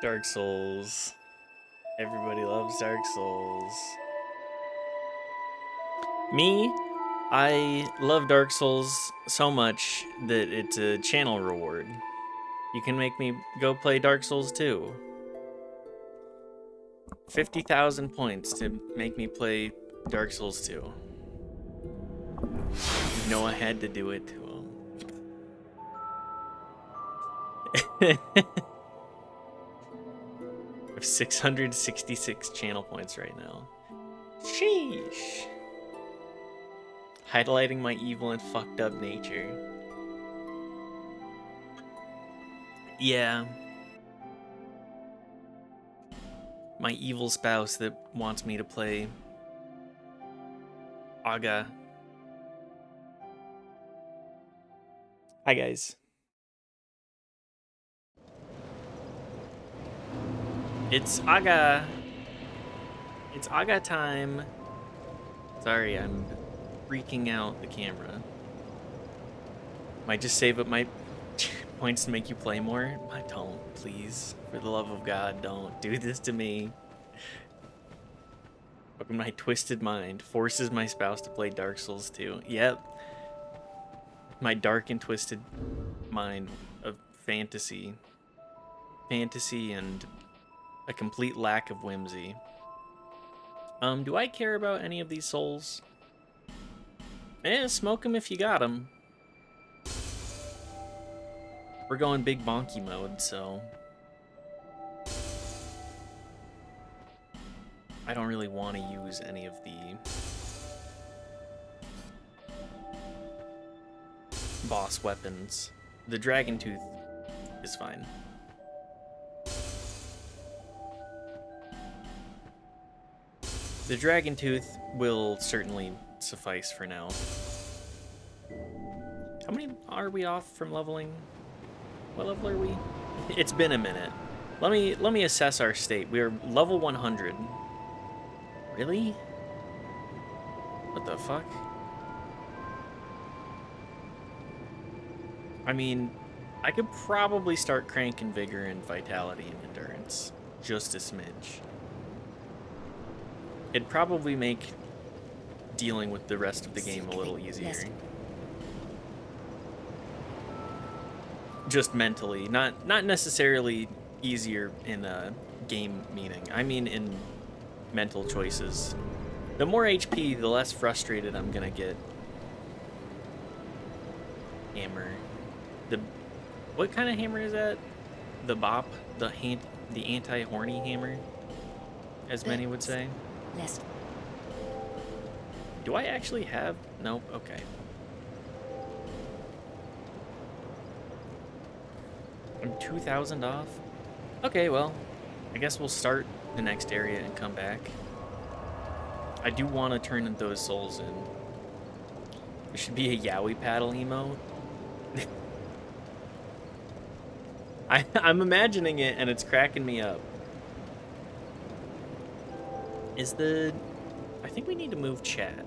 Dark Souls. Everybody loves Dark Souls. Me, I love Dark Souls so much that it's a channel reward. You can make me go play Dark Souls 2. 50,000 points to make me play Dark Souls 2. You know I had to do it to him. I have 666 channel points right now. Sheesh. Highlighting my evil and fucked up nature. Yeah. My evil spouse that wants me to play Aga. Hi guys. It's Aga. It's Aga time. Sorry, I'm freaking out the camera. Might just save up my points to make you play more. Don't, please. For the love of God, don't do this to me. My twisted mind forces my spouse to play Dark Souls 2. Yep. My dark and twisted mind of fantasy. Fantasy and a complete lack of whimsy. Do I care about any of these souls? Smoke them if you got them. We're going big bonky mode, so I don't really want to use any of the boss weapons. The Dragon Tooth is fine. The Dragon Tooth will certainly suffice for now. How many are we off from leveling? What level are we? It's been a minute. Let me assess our state. We're level 100. Really? What the fuck? I mean, I could probably start cranking vigor and vitality and endurance. Just a smidge. It'd probably make dealing with the rest of the game a little easier. Just mentally, not necessarily easier in a game meaning. I mean in mental choices. The more HP, the less frustrated I'm gonna get. Hammer. What kind of hammer is that? The bop? The anti-horny hammer? As many would say. Do I actually have? Nope, okay. I'm 2,000 off? Okay, well, I guess we'll start the next area and come back. I do want to turn those souls in. There should be a yaoi paddle emo. I'm imagining it and it's cracking me up. I think we need to move chat.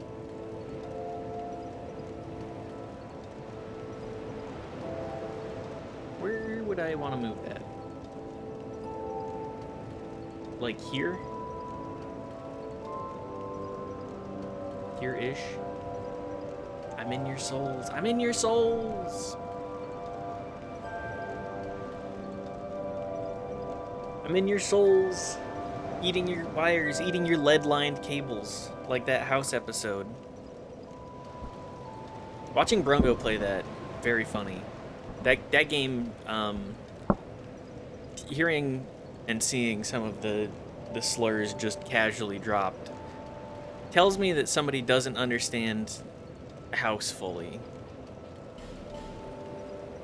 Where would I want to move that? Like here? Here-ish? I'm in your souls. I'm in your souls! I'm in your souls. Eating your wires, eating your lead-lined cables, like that house episode. Watching Brungo play that, very funny. That game, hearing and seeing some of the slurs just casually dropped tells me that somebody doesn't understand house fully.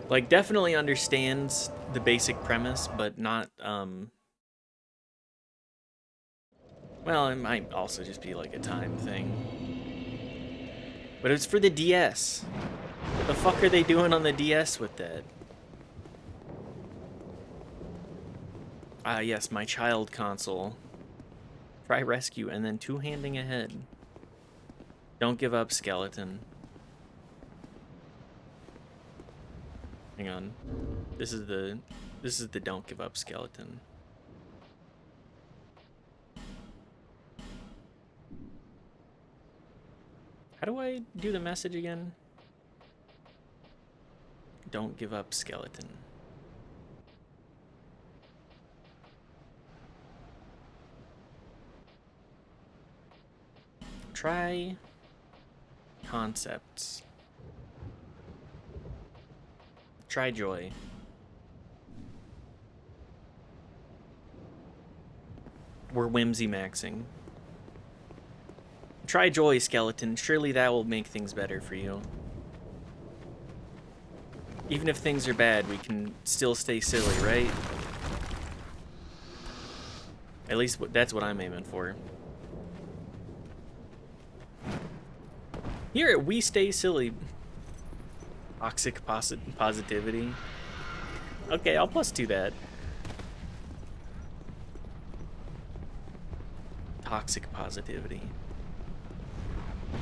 Like, definitely understands the basic premise, but not, well, it might also just be like a time thing. But it's for the DS. What the fuck are they doing on the DS with that? Ah, yes, my child console. Try rescue and then two-handing ahead. Don't give up, skeleton. Hang on. This is the don't give up skeleton. How do I do the message again? Don't give up, skeleton. Try concepts. Try joy. We're whimsy maxing. Try joy, skeleton. Surely that will make things better for you. Even if things are bad, we can still stay silly, right? At least that's what I'm aiming for. Here at We Stay Silly. Toxic positivity. Okay, I'll +2 that. Toxic positivity. I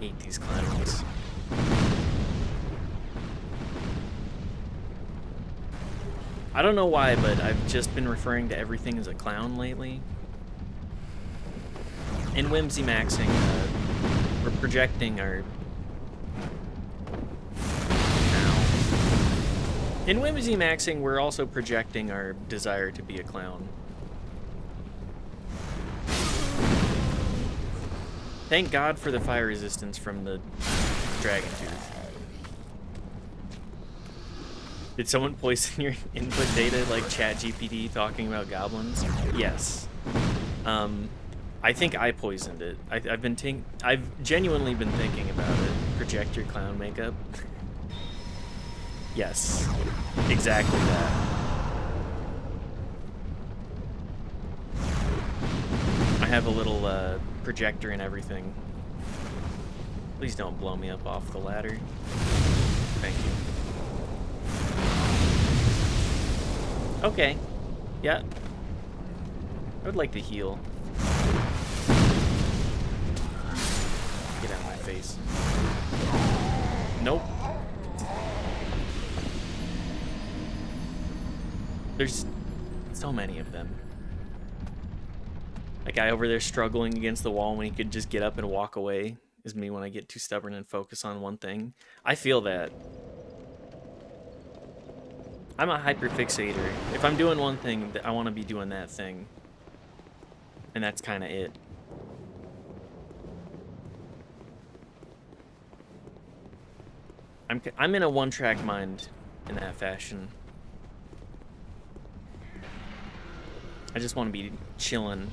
hate these clowns. I don't know why, but I've just been referring to everything as a clown lately. In whimsy maxing, we're projecting our... In whimsy maxing, we're also projecting our desire to be a clown. Thank God for the fire resistance from the dragon tooth. Did someone poison your input data like ChatGPT talking about goblins? Yes. I think I poisoned it. I've genuinely been thinking about it. Project your clown makeup. Yes, exactly that. I have a little projector and everything. Please don't blow me up off the ladder. Thank you. Okay. Yeah. I would like to heal. Get out of my face. Nope. There's so many of them. That guy over there struggling against the wall when he could just get up and walk away is me when I get too stubborn and focus on one thing. I feel that. I'm a hyperfixator. If I'm doing one thing, I want to be doing that thing. And that's kind of it. I'm in a one-track mind in that fashion. I just want to be chilling.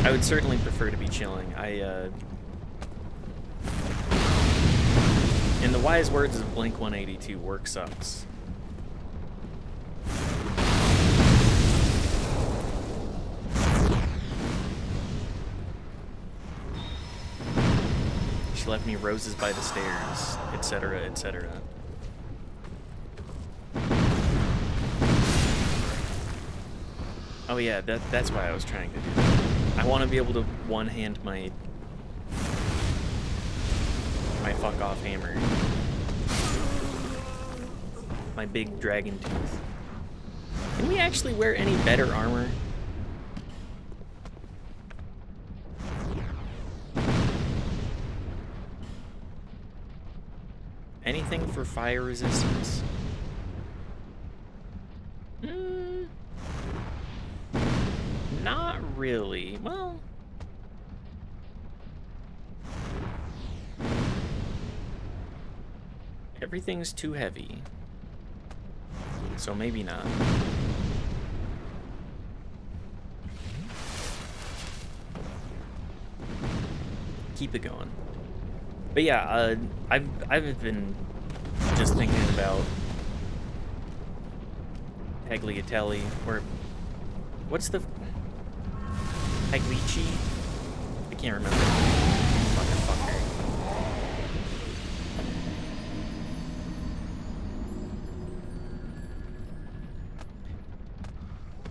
I would certainly prefer to be chilling. In the wise words of Blink-182, work sucks. She left me roses by the stairs, etc., etc. Oh yeah, that's why I was trying to do that. I want to be able to one-hand my fuck-off hammer. My big dragon tooth. Can we actually wear any better armor? Anything for fire resistance? Not really. Well... everything's too heavy. So maybe not. Keep it going. But yeah, I've been just thinking about tagliatelle, or what's the taglici? I can't remember. Motherfucker.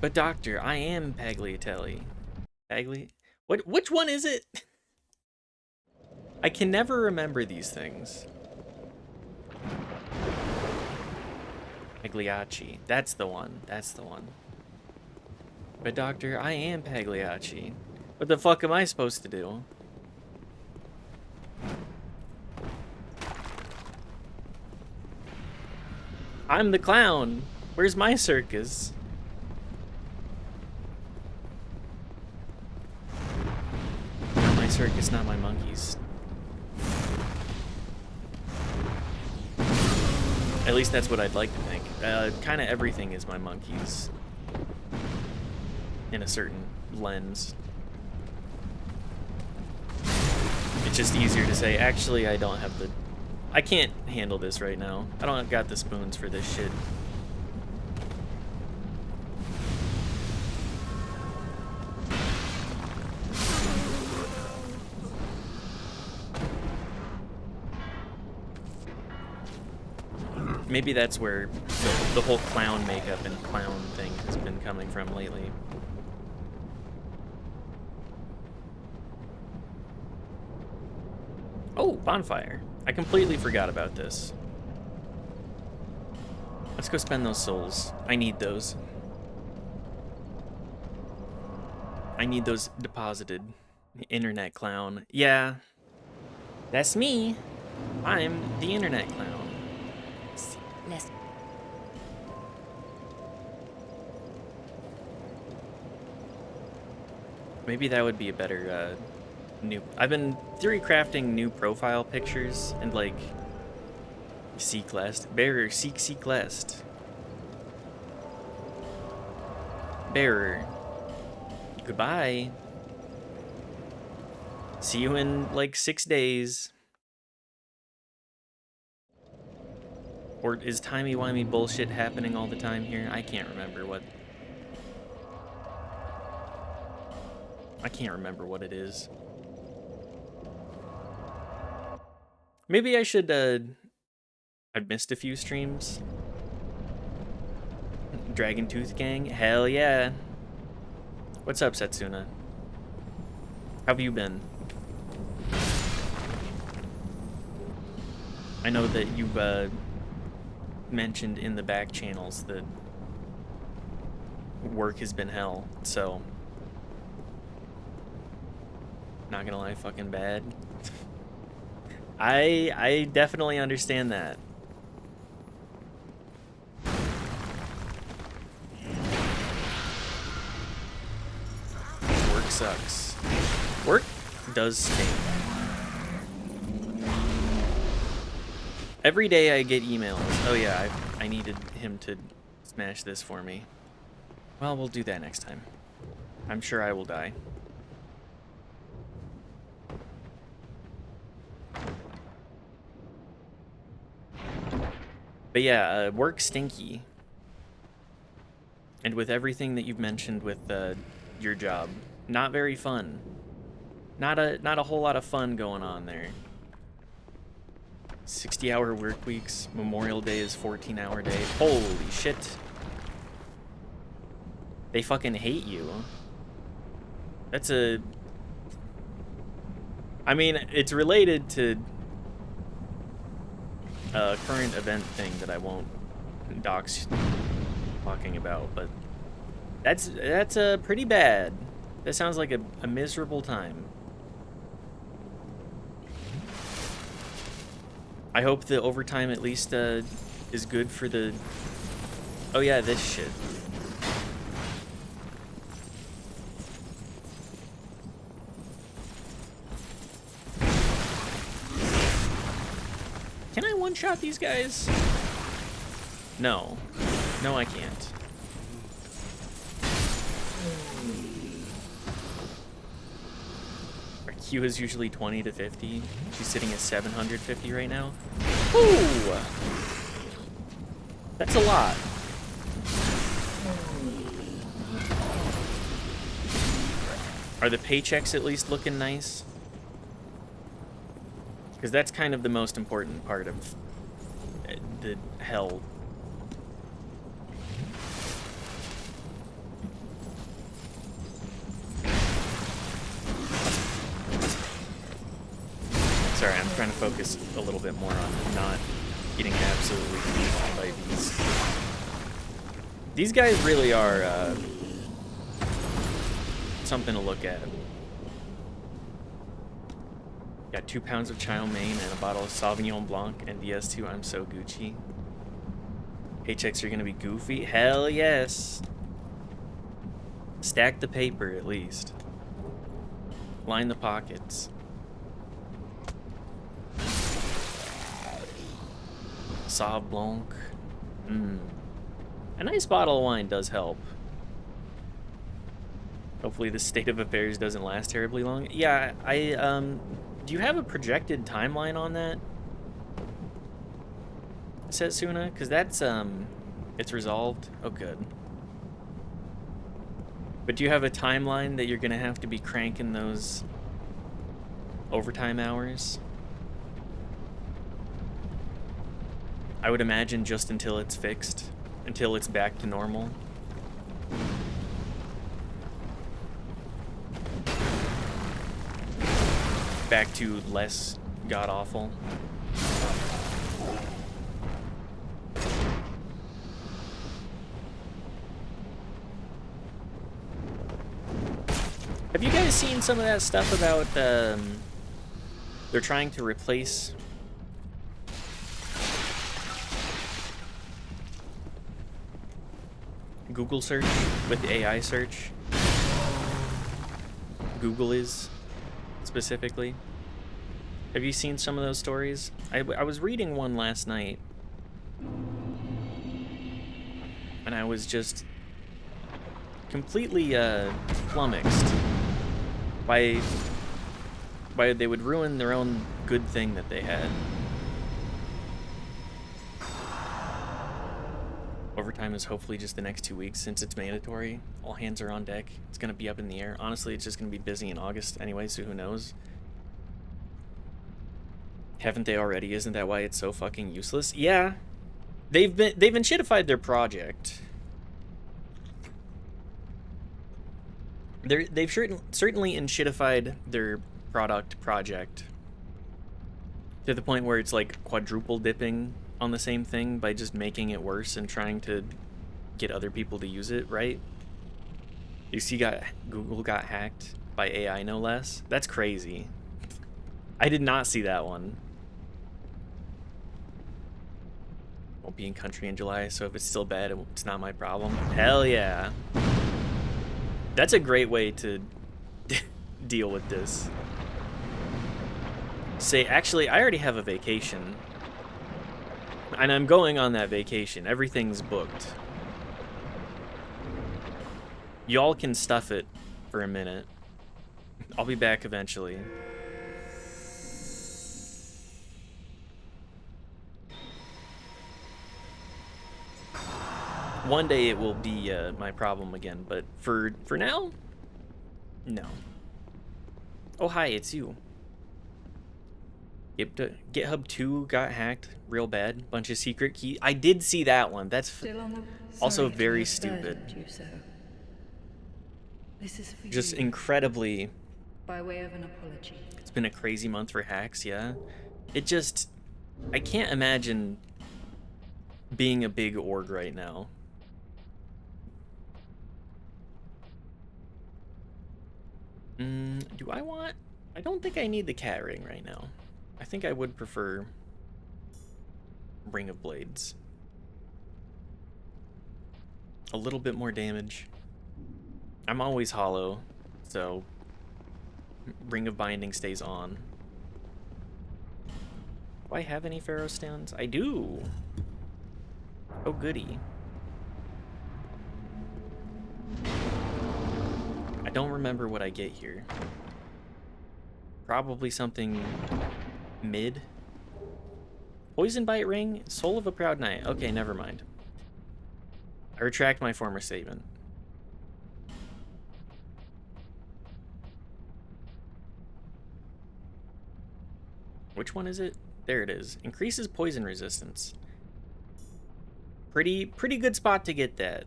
But doctor, I am tagliatelle. Which one is it? I can never remember these things. Pagliacci. That's the one. That's the one. But doctor, I am Pagliacci. What the fuck am I supposed to do? I'm the clown. Where's my circus? Not my circus, not my monkeys. At least that's what I'd like to think. Kind of everything is my monkeys. In a certain lens. It's just easier to say, actually, I don't have the... I can't handle this right now. I don't got the spoons for this shit. Maybe that's where the whole clown makeup and clown thing has been coming from lately. Oh, bonfire. I completely forgot about this. Let's go spend those souls. I need those. I need those deposited. Internet clown. Yeah. That's me. I'm the internet clown. Maybe that would be a better new... I've been theory crafting new profile pictures and like seek lest. Bearer, seek lest. Bearer. Goodbye. See you in like 6 days. Or is timey-wimey bullshit happening all the time here? I can't remember what... I can't remember what it is. Maybe I should, I've missed a few streams. Dragon Tooth Gang? Hell yeah. What's up, Setsuna? How have you been? I know that you've, mentioned in the back channels that work has been hell, so... Not gonna lie, fucking bad. I definitely understand that. Work sucks. Work does stink. Every day I get emails. Oh yeah, I needed him to smash this for me. Well, we'll do that next time. I'm sure I will die. But yeah, work stinky. And with everything that you've mentioned with your job, not very fun. Not a whole lot of fun going on there. 60-hour work weeks. Memorial Day is 14-hour day. Holy shit. They fucking hate you. That's a... I mean, it's related to a current event thing that I won't dox talking about, but that's pretty bad. That sounds like a miserable time. I hope the overtime at least is good for the... Oh yeah, this shit. Can I one-shot these guys? No. No, I can't. Our Q is usually 20 to 50. She's sitting at 750 right now. Ooh! That's a lot. Are the paychecks at least looking nice? Because that's kind of the most important part of the hell. Sorry, I'm trying to focus a little bit more on not getting absolutely beat by these. These guys really are something to look at. Got 2 pounds of chow mein and a bottle of Sauvignon Blanc and DS2. I'm so Gucci. Paychecks are gonna be goofy. Hell yes. Stack the paper at least. Line the pockets. Sauv Blanc. A nice bottle of wine does help. Hopefully this state of affairs doesn't last terribly long. Yeah, do you have a projected timeline on that, Setsuna? Because that's, it's resolved. Oh, good. But do you have a timeline that you're gonna have to be cranking those overtime hours? I would imagine just until it's fixed, until it's back to normal. Back to less god-awful. Have you guys seen some of that stuff about, they're trying to replace Google search with AI search? Google is, specifically. Have you seen some of those stories? I was reading one last night, and I was just completely flummoxed by they would ruin their own good thing that they had. Overtime is hopefully just the next 2 weeks since it's mandatory. All hands are on deck. It's gonna be up in the air. Honestly, it's just gonna be busy in August anyway, so who knows? Haven't they already? Isn't that why it's so fucking useless? Yeah. They've enshittified their project. They've certainly enshittified their project to the point where it's like quadruple dipping on the same thing by just making it worse and trying to get other people to use it, right? You see, Google got hacked by AI, no less. That's crazy. I did not see that one. Won't be in country in July, so if it's still bad, it's not my problem. Hell yeah. That's a great way to deal with this. Say, actually, I already have a vacation. And I'm going on that vacation. Everything's booked. Y'all can stuff it for a minute. I'll be back eventually. One day it will be my problem again, but for now, no. Oh, hi, it's you. GitHub 2 got hacked real bad. Bunch of secret keys. I did see that one. That's also very stupid. This is for just you, incredibly. by way of an apology. It's been a crazy month for hacks, yeah. I can't imagine being a big org right now. Do I want... I don't think I need the cat ring right now. I think I would prefer Ring of Blades. A little bit more damage. I'm always hollow, so Ring of Binding stays on. Do I have any Pharaoh stones? I do! Oh, goody. I don't remember what I get here. Probably something mid. Poison Bite Ring? Soul of a Proud Knight. Okay, never mind. I retract my former statement. Which one is it? There it is. Increases poison resistance. Pretty good spot to get that.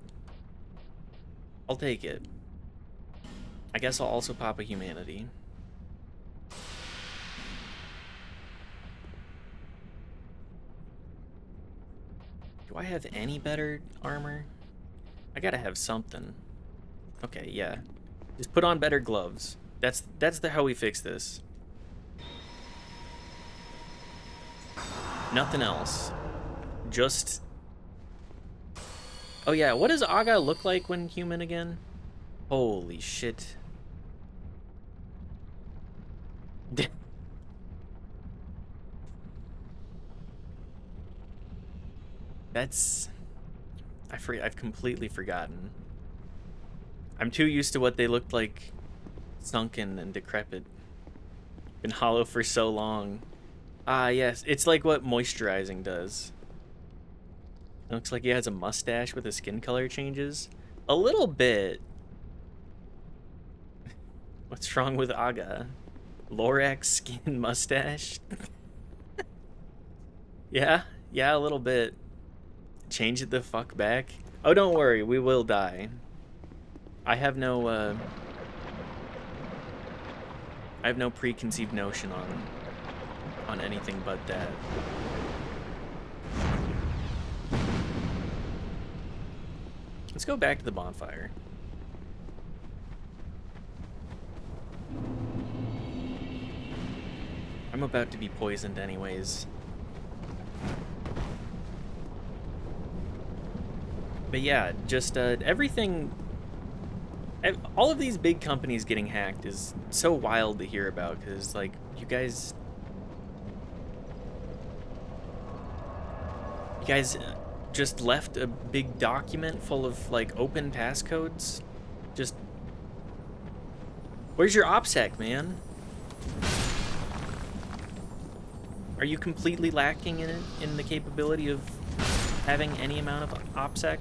I'll take it. I guess I'll also pop a humanity. Do I have any better armor? I gotta have something. Okay, yeah. Just put on better gloves. That's how we fix this. Nothing else. Just... Oh yeah, what does Aga look like when human again? Holy shit. That's... I've completely forgotten. I'm too used to what they looked like, sunken and decrepit. Been hollow for so long. Ah, yes, it's like what moisturizing does. It looks like he has a mustache with his skin color changes. A little bit. What's wrong with Aga? Lorax skin mustache? Yeah, a little bit. Change it the fuck back. Oh, don't worry, we will die. I have no preconceived notion on anything but that. Let's go back to the bonfire. I'm about to be poisoned anyways. But yeah, just everything... all of these big companies getting hacked is so wild to hear about, because, like, you guys just left a big document full of, like, open passcodes. Just... Where's your OPSEC, man? Are you completely lacking in the capability of having any amount of OPSEC?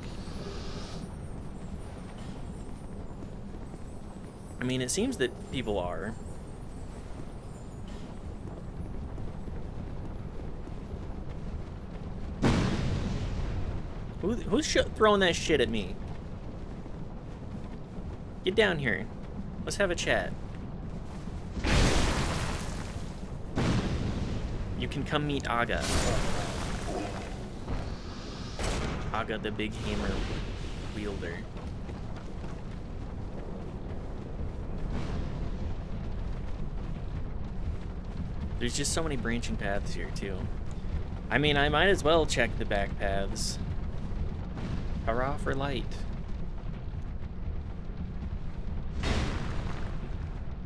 I mean, it seems that people are. Who's throwing that shit at me? Get down here. Let's have a chat. You can come meet Aga. Aga, the big hammer wielder. There's just so many branching paths here, too. I mean, I might as well check the back paths. Hurrah for light.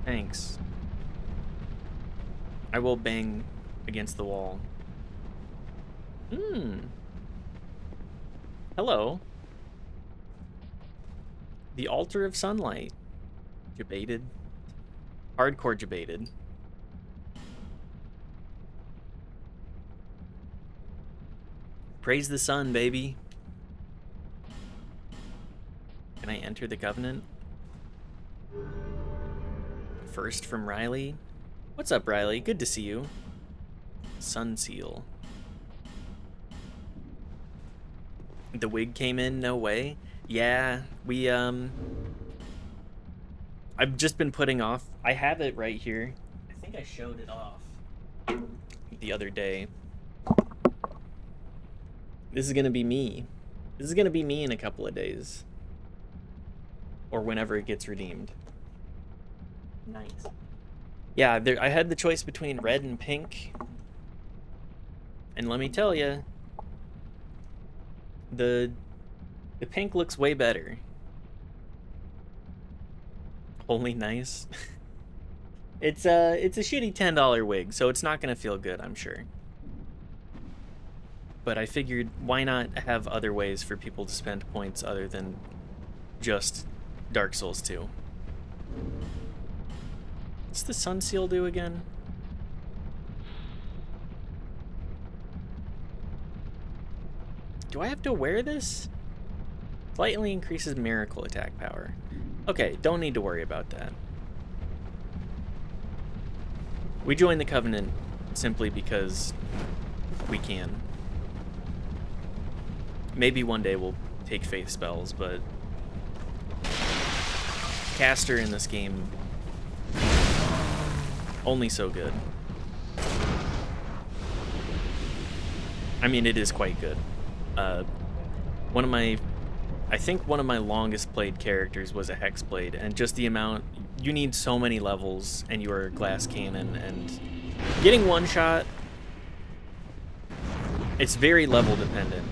Thanks. I will bang against the wall. Hello. The Altar of Sunlight. Debated. Hardcore debated. Praise the sun, baby. Can I enter the Covenant? First from Riley. What's up, Riley? Good to see you. Sun Seal. The wig came in, no way. Yeah, we, I've just been putting off. I have it right here. I think I showed it off the other day. This is gonna be me. This is gonna be me in a couple of days. Or whenever it gets redeemed. Nice. Yeah, I had the choice between red and pink. And let me tell you, the pink looks way better. Only nice. It's a shitty $10 wig, so it's not gonna feel good, I'm sure. But I figured, why not have other ways for people to spend points other than just Dark Souls 2? What's the Sun Seal do again? Do I have to wear this? Slightly increases miracle attack power. Okay, don't need to worry about that. We joined the Covenant simply because we can. Maybe one day we'll take faith spells, but caster in this game, only so good. I mean, it is quite good. One of my I think one of my longest played characters was a Hexblade, and just the amount you need so many levels, and you are a glass cannon, and getting one shot, it's very level dependent.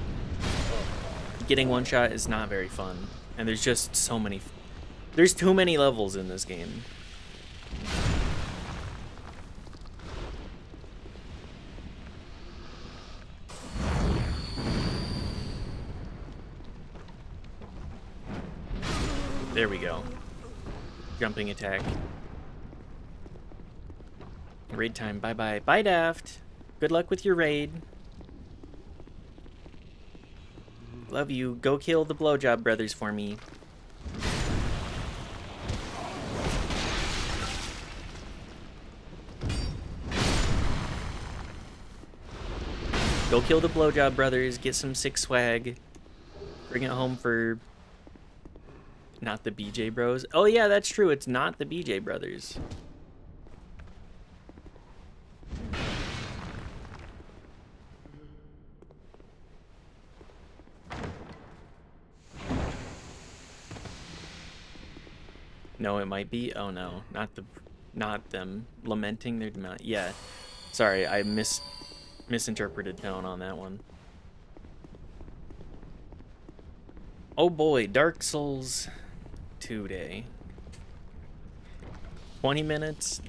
Getting one shot is not very fun, and there's just so many. There's too many levels in this game. There we go. Jumping attack. Raid time. Bye-bye. Bye, Daft. Good luck with your raid. Love you. Go kill the Blowjob Brothers for me. Go kill the Blowjob Brothers. Get some sick swag. Bring it home for... Not the BJ Bros. Oh, yeah, that's true. It's not the BJ Brothers. No, it might be. Oh no, not them lamenting their demise. Yeah, sorry, I misinterpreted tone on that one. Oh boy, Dark Souls 2 day. 20 minutes.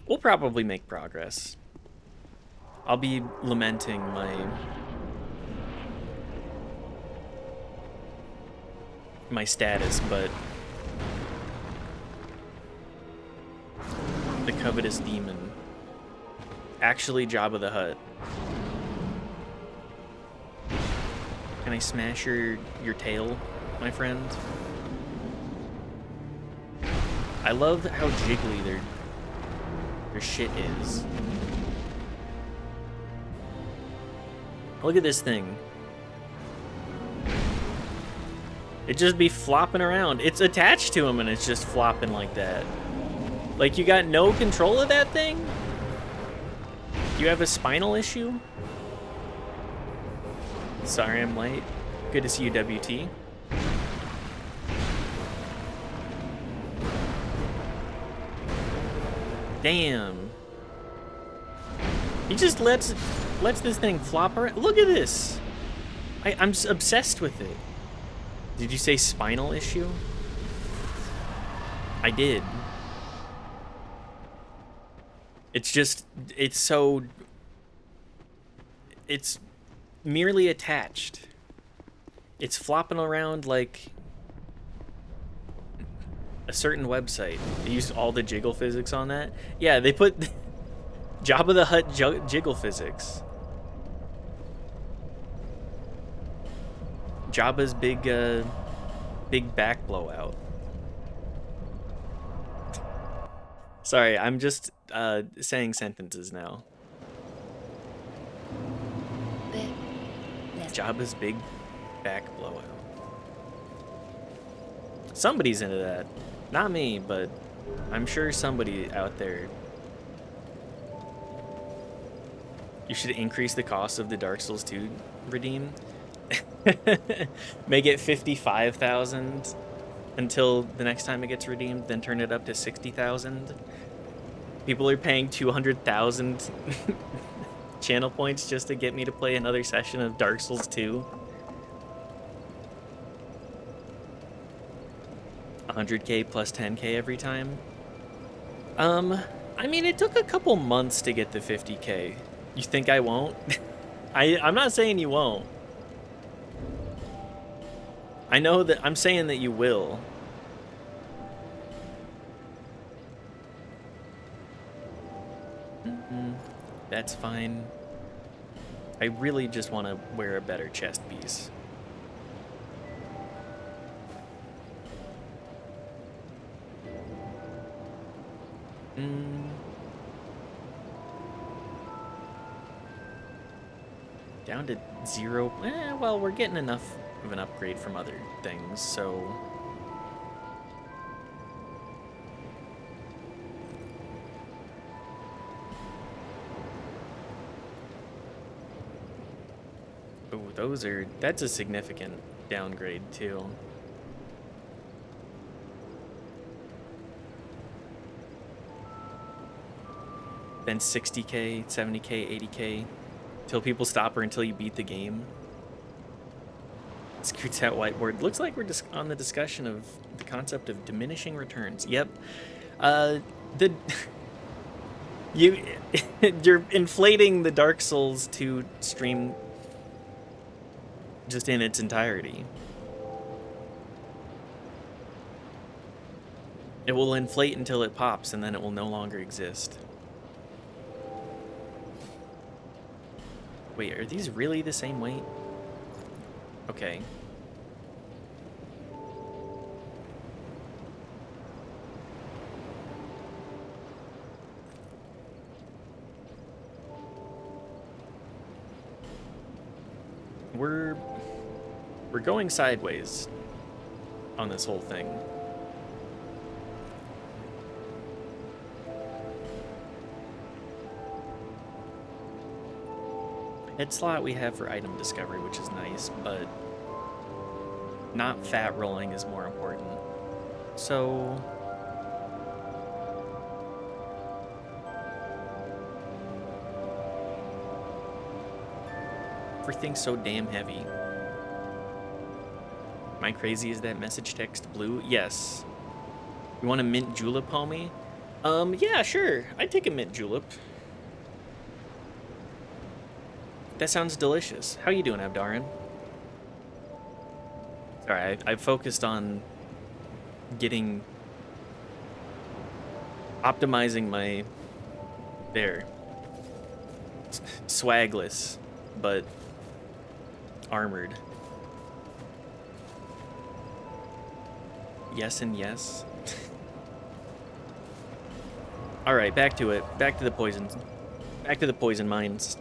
We'll probably make progress. I'll be lamenting my status, but the covetous demon. Actually, Jabba the Hutt. Can I smash your tail, my friend? I love how jiggly their shit is. Look at this thing. It just be flopping around. It's attached to him and it's just flopping like that. Like you got no control of that thing? You have a spinal issue? Sorry I'm late. Good to see you, WT. Damn. He just lets this thing flop around. Look at this. I'm obsessed with it. Did you say spinal issue? I did. It's just, it's merely attached. It's flopping around like a certain website. They used all the jiggle physics on that. Yeah, they put Jabba the Hutt jiggle physics. Jabba's big back blowout. Sorry, I'm just saying sentences now. Jabba's big back blowout. Somebody's into that. Not me, but I'm sure somebody out there. You should increase the cost of the Dark Souls 2 redeem. Make it 55,000 until the next time it gets redeemed, then turn it up to 60,000. People are paying 200,000 channel points just to get me to play another session of Dark Souls 2. 100k plus 10k every time. I mean, it took a couple months to get to 50k. You think I won't? I'm not saying you won't. I know that I'm saying that you will. That's fine. I really just want to wear a better chest piece. Down to 0. Well, we're getting enough of an upgrade from other things, so... That's a significant downgrade too. Then 60k, 70k, 80k, till people stop or until you beat the game. Scoots out whiteboard. Looks like we're just on the discussion of the concept of diminishing returns. Yep. The you're inflating the Dark Souls 2 stream just in its entirety. It will inflate until it pops, and then it will no longer exist. Wait, are these really the same weight? Okay. We're going sideways on this whole thing. Head slot we have for item discovery, which is nice, but not fat rolling is more important. So everything's so damn heavy. Am I crazy? Is that message text blue? Yes. You want a mint julep, homie? Yeah, sure. I'd take a mint julep. That sounds delicious. How you doing, Abdarin? Sorry, I focused on optimizing my, there. Swagless, but armored. Yes and yes. All right, back to it. Back to the poisons. Back to the poison mines.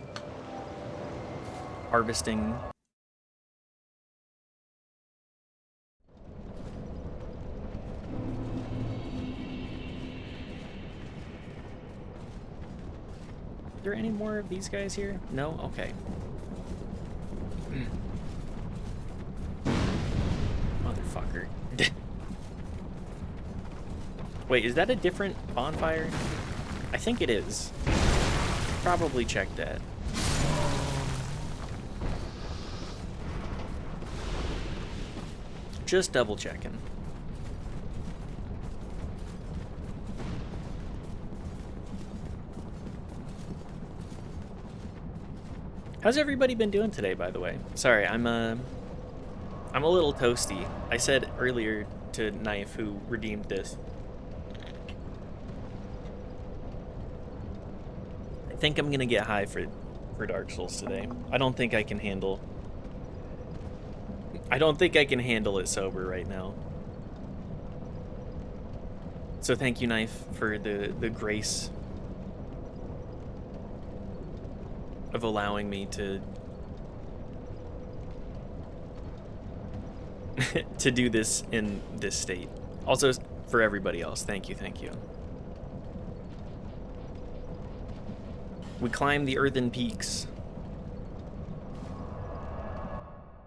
Harvesting. Are there any more of these guys here? No? Okay. Motherfucker. Wait, is that a different bonfire? I think it is. Probably check that. Just double checking. How's everybody been doing today, by the way? Sorry, I'm a little toasty. I said earlier to Knife, who redeemed this, I think I'm gonna get high for Dark Souls today. I don't think I can handle it sober right now. So thank you, Knife, for the grace of allowing me to to do this in this state. Also, for everybody else, thank you, thank you. We climb the earthen peaks.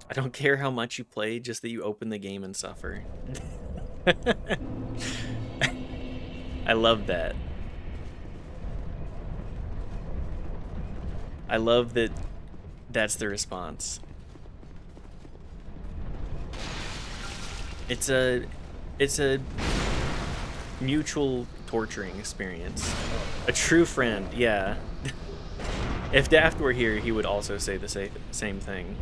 I don't care how much you play, just that you open the game and suffer. I love that. I love that that's the response. It's a mutual torturing experience. A true friend, yeah. If Daft were here, he would also say the same thing.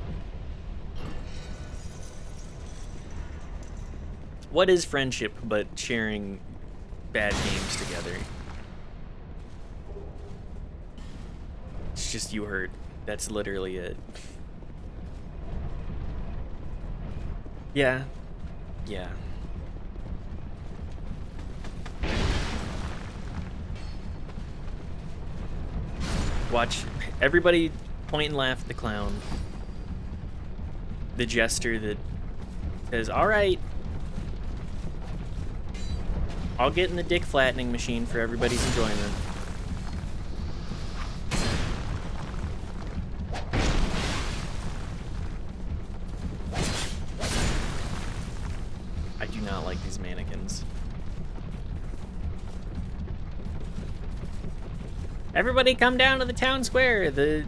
What is friendship but sharing bad games together? It's just you hurt. That's literally it. Yeah. Yeah. Watch everybody point and laugh at the clown. The jester that says, all right, I'll get in the dick flattening machine for everybody's enjoyment. like these mannequins. Everybody come down to the town square. The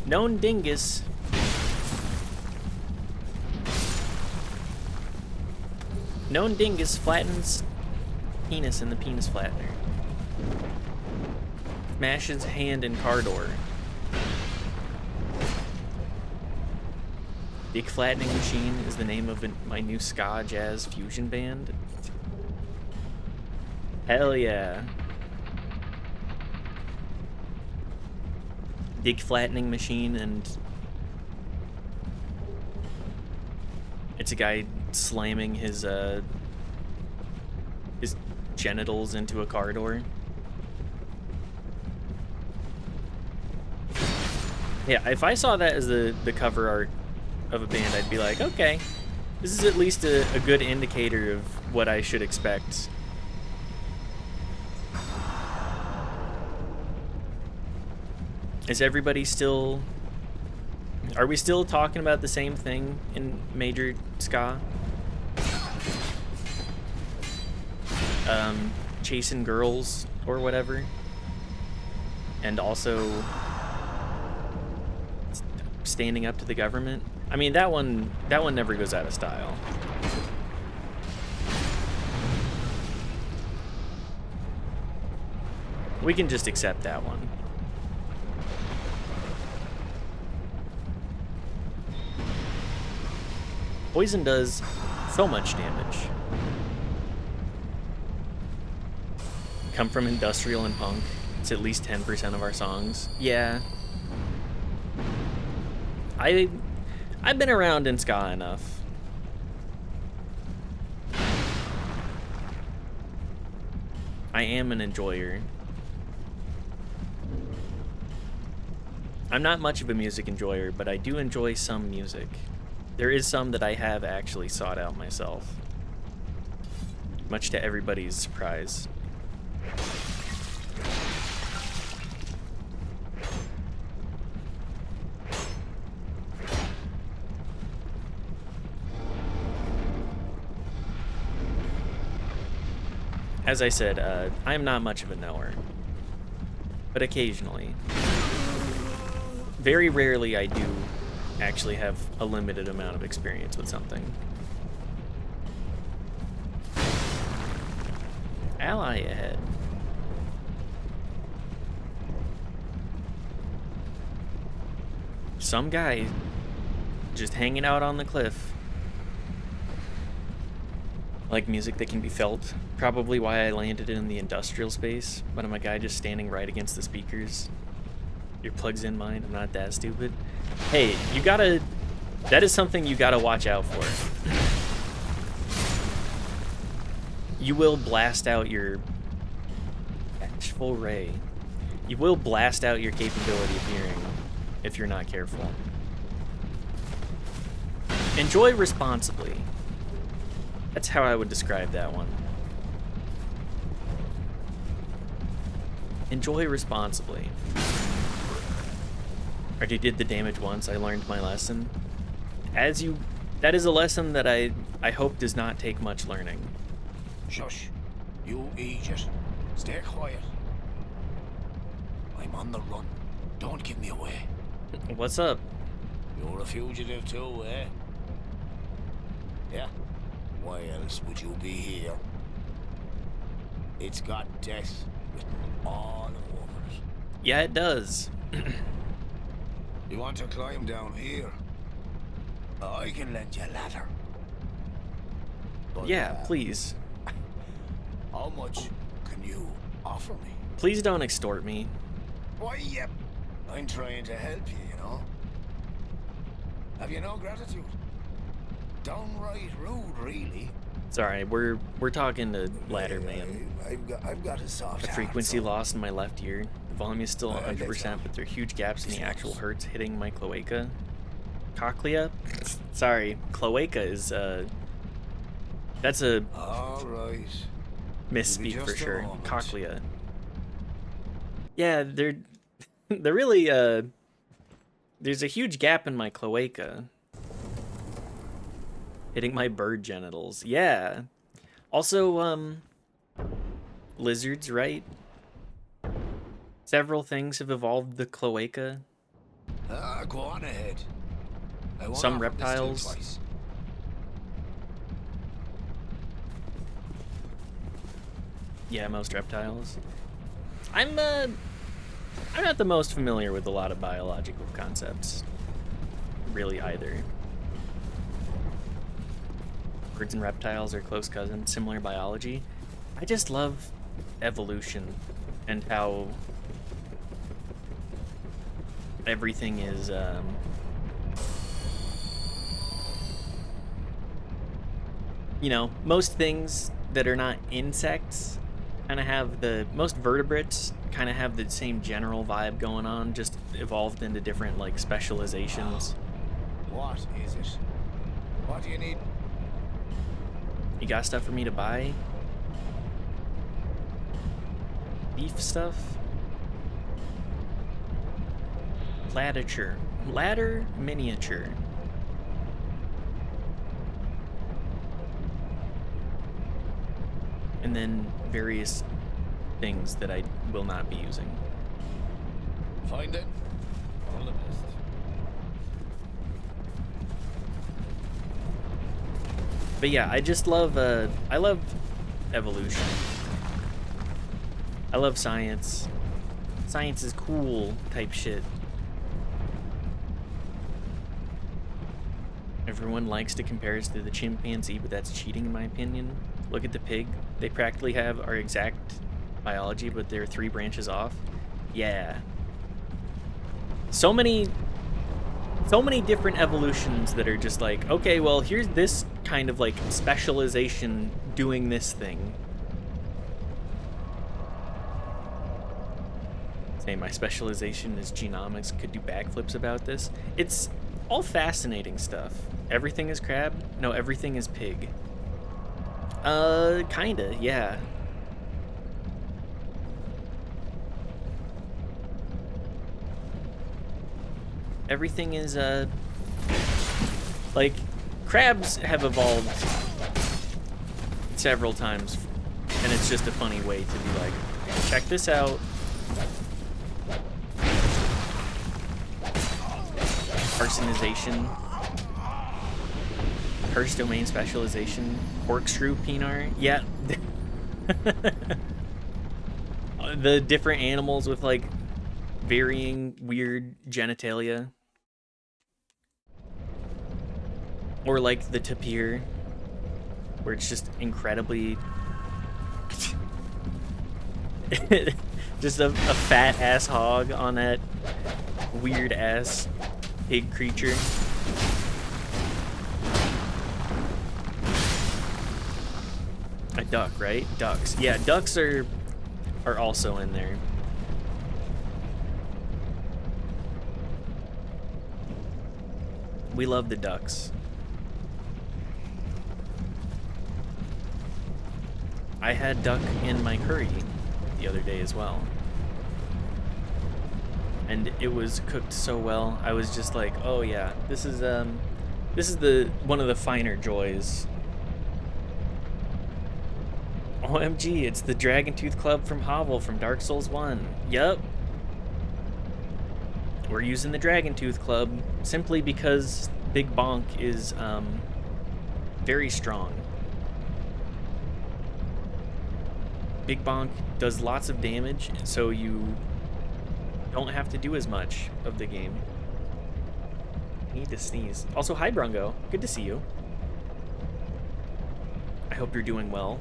known dingus. Known dingus flattens penis in the penis flattener. Smashes hand in car door. Dick Flattening Machine is the name of my new ska jazz fusion band. Hell yeah. Dick Flattening Machine, and it's a guy slamming his genitals into a car door. Yeah, if I saw that as the cover art of a band, I'd be like, okay, this is at least a good indicator of what I should expect. Is everybody still... Are we still talking about the same thing in Major Ska? Chasing girls or whatever? And also standing up to the government? I mean, that one never goes out of style. We can just accept that one. Poison does so much damage. Come from industrial and punk. It's at least 10% of our songs. Yeah. I've been around in ska enough. I am an enjoyer. I'm not much of a music enjoyer, but I do enjoy some music. There is some that I have actually sought out myself, much to everybody's surprise. As I said, I'm not much of a knower, but occasionally. Very rarely I do actually have a limited amount of experience with something. Ally ahead. Some guy just hanging out on the cliff. Like music that can be felt. Probably why I landed in the industrial space, but I'm a guy just standing right against the speakers. Your plugs in mine, I'm not that stupid. Hey, you gotta... That is something you gotta watch out for. You will blast out your... Catchful ray. You will blast out your capability of hearing if you're not careful. Enjoy responsibly. That's how I would describe that one. Enjoy responsibly. I already did the damage once. I learned my lesson. That is a lesson that I hope does not take much learning. Shush. You idiot. Stay quiet. I'm on the run. Don't give me away. What's up? You're a fugitive too, eh? Yeah. Why else would you be here? It's got death written all over it. Yeah, it does. You want to climb down here? I can lend you a ladder. But, Yeah, please. How much can you offer me? Please don't extort me. Why, yep. I'm trying to help you, you know. Have you no gratitude? Downright rude, really. Sorry, we're talking to Ladder Man. I've got a soft A heart, frequency so- loss in my left ear. The volume is still 100%, but there are huge gaps in the actual hertz hitting my cloaca. Cochlea? Sorry, cloaca is, that's a All right. misspeak for just a sure. moment. Cochlea. Yeah, they're really, there's a huge gap in my cloaca. Hitting my bird genitals. Yeah. Also, lizards, right? Several things have evolved the cloaca. Go on ahead. I won't Some offer the still reptiles. twice. Yeah, most reptiles. I'm not the most familiar with a lot of biological concepts, really, either. Birds and reptiles are close cousins, similar biology. I just love evolution and how everything is, you know, most things that are not insects kind of have most vertebrates kind of have the same general vibe going on, just evolved into different, like, specializations. What is it? What do you need? You got stuff for me to buy? Beef stuff? Ladder miniature. And then various things that I will not be using. Find it. All the best. But yeah, I just love, I love evolution. I love science. Science is cool type shit. Everyone likes to compare us to the chimpanzee, but that's cheating in my opinion. Look at the pig. They practically have our exact biology, but they're 3 branches off. Yeah. So many different evolutions that are just like, okay, well, here's this kind of like specialization doing this thing. Say my specialization is genomics, could do backflips about this. It's all fascinating stuff. Everything is crab? No, everything is pig. Kinda, yeah. Everything is, like, crabs have evolved several times, and it's just a funny way to be like, check this out. Arsenization. Curse domain specialization. Corkscrew penar. Yeah. The different animals with, like, varying weird genitalia. Or like the tapir, where it's just incredibly just a fat ass hog on that weird ass pig creature. A duck, right? Ducks. Yeah, ducks are also in there. We love the ducks. I had duck in my curry the other day as well. And it was cooked so well. I was just like, "Oh yeah, this is the one of the finer joys." OMG, it's the Dragon Tooth Club from Hovel from Dark Souls 1. Yup. We're using the Dragon Tooth Club simply because Big Bonk is very strong. Big Bonk does lots of damage, so you don't have to do as much of the game. I need to sneeze. Also, hi Brungo. Good to see you. I hope you're doing well.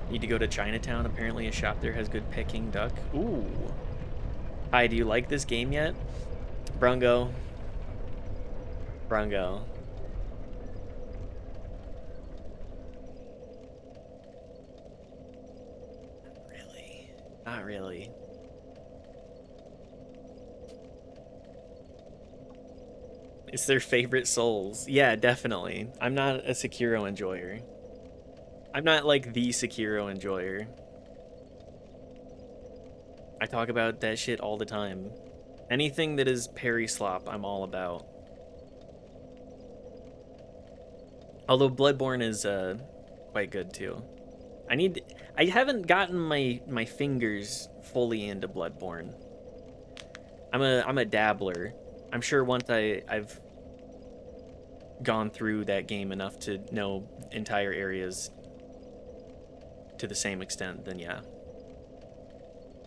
Need to go to Chinatown. Apparently a shop there has good Peking duck. Ooh. Hi, do you like this game yet? Brungo. Brungo. Not really. It's their favorite Souls. Yeah, definitely. I'm not a Sekiro enjoyer. I'm not like the Sekiro enjoyer. I talk about that shit all the time. Anything that is parry slop, I'm all about. Although Bloodborne is quite good too. I haven't gotten my fingers fully into Bloodborne. I'm a dabbler. I'm sure once I've gone through that game enough to know entire areas to the same extent, then yeah.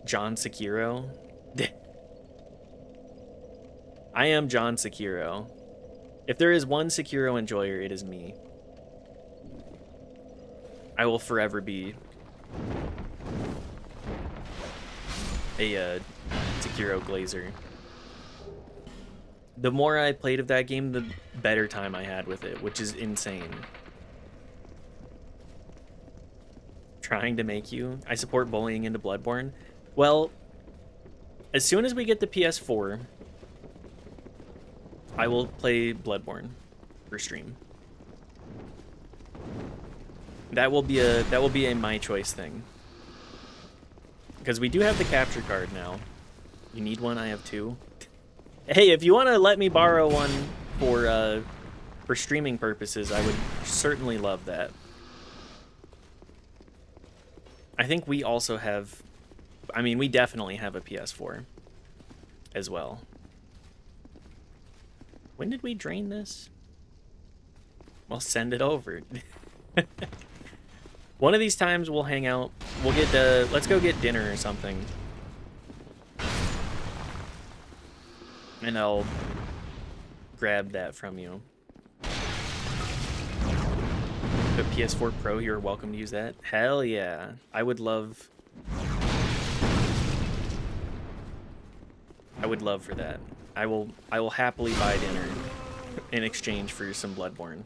John Sekiro. I am John Sekiro. If there is one Sekiro enjoyer, it is me. I will forever be a Sekiro glazer. The more I played of that game, the better time I had with it, which is insane. Trying to make you. I support bullying into Bloodborne. Well, as soon as we get the PS4, I will play Bloodborne for stream. That will be a my choice thing. Because we do have the capture card now. You need one, I have two. Hey, if you want to let me borrow one for streaming purposes, I would certainly love that. I think we also have, I mean, we definitely have a PS4 as well. When did we drain this? Well, send it over. One of these times we'll hang out. We'll get let's go get dinner or something. And I'll grab that from you. The PS4 Pro, you're welcome to use that. Hell yeah. I would love for that. I will happily buy dinner in exchange for some Bloodborne.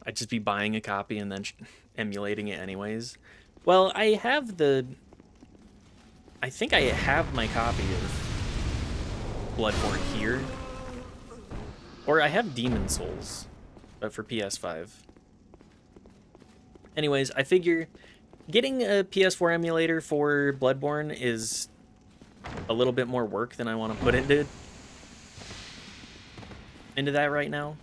I'd just be buying a copy and then emulating it anyways. Well, I think I have my copy of Bloodborne here. Or I have Demon Souls, but for PS5. Anyways, I figure getting a PS4 emulator for Bloodborne is a little bit more work than I want to put into that right now.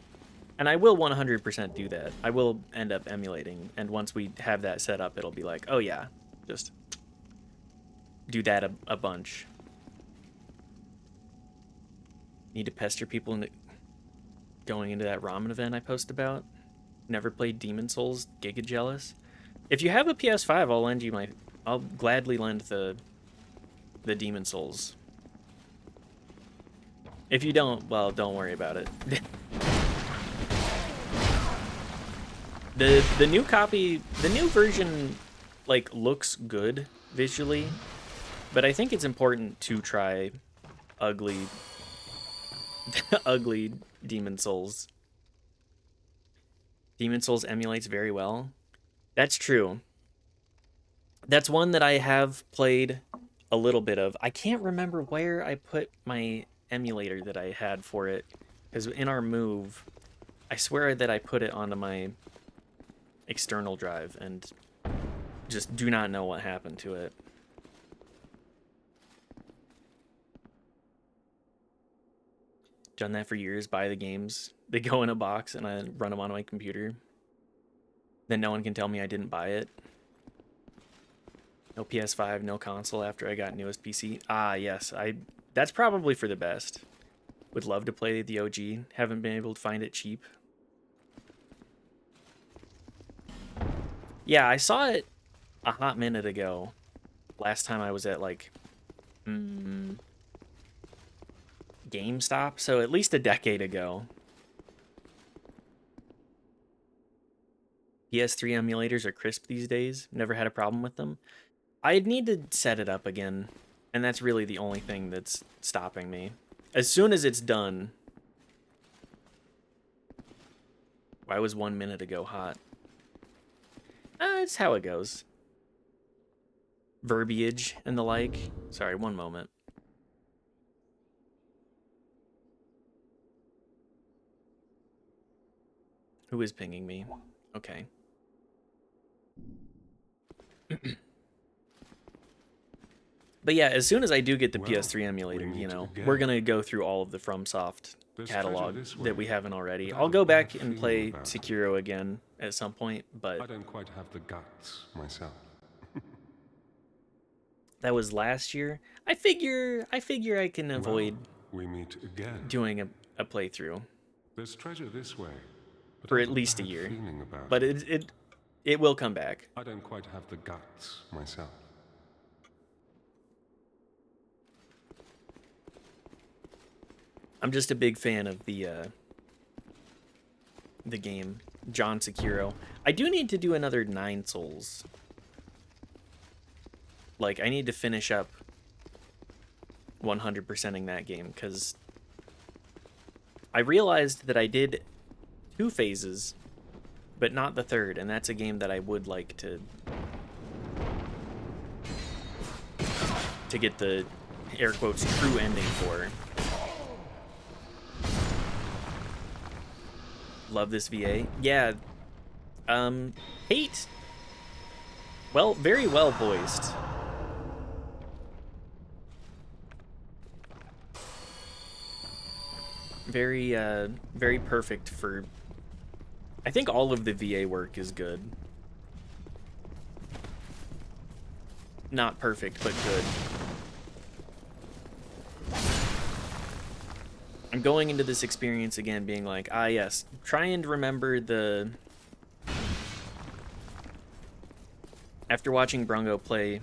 And I will 100% do that. I will end up emulating, and once we have that set up, it'll be like, oh yeah, just do that a bunch. Need to pester people into going into that ramen event I posted about. Never played Demon Souls, giga jealous. If you have a PS5, I'll gladly lend the Demon Souls. If you don't, well, don't worry about it. The new copy, the new version, like, looks good visually, but I think it's important to try ugly ugly Demon Souls. Demon Souls emulates very well. That's true. That's one that I have played a little bit of. I can't remember where I put my emulator that I had for it, because in our move, I swear that I put it onto my external drive and just do not know what happened to it. Done that for years. Buy the games, they go in a box, and I run them on my computer. Then no one can tell me I didn't buy it. No PS5, no console after I got newest PC. Ah, yes, that's probably for the best. Would love to play the OG. Haven't been able to find it cheap. Yeah, I saw it a hot minute ago. Last time I was at, like, GameStop, so at least a decade ago. PS3 emulators are crisp these days. Never had a problem with them. I'd need to set it up again, and that's really the only thing that's stopping me. As soon as it's done... Why was 1 minute ago hot? It's how it goes. Verbiage and the like. Sorry, one moment. Who is pinging me? Okay. But yeah, as soon as I do get the PS3 emulator, you know, we're gonna go through all of the FromSoft There's treasure catalog this way, that we haven't already. but I I'll have go a back bad and feeling play about it. Sekiro again at some point, I but don't quite have the guts myself. that was last year. I figure I can avoid Well, we meet again. doing a playthrough There's treasure this way, but for I at have a least a bad year. feeling about But it. it will come back. I don't quite have the guts myself. I'm just a big fan of the game, John Sekiro. I do need to do another 9 Souls. Like, I need to finish up 100%ing that game, because I realized that I did 2 phases, but not the third, and that's a game that I would like to get the, air quotes, true ending for. Love this VA. Yeah. Hate. Well, very well voiced. Very, very perfect for... I think all of the VA work is good. Not perfect, but good. I'm going into this experience again being like, ah yes, try and remember the... After watching Brungo play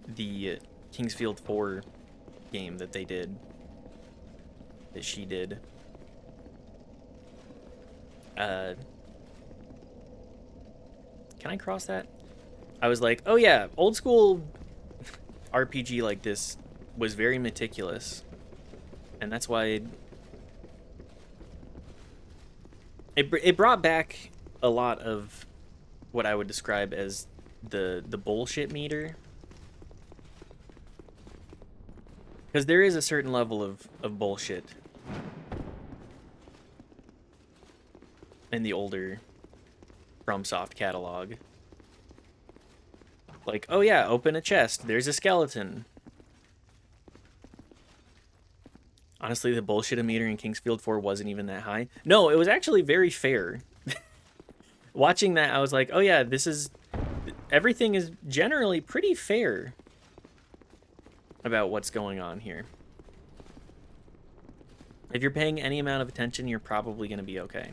the Kingsfield 4 game that they did, that she did, can I cross that? I was like, oh yeah, old school RPG like this was very meticulous. And that's why it brought back a lot of what I would describe as the bullshit meter. Because there is a certain level of bullshit in the older FromSoft catalog. Like, oh yeah, open a chest, there's a skeleton. Honestly, the bullshit meter in Kingsfield 4 wasn't even that high. No, it was actually very fair. Watching that, I was like, oh yeah, this is... Everything is generally pretty fair about what's going on here. If you're paying any amount of attention, you're probably going to be okay.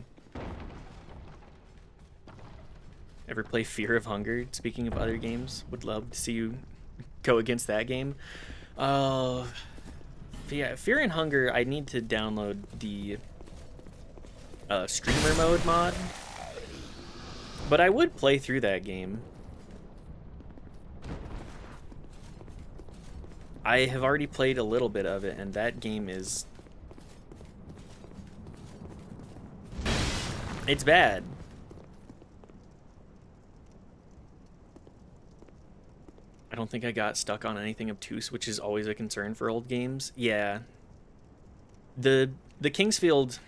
Ever play Fear of Hunger? Speaking of other games, would love to see you go against that game. Yeah, Fear and Hunger, I need to download the streamer mode mod. But I would play through that game. I have already played a little bit of it, and that game is... It's bad. I don't think I got stuck on anything obtuse, which is always a concern for old games. Yeah. The Kingsfield...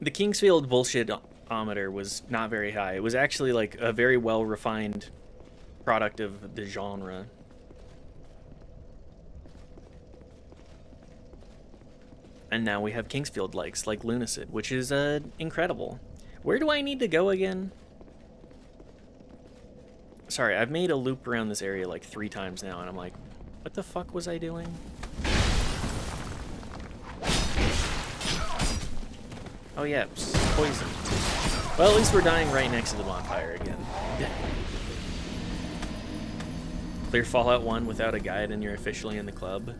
The Kingsfield bullshit-ometer was not very high. It was actually like a very well-refined product of the genre. And now we have Kingsfield likes, like Lunacid, which is incredible. Where do I need to go again? Sorry, I've made a loop around this area like 3 times now, and I'm like, what the fuck was I doing? Oh yeah, poisoned. Well, at least we're dying right next to the bonfire again. Clear Fallout 1 without a guide and you're officially in the club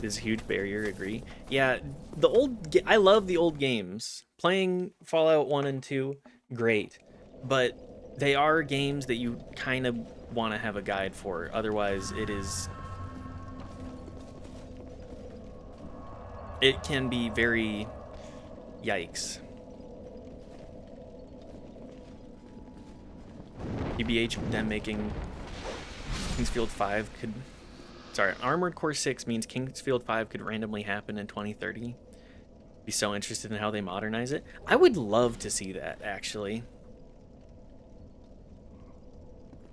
is a huge barrier, agree. Yeah, I love the old games. Playing Fallout 1 and 2, great. But they are games that you kind of want to have a guide for. Otherwise, it can be very yikes. EBH them making Kingsfield 5 could... Sorry, Armored Core 6 means Kingsfield 5 could randomly happen in 2030. Be so interested in how they modernize it. I would love to see that, actually.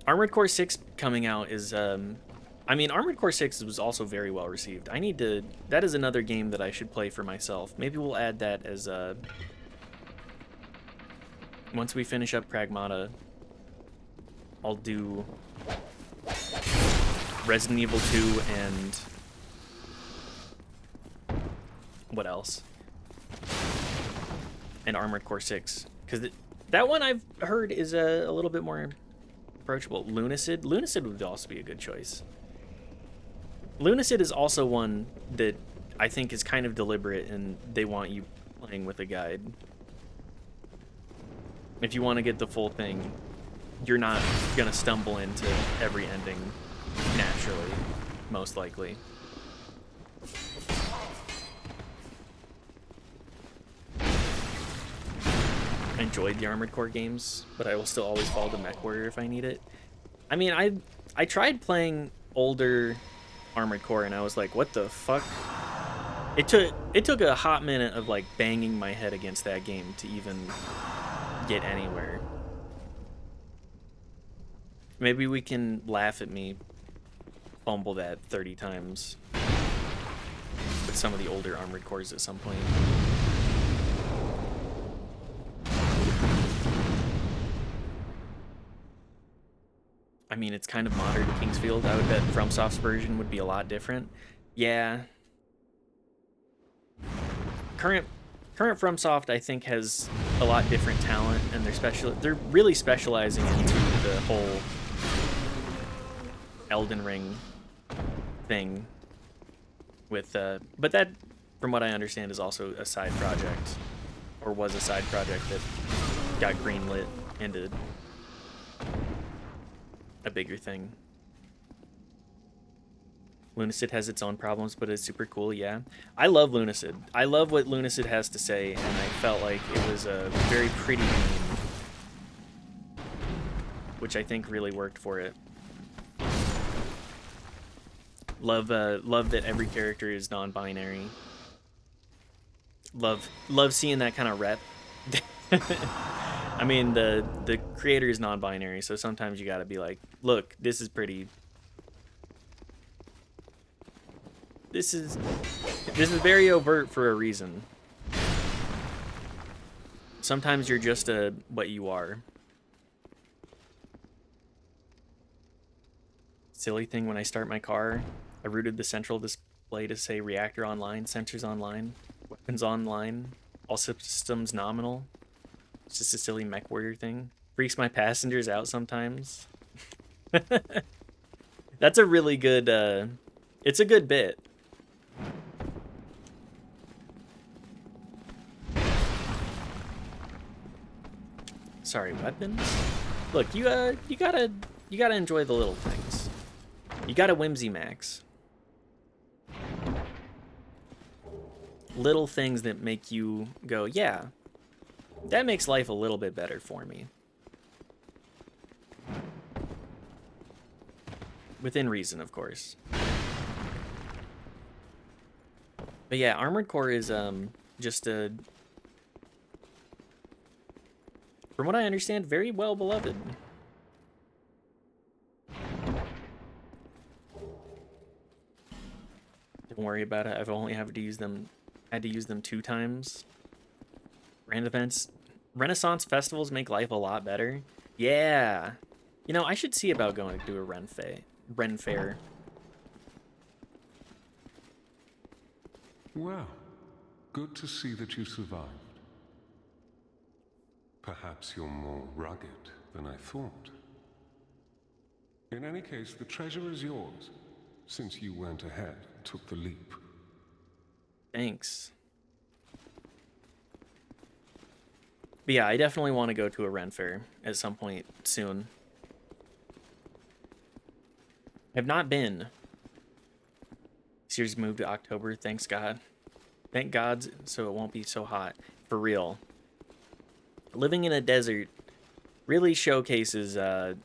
Armored Core 6 coming out is I mean, Armored Core 6 was also very well received. I need to... That is another game that I should play for myself. Maybe we'll add that as a... Once we finish up Pragmata, I'll do Resident Evil 2 and... What else? And Armored Core 6. Because that one I've heard is a little bit more approachable. Lunacid? Lunacid would also be a good choice. Lunacid is also one that I think is kind of deliberate, and they want you playing with a guide. If you want to get the full thing, you're not going to stumble into every ending naturally, most likely. I enjoyed the Armored Core games, but I will still always fall to MechWarrior if I need it. I mean, I tried playing older Armored Core and I was like, what the fuck? It took a hot minute of like banging my head against that game to even get anywhere. Maybe we can laugh at me fumble that 30 times with some of the older Armored Cores at some point. I mean, it's kind of modern Kingsfield. I would bet FromSoft's version would be a lot different. Yeah. Current FromSoft, I think, has a lot different talent, and they're really specializing into the whole Elden Ring thing. With but that, from what I understand, is also a side project, or was a side project that got greenlit into a bigger thing. Lunacid has its own problems, but it's super cool, yeah. I love Lunacid. I love what Lunacid has to say, and I felt like it was a very pretty game, which I think really worked for it. Love that every character is non-binary. Love seeing that kind of rep. I mean, the creator is non-binary, so sometimes you gotta be like, look, this is pretty. This is very overt for a reason. Sometimes you're just what you are. Silly thing, when I start my car, I rooted the central display to say reactor online, sensors online, weapons online, all systems nominal. It's just a silly MechWarrior thing. Freaks my passengers out sometimes. That's a really good, it's a good bit. Sorry, weapons? Look, you gotta enjoy the little things. You gotta whimsy max. Little things that make you go, yeah, that makes life a little bit better for me. Within reason, of course. But yeah, Armored Core is just a, from what I understand, very well beloved. Don't worry about it. I've only had to use them 2 times. Random events, Renaissance festivals make life a lot better. Yeah, you know, I should see about going to do a Ren Fair. Well, good to see that you survived. Perhaps you're more rugged than I thought. In any case, the treasure is yours, since you went ahead and took the leap. Thanks. But yeah, I definitely want to go to a Ren Fair at some point soon. I've not been. Series moved to October, thanks God. Thank God, so it won't be so hot. For real. Living in a desert really showcases, the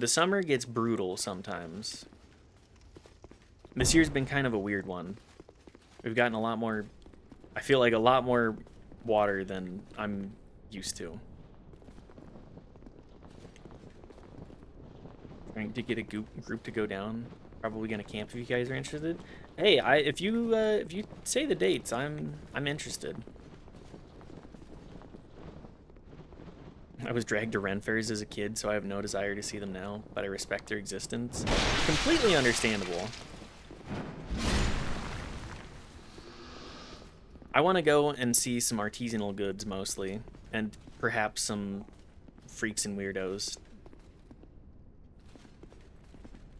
summer gets brutal sometimes. This year's been kind of a weird one. We've gotten a lot more, I feel like a lot more water than I'm used to. Trying to get a group to go down. Probably gonna camp if you guys are interested. Hey, if you say the dates, I'm interested. I was dragged to Ren fairs as a kid, so I have no desire to see them now, but I respect their existence. Completely understandable. I want to go and see some artisanal goods mostly, and perhaps some freaks and weirdos.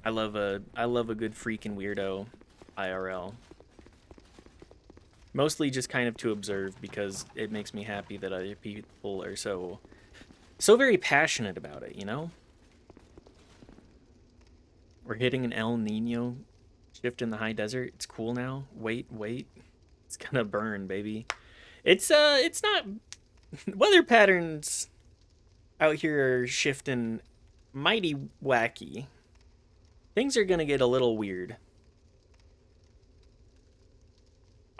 I love a good freak and weirdo IRL. Mostly just kind of to observe because it makes me happy that other people are so very passionate about it, you know? We're hitting an El Nino shift in the high desert. It's cool now. Wait. It's gonna burn, baby. It's not weather patterns out here are shifting mighty wacky. Things are gonna get a little weird.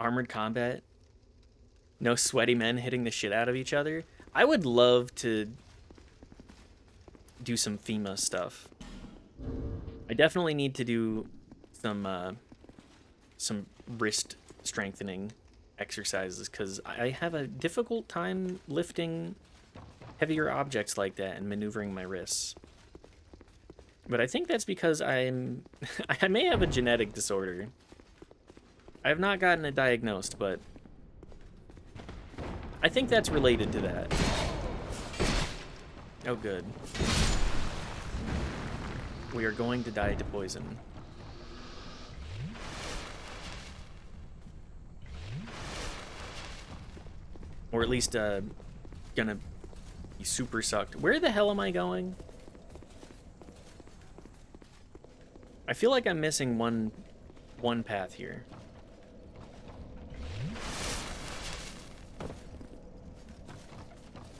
Armored combat. No sweaty men hitting the shit out of each other. I would love to do some FEMA stuff. I definitely need to do some wrist strengthening exercises because I have a difficult time lifting heavier objects like that and maneuvering my wrists. But I think that's because I may have a genetic disorder. I have not gotten it diagnosed, but I think that's related to that. Oh, good. We are going to die to poison. Or at least, gonna be super sucked. Where the hell am I going? I feel like I'm missing one path here.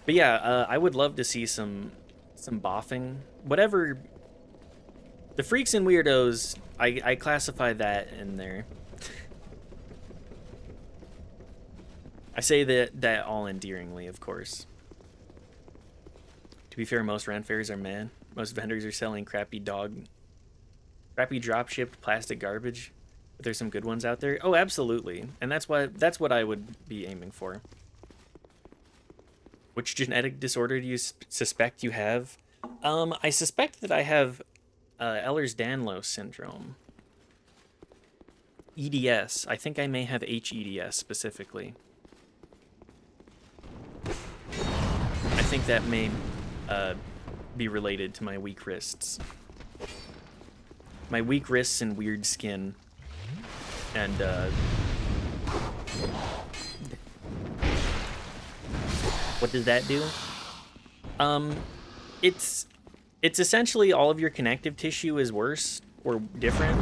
But yeah, I would love to see some boffing. Whatever. The freaks and weirdos, I classify that in there. I say that all endearingly, of course. To be fair, most rent fairs are meh. Most vendors are selling crappy drop-shipped plastic garbage. But there's some good ones out there. Oh, absolutely. And that's what I would be aiming for. Which genetic disorder do you suspect you have? I suspect that I have Ehlers-Danlos syndrome. EDS. I think I may have HEDS specifically. I think that may be related to my weak wrists. My weak wrists and weird skin. And, what does that do? It's essentially all of your connective tissue is worse or different.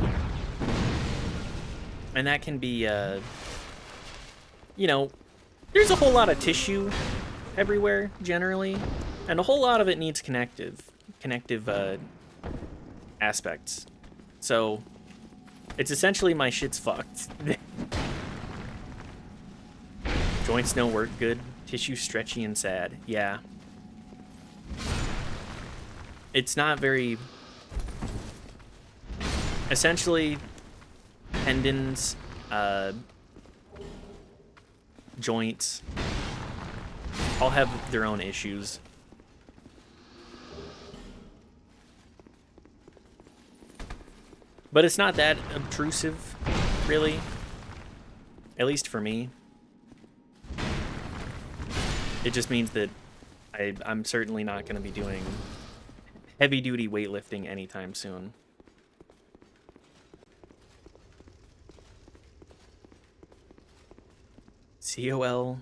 And that can be, you know, there's a whole lot of tissue everywhere, generally. And a whole lot of it needs connective aspects. So, it's essentially my shit's fucked. Joints don't work good. Tissue stretchy and sad. Yeah. It's not very... Essentially, tendons, joints, all have their own issues. But it's not that obtrusive, really. At least for me. It just means that I'm certainly not going to be doing heavy-duty weightlifting anytime soon. COL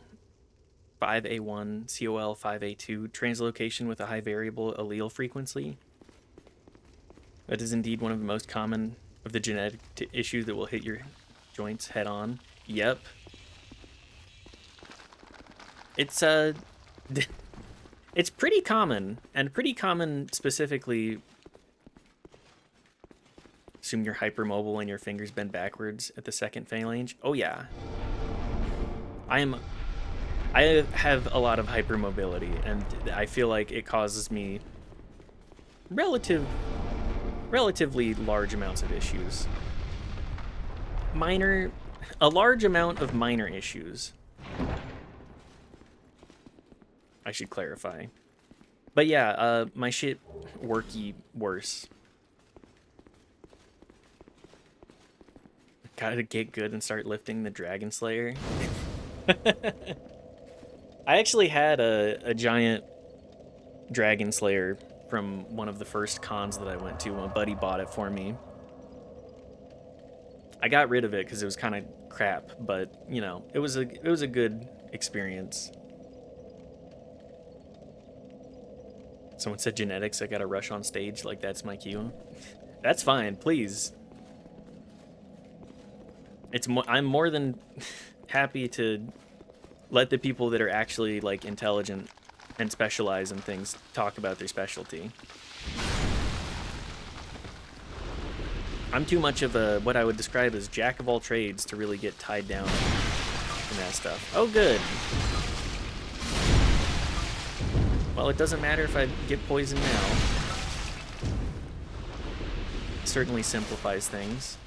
5A1, COL 5A2, translocation with a high variable allele frequency. That is indeed one of the most common of the genetic issues that will hit your joints head on. Yep. It's it's pretty common, and pretty common specifically. Assume you're hypermobile and your fingers bend backwards at the second phalange. Oh yeah. I have a lot of hypermobility, and I feel like it causes me relative relatively large amounts of issues. A large amount of minor issues. I should clarify. But yeah, my shit worky worse. Gotta get good and start lifting the Dragon Slayer. I actually had a giant Dragon Slayer from one of the first cons that I went to. My buddy bought it for me. I got rid of it because it was kind of crap, but you know, it was a good experience. Someone said genetics. I gotta rush on stage like that's my cue. That's fine, please. I'm more than happy to let the people that are actually like intelligent and specialize in things talk about their specialty. I'm too much of a what I would describe as jack of all trades to really get tied down in that stuff. Oh, good. Well, it doesn't matter if I get poisoned now. It certainly simplifies things.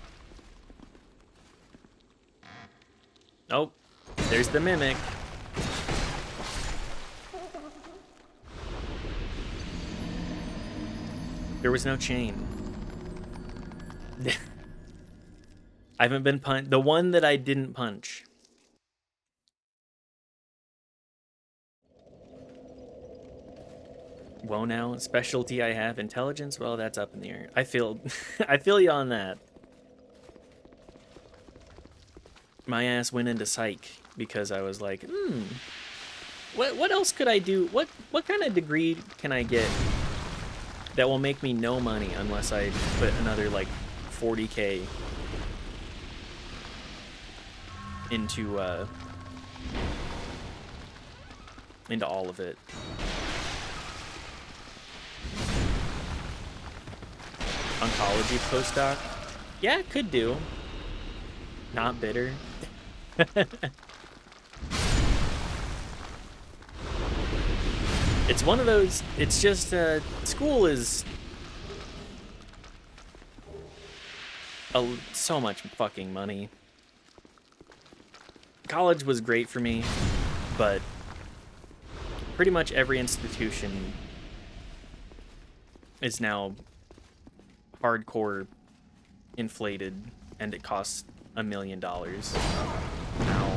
Oh, there's the mimic. There was no chain. I haven't been punched. The one that I didn't punch. Whoa, now specialty I have intelligence. Well, that's up in the air. I feel, I feel you on that. My ass went into psych because I was like, what else could I do? What kind of degree can I get that will make me no money unless I put another like 40K into all of it. Oncology postdoc? Yeah, it could do. Not bitter. It's one of those, it's just, school is so much fucking money. College was great for me, but pretty much every institution is now hardcore inflated, and it costs $1 million now.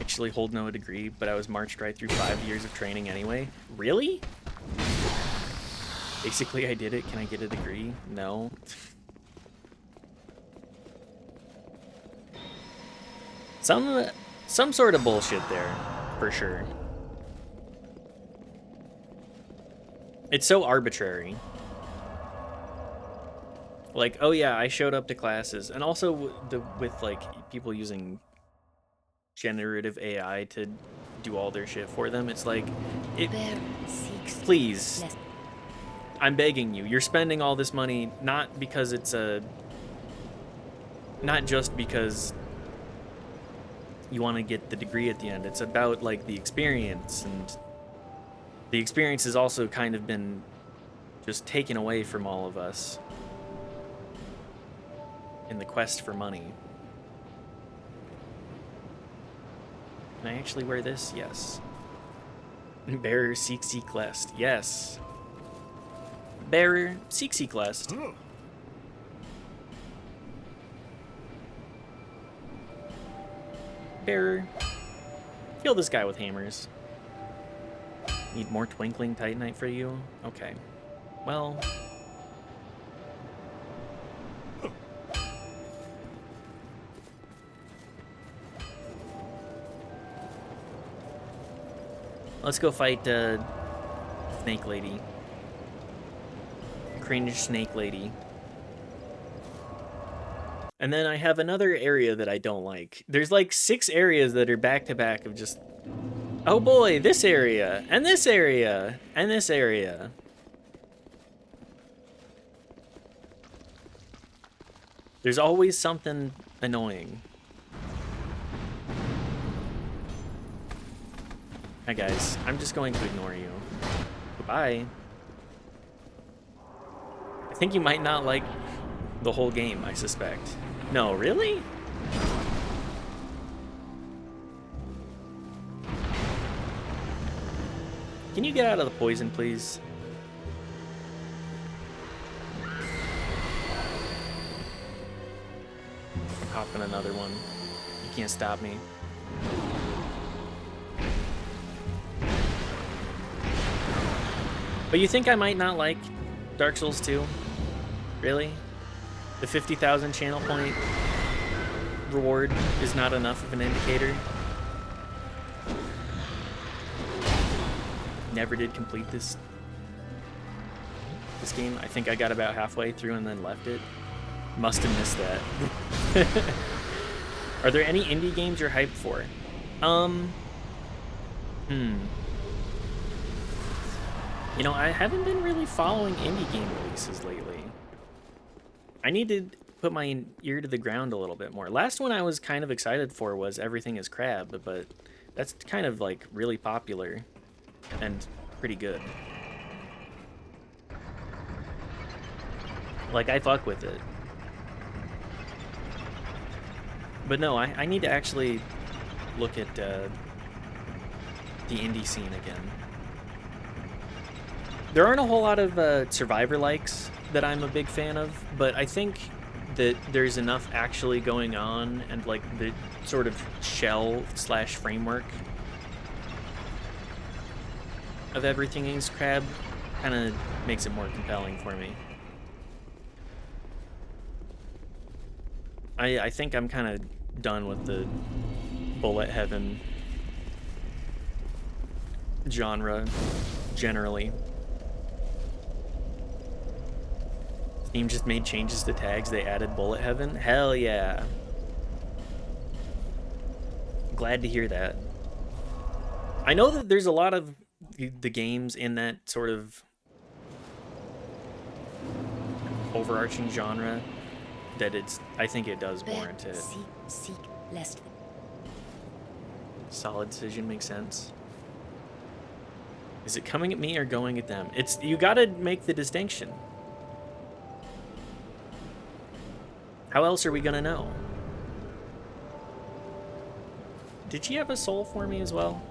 Actually hold no degree, but I was marched right through 5 years of training anyway. Really? Basically, I did it. Can I get a degree? No. Some sort of bullshit there, for sure. It's so arbitrary. Like, oh yeah, I showed up to classes, and also with like people using generative AI to do all their shit for them. It's like, please, I'm begging you. You're spending all this money not because it's not just because you want to get the degree at the end. It's about like the experience, and the experience has also kind of been just taken away from all of us in the quest for money. Can I actually wear this? Yes. Bearer seeks Quest. Yes. Bearer seeks Quest. Bearer, kill this guy with hammers. Need more twinkling titanite for you? Okay. Well, let's go fight Snake Lady. Cringe Snake Lady. And then I have another area that I don't like. There's like 6 areas that are back to back of just, oh boy, this area, and this area, and this area. There's always something annoying. Hi guys, I'm just going to ignore you. Goodbye. I think you might not like the whole game, I suspect. No, really? Can you get out of the poison, please? Hop in another one. You can't stop me. But you think I might not like Dark Souls 2? Really? The 50,000 channel point reward is not enough of an indicator? Never did complete this game. I think I got about halfway through and then left it. Must have missed that. Are there any indie games you're hyped for? You know, I haven't been really following indie game releases lately. I need to put my ear to the ground a little bit more. Last one I was kind of excited for was Everything is Crab, but that's kind of like really popular and pretty good. Like, I fuck with it. But no, I need to actually look at the indie scene again. There aren't a whole lot of Survivor-likes that I'm a big fan of, but I think that there's enough actually going on, and like the sort of shell/framework of Everything is Crab kind of makes it more compelling for me. I think I'm kind of done with the bullet heaven genre generally. Steam just made changes to tags. They added bullet heaven. Hell yeah. Glad to hear that. I know that there's a lot of the games in that sort of overarching genre that I think it does warrant it. Solid decision, makes sense. Is it coming at me or going at them? You gotta make the distinction. How else are we gonna know? Did she have a soul for me as well?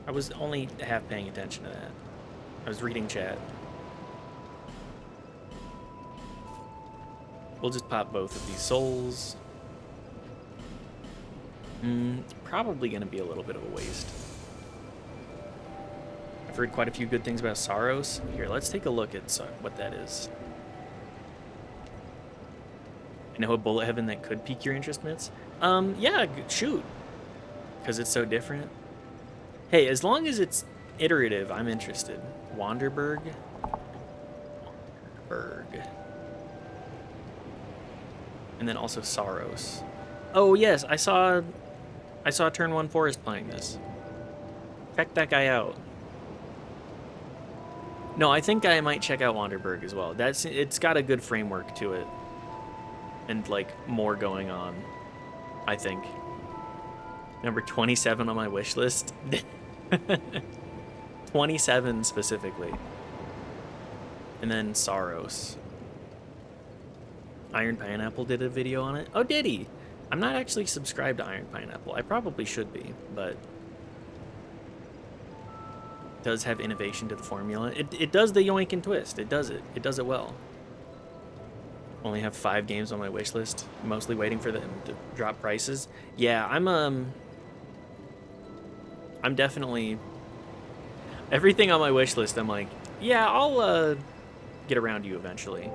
I was only half paying attention to that. I was reading chat. We'll just pop both of these souls. Probably gonna be a little bit of a waste. I've heard quite a few good things about Saros. Here, let's take a look at what that is. You know a bullet heaven that could pique your interest, Mitz? Yeah, shoot. Because it's so different. Hey, as long as it's iterative, I'm interested. Wanderberg. And then also Saros. Oh yes, I saw Turn 1 Forest playing this. Check that guy out. No, I think I might check out Wanderberg as well. It's got a good framework to it. And like more going on, I think. Number 27 on my wish list. 27 specifically. And then Saros. Iron Pineapple did a video on it. Oh, did he? I'm not actually subscribed to Iron Pineapple. I probably should be, but it does have innovation to the formula. It does the yoink and twist. It does it. It does it well. Only have 5 games on my wish list. Mostly waiting for them to drop prices. Yeah, I'm definitely everything on my wish list. I'm like, yeah, I'll get around to you eventually.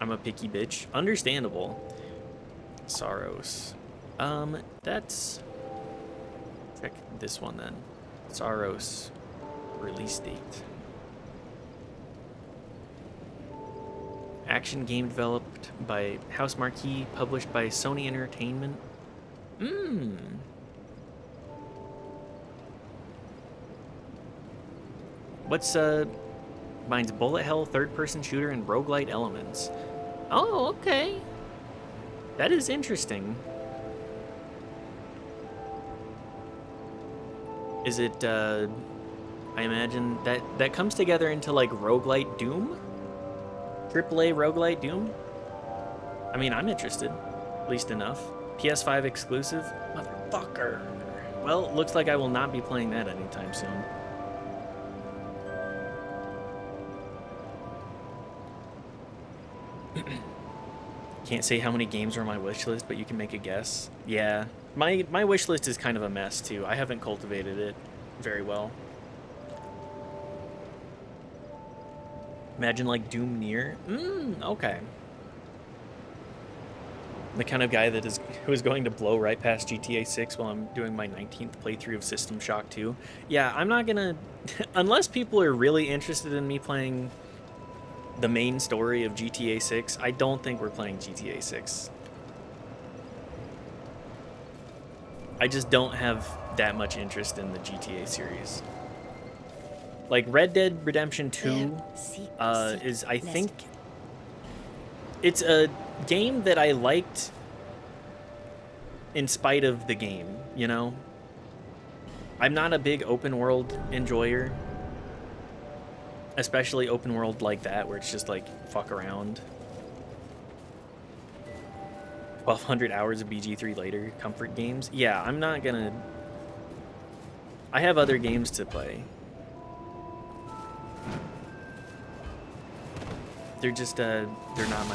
I'm a picky bitch. Understandable. Saros. That's... Check this one then. Saros. Release date. Action game developed by House Marquee, published by Sony Entertainment. What's binds bullet hell, third-person shooter, and roguelite elements. Oh, okay. That is interesting. Is it, I imagine that comes together into like roguelite Doom? AAA roguelite Doom? I mean, I'm interested, at least enough. PS5 exclusive? Motherfucker. Well, looks like I will not be playing that anytime soon. Can't say how many games are on my wish list, but you can make a guess. Yeah, my wish list is kind of a mess too. I haven't cultivated it very well. Imagine like Doom Near. Okay. The kind of guy that who is going to blow right past GTA 6 while I'm doing my 19th playthrough of System Shock 2. Yeah, I'm not gonna unless people are really interested in me playing the main story of GTA 6, I don't think we're playing GTA 6. I just don't have that much interest in the GTA series. Like Red Dead Redemption 2 is, I think, it's a game that I liked in spite of the game, you know? I'm not a big open world enjoyer. Especially open world like that, where it's just like, fuck around. 1,200 hours of BG3 later, comfort games. Yeah, I'm not gonna... I have other games to play. They're just, they're not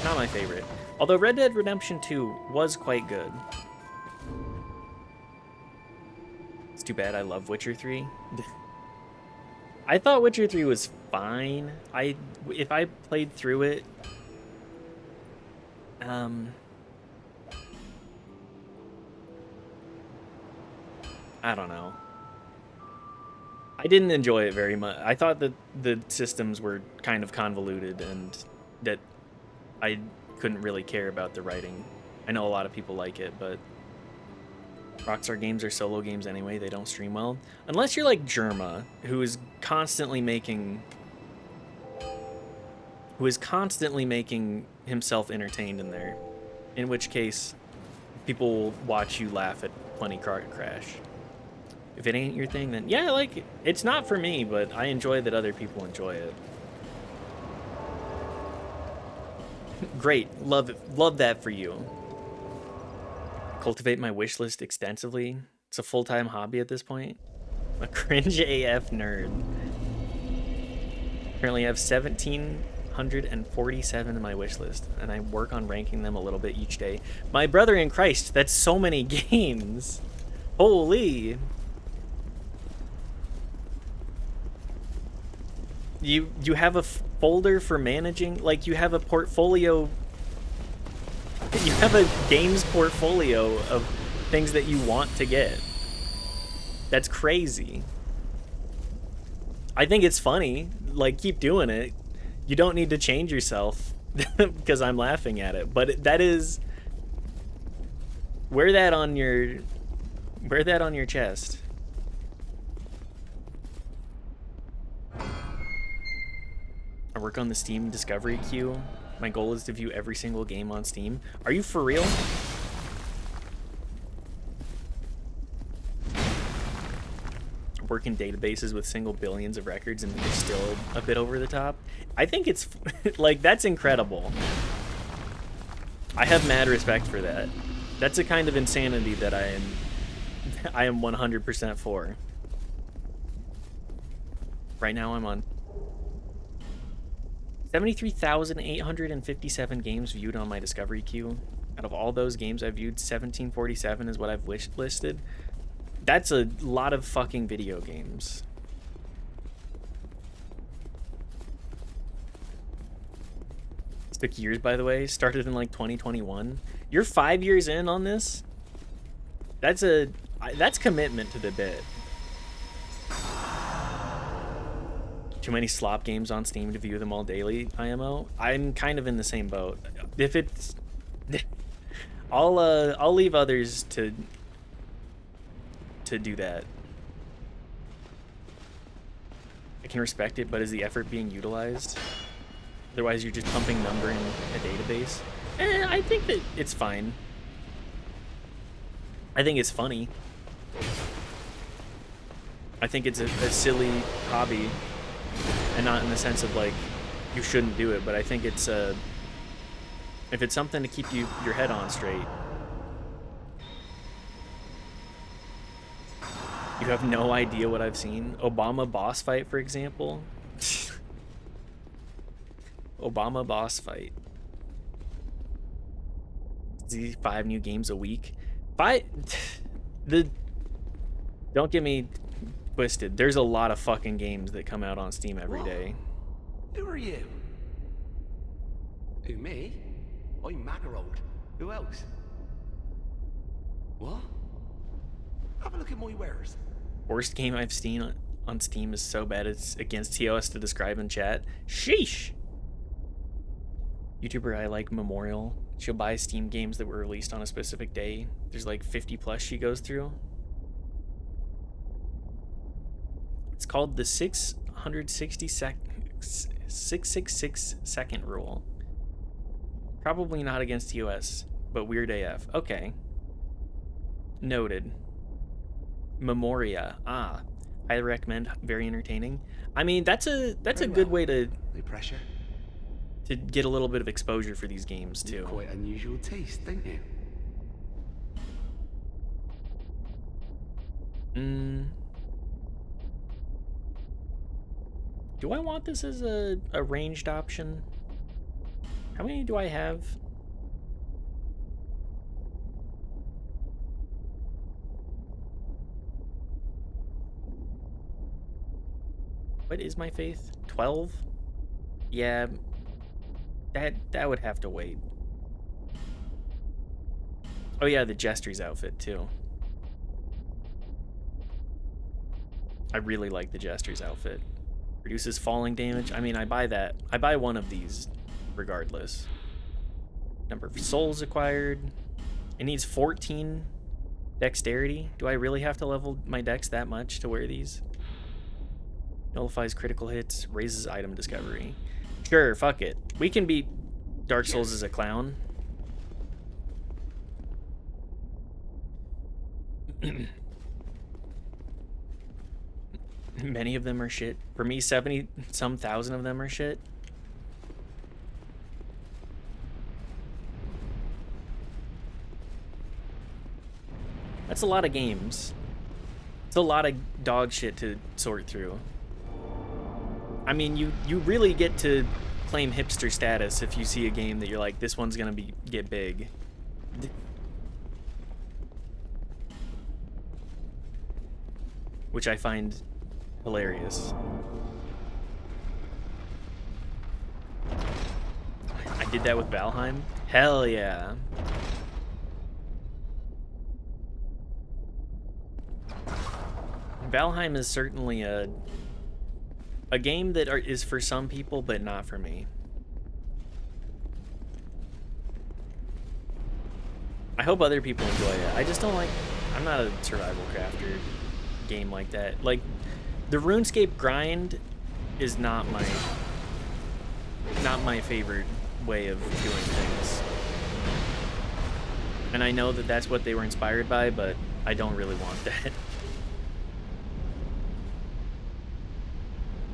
my favorite. Although Red Dead Redemption 2 was quite good. It's too bad I love Witcher 3. I thought Witcher 3 was fine. If I played through it, I don't know. I didn't enjoy it very much. I thought that the systems were kind of convoluted and that I couldn't really care about the writing. I know a lot of people like it, but Rockstar games are solo games anyway. They don't stream well. Unless you're like Germa, who is constantly making himself entertained in there. In which case, people will watch you laugh at Plenty Crash. If it ain't your thing, then yeah, like, it's not for me, but I enjoy that other people enjoy it. Great. Love that for you. Cultivate my wish list extensively. It's a full-time hobby at this point. A cringe AF nerd. Currently have 1,747 in my wish list, and I work on ranking them a little bit each day. My brother in Christ, that's so many games. Holy. You have a folder for managing, like you have a portfolio. You have a games portfolio of things that you want to get. That's crazy. I think it's funny. Like, keep doing it. You don't need to change yourself because I'm laughing at it. But that is... Wear that on your chest. I work on the Steam Discovery queue. My goal is to view every single game on Steam. Are you for real? Work in databases with single billions of records and you're still a bit over the top. I think it's like, that's incredible. I have mad respect for that. That's a kind of insanity that I am 100% for. Right now I'm on 73,857 games viewed on my Discovery queue. Out of all those games I've viewed, 1,747 is what I've wish listed. That's a lot of fucking video games. This took years, by the way. Started in like 2021. You're 5 years in on this? That's commitment to the bit. Too many slop games on Steam to view them all daily, IMO. I'm kind of in the same boat. If it's... I'll leave others to do that. I can respect it, but is the effort being utilized? Otherwise, you're just pumping number in a database. I think that it's fine. I think it's funny. I think it's a silly hobby, and not in the sense of like you shouldn't do it, but I think it's if it's something to keep your head on straight. You have no idea what I've seen. Obama boss fight, for example. Obama boss fight. These 5 new games a week. Don't get me twisted. There's a lot of fucking games that come out on Steam every day. Who are you? Who, me? I'm Magarode. Who else? What? Have a look at my wares. Worst game I've seen on Steam is so bad it's against TOS to describe in chat. Sheesh! YouTuber I like Memorial. She'll buy Steam games that were released on a specific day. There's like 50 plus she goes through. It's called the 666 second rule. Probably not against TOS, but weird AF. Okay. Noted. Memoria. Ah. I recommend. Very entertaining. I mean, that's a good way to No pressure. to get a little bit of exposure for these games too. Quite unusual taste, don't you? Do I want this as a ranged option? How many do I have? What is my faith? 12? Yeah, that would have to wait. Oh yeah, the Jester's outfit too. I really like the Jester's outfit. Reduces falling damage. I mean, I buy that. I buy one of these regardless. Number of souls acquired. It needs 14 dexterity. Do I really have to level my dex that much to wear these? Nullifies critical hits. Raises item discovery. Sure, fuck it. We can beat Dark Souls as a clown. Many of them are shit. For me, 70-some thousand of them are shit. That's a lot of games. It's a lot of dog shit to sort through. I mean, you really get to claim hipster status if you see a game that you're like, this one's gonna get big. Which I find hilarious. I did that with Valheim. Hell yeah. Valheim is certainly a game that is for some people, but not for me. I hope other people enjoy it. I just don't like... I'm not a survival crafter game like that. Like, the RuneScape grind is not my favorite way of doing things. And I know that that's what they were inspired by, but I don't really want that.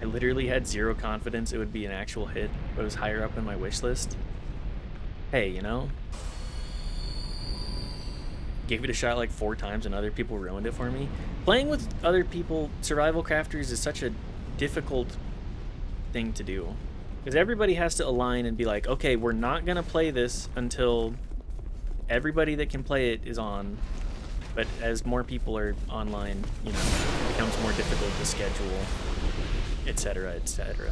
I literally had zero confidence it would be an actual hit, but it was higher up in my wish list. Hey, you know? Gave it a shot like 4 times and other people ruined it for me. Playing with other people, survival crafters, is such a difficult thing to do. Because everybody has to align and be like, okay, we're not going to play this until everybody that can play it is on. But as more people are online, you know, it becomes more difficult to schedule, etc., etc.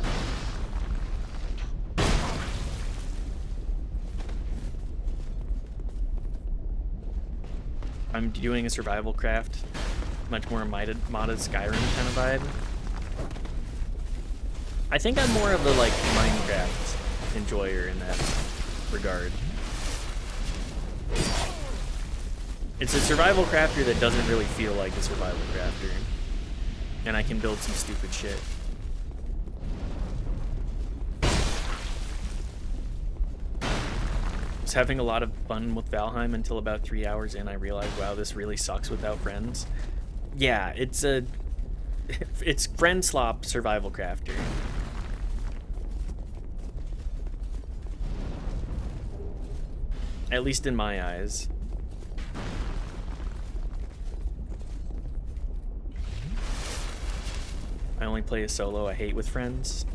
I'm doing a survival craft, much more modded Skyrim kind of vibe. I think I'm more of the like Minecraft enjoyer in that regard. It's a survival crafter that doesn't really feel like a survival crafter, and I can build some stupid shit. was having a lot of fun with Valheim until about 3 hours in. I realized, wow, this really sucks without friends. Yeah, it's a... it's friend slop survival crafter. At least in my eyes. I only play a solo. I hate with friends.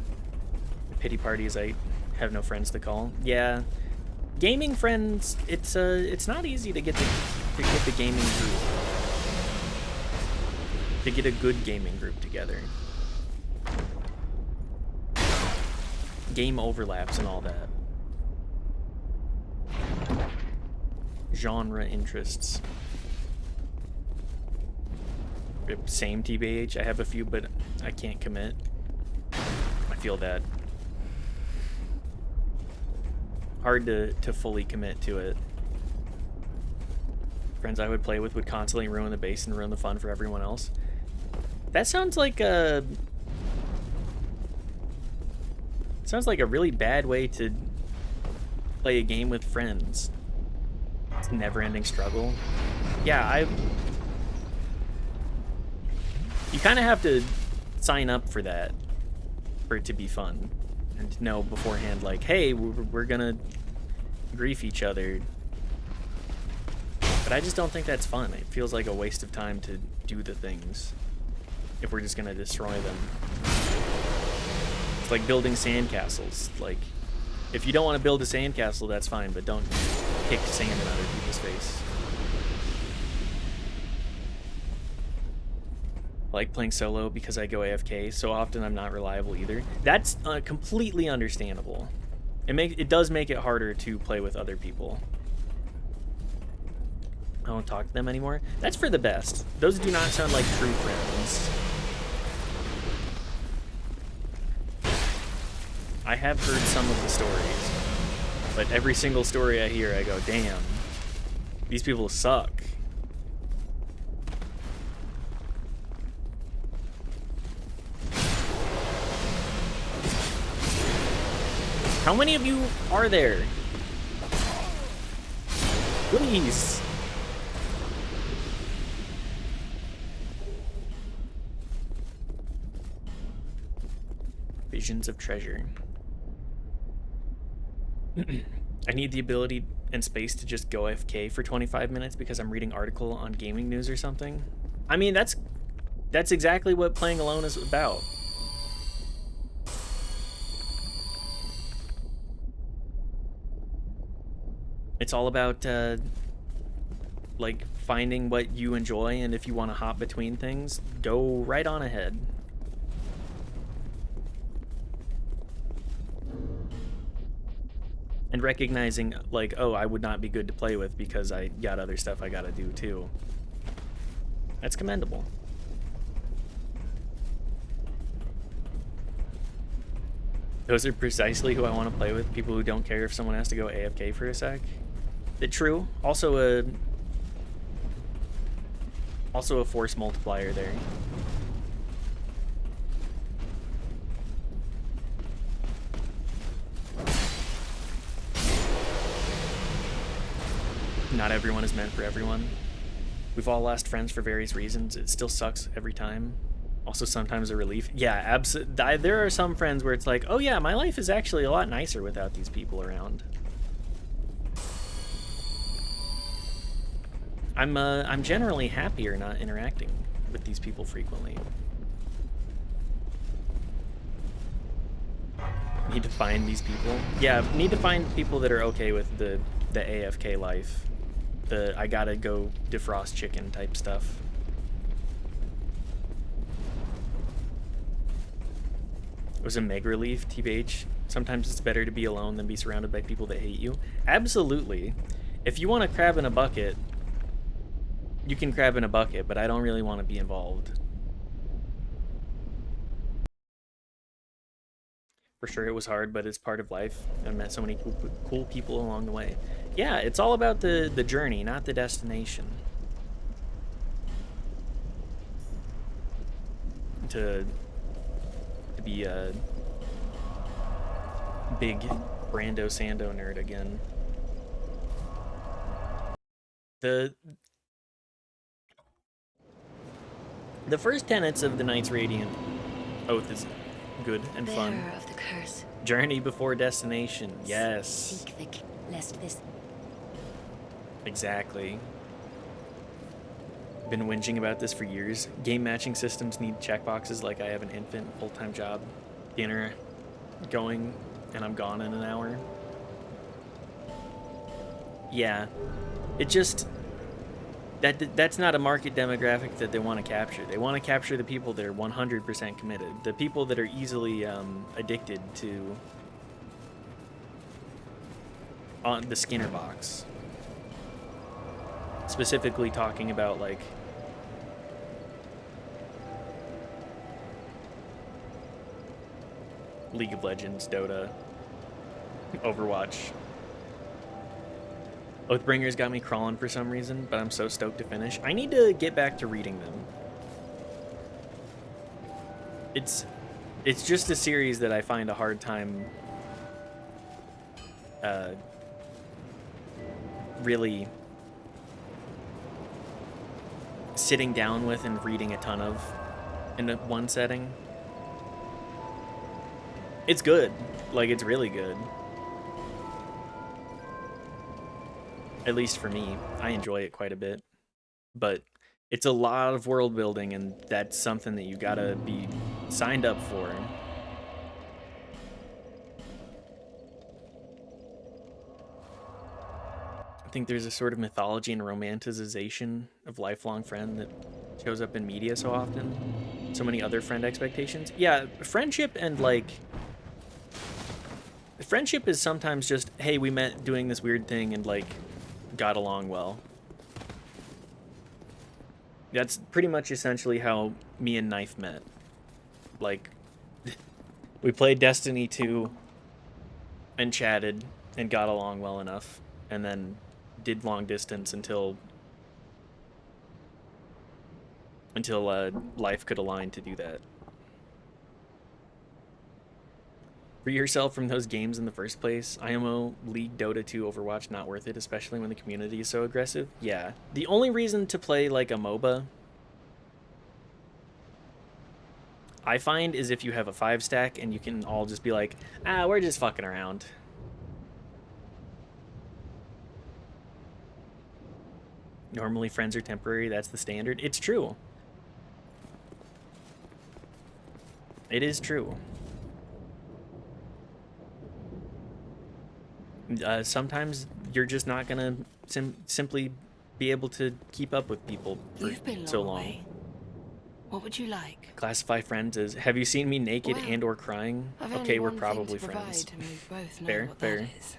The pity parties, I have no friends to call. Yeah, gaming friends. It's not easy to get the gaming group, to get a good gaming group together. Game overlaps and all that. Genre interests. Same TBH. I have a few, but I can't commit. I feel that. Hard to fully commit to it. Friends I would play with would constantly ruin the base and ruin the fun for everyone else. That sounds like a... sounds like a really bad way to play a game with friends. It's a never-ending struggle. Yeah, you kind of have to sign up for that for it to be fun, and to know beforehand, like, hey, we're gonna grief each other. But I just don't think that's fun. It feels like a waste of time to do the things if we're just gonna destroy them. It's like building sandcastles. Like, if you don't want to build a sandcastle, that's fine, but don't kick sand in other people's face. I like playing solo because I go AFK so often. I'm not reliable either. That's completely understandable. It does make it harder to play with other people. I don't talk to them anymore. That's for the best. Those do not sound like true friends. I have heard some of the stories, but every single story I hear, I go, damn, these people suck. How many of you are there? Please. Visions of treasure. I need the ability and space to just go AFK for 25 minutes because I'm reading an article on gaming news or something. I mean, that's exactly what playing alone is about. It's all about like finding what you enjoy, and if you want to hop between things, go right on ahead. And recognizing, like, oh, I would not be good to play with because I got other stuff I gotta do too. That's commendable. Those are precisely who I want to play with, people who don't care if someone has to go AFK for a sec. True. Also a force multiplier there. Not everyone is meant for everyone. We've all lost friends for various reasons. It still sucks every time. Also sometimes a relief. Yeah, there are some friends where it's like, oh yeah, my life is actually a lot nicer without these people around. I'm generally happier not interacting with these people frequently. Need to find these people. Yeah, need to find people that are okay with the AFK life. The I gotta go defrost chicken type stuff. It was a meg relief, TBH. Sometimes it's better to be alone than be surrounded by people that hate you. Absolutely. If you want to crab in a bucket, you can crab in a bucket, but I don't really want to be involved. For sure it was hard, but it's part of life. I met so many cool people along the way. Yeah, it's all about the journey, not the destination. To be a big Brando Sando nerd again. The the first tenets of the Knights Radiant Oath is good and fun. Bearer of the curse. Journey before destination. Yes. Seek the lest this. Exactly. Been whinging about this for years. Game matching systems need checkboxes like I have an infant, full-time job, dinner going, and I'm gone in an hour. Yeah. It just... That's not a market demographic that they want to capture. They want to capture the people that are 100% committed. The people that are easily addicted to the Skinner box. Specifically talking about, like, League of Legends, Dota, Overwatch. Oathbringer's got me crawling for some reason, but I'm so stoked to finish. I need to get back to reading them. It's just a series that I find a hard time really sitting down with and reading a ton of in one setting. It's good. Like, it's really good. At least for me. I enjoy it quite a bit. But it's a lot of world building, and that's something that you gotta be signed up for. I think there's a sort of mythology and romanticization of lifelong friend that shows up in media so often. So many other friend expectations. Yeah, friendship and, like... Friendship is sometimes just, hey, we met doing this weird thing and, like, got along well. That's pretty much essentially how me and Knife met. Like, we played Destiny 2 and chatted and got along well enough, and then did long distance until life could align to do that. Free yourself from those games in the first place. IMO, League, Dota 2, Overwatch, not worth it, especially when the community is so aggressive. Yeah. The only reason to play, like, a MOBA, I find, is if you have a 5-stack and you can all just be like, we're just fucking around. Normally friends are temporary, that's the standard. It's true. It is true. Sometimes you're just not gonna simply be able to keep up with people for so long. Away. What would you like? Classify friends as, have you seen me naked and or crying? Okay, we're probably friends. And we both know Fair, what fair. that is.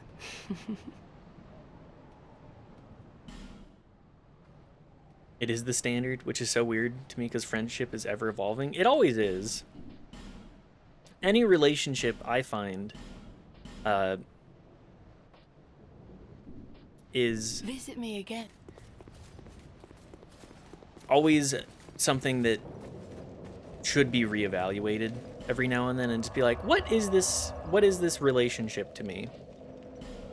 It is the standard, which is so weird to me because friendship is ever evolving. It always is. Any relationship I find is Visit me again. always something that should be reevaluated every now and then, and just be like, what is this relationship to me?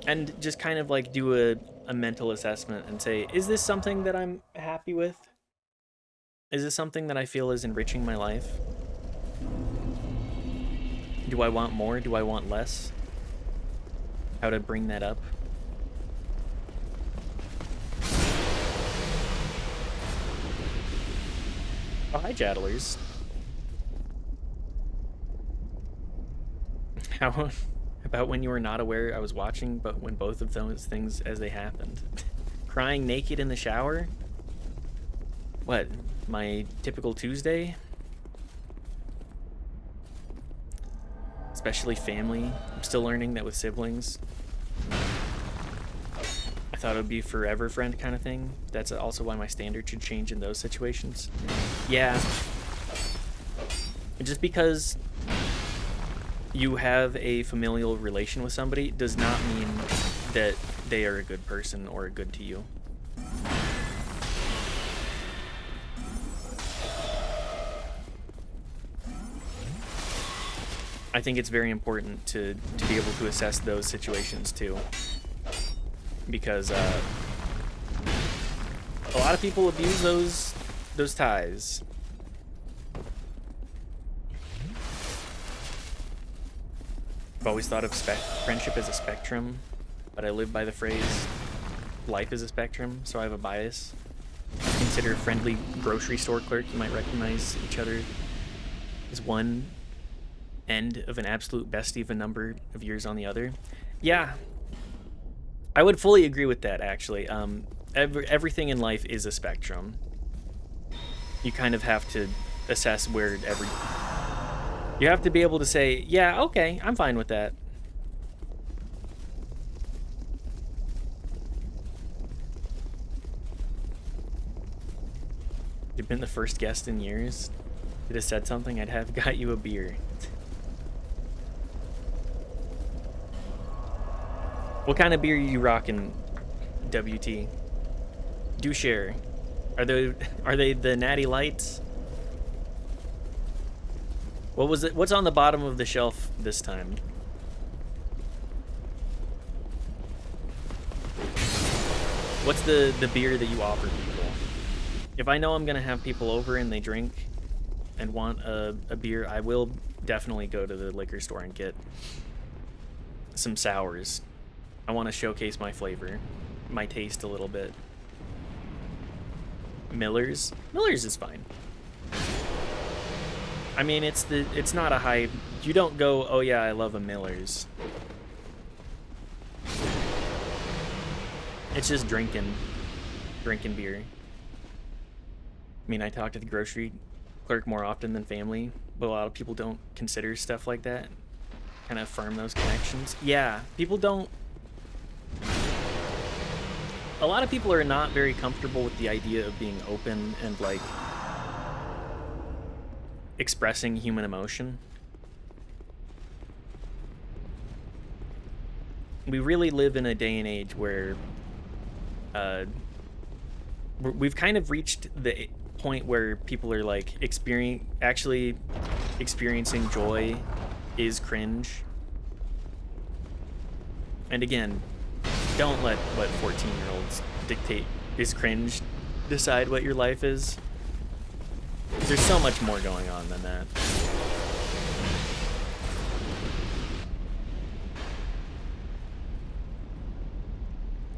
And just kind of like do a mental assessment and say, is this something that I'm happy with? Is this something that I feel is enriching my life? Do I want more? Do I want less? How to bring that up? Oh, hi, Jaddlers. How about when you were not aware I was watching, but when both of those things as they happened? Crying naked in the shower? What, my typical Tuesday? Especially family. I'm still learning that with siblings. I thought it would be forever friend kind of thing. That's also why my standard should change in those situations. Yeah. Just because you have a familial relation with somebody does not mean that they are a good person or good to you. I think it's very important to be able to assess those situations too. Because A lot of people abuse those ties. I've always thought of friendship as a spectrum, but I live by the phrase life is a spectrum, so I have a bias. Consider a friendly grocery store clerk. You might recognize each other as one end of an absolute bestie of a number of years on the other. Yeah, I would fully agree with that, actually. Everything in life is a spectrum. You kind of have to assess where you have to be able to say, yeah, okay, I'm fine with that. You've been the first guest in years. Could have said something, I'd have got you a beer. What kind of beer are you rocking, WT? Do share. Are they the Natty Lights? What was it? What's on the bottom of the shelf this time? What's the beer that you offer people? If I know I'm gonna have people over and they drink and want a beer, I will definitely go to the liquor store and get some sours. I want to showcase my flavor, my taste a little bit. Miller's is fine. I mean, it's not a high. You don't go, oh yeah, I love a Miller's. It's just drinking beer. I mean, I talk to the grocery clerk more often than family, but a lot of people don't consider stuff like that. Kind of affirm those connections. Yeah, people don't. A lot of people are not very comfortable with the idea of being open and like expressing human emotion. We really live in a day and age where we've kind of reached the point where people are like actually experiencing joy is cringe. And again, don't let what 14-year-olds dictate is cringe decide what your life is. There's so much more going on than that.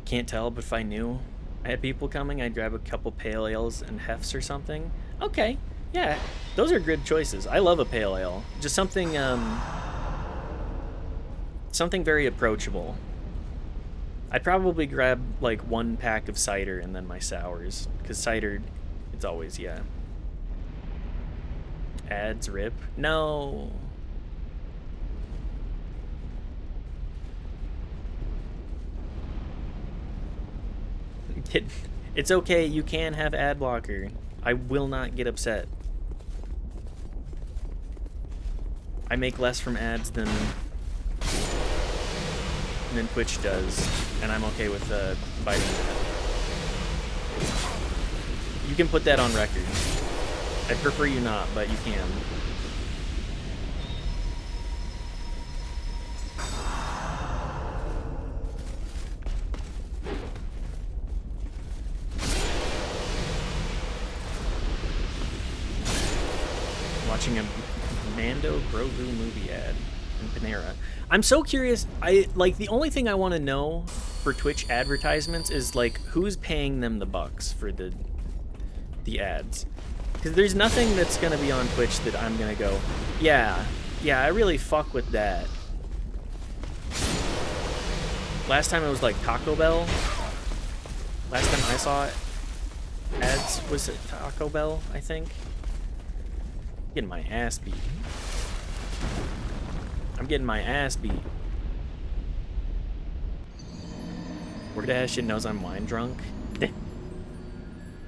Can't tell, but if I knew I had people coming, I'd grab a couple pale ales and hefts or something. Okay, yeah, those are good choices. I love a pale ale. Just something, something very approachable. I'd probably grab like 1 pack of cider and then my sours, because cider, it's always, yeah. Ads rip? No. It's okay, you can have ad blocker. I will not get upset. I make less from ads than Twitch does, and I'm okay with biting that. You can put that on record. I prefer you not, but you can. Watching a Mando Grogu movie ad in Panera. I'm so curious. The only thing I want to know for Twitch advertisements is like who's paying them the bucks for the ads. Because there's nothing that's gonna be on Twitch that I'm gonna go, yeah, I really fuck with that. Last time it was like Taco Bell. Last time I saw ads was at Taco Bell, I think. Getting my ass beat. I'm getting my ass beat. DoorDash, it knows I'm wine drunk.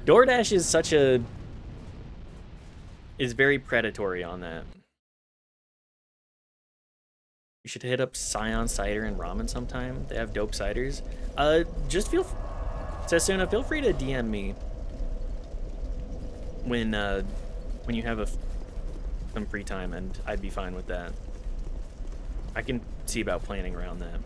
DoorDash is very predatory on that. You should hit up Scion Cider and Ramen sometime. They have dope ciders. Just Setsuna, feel free to DM me when you have some free time, and I'd be fine with that. I can see about planning around that.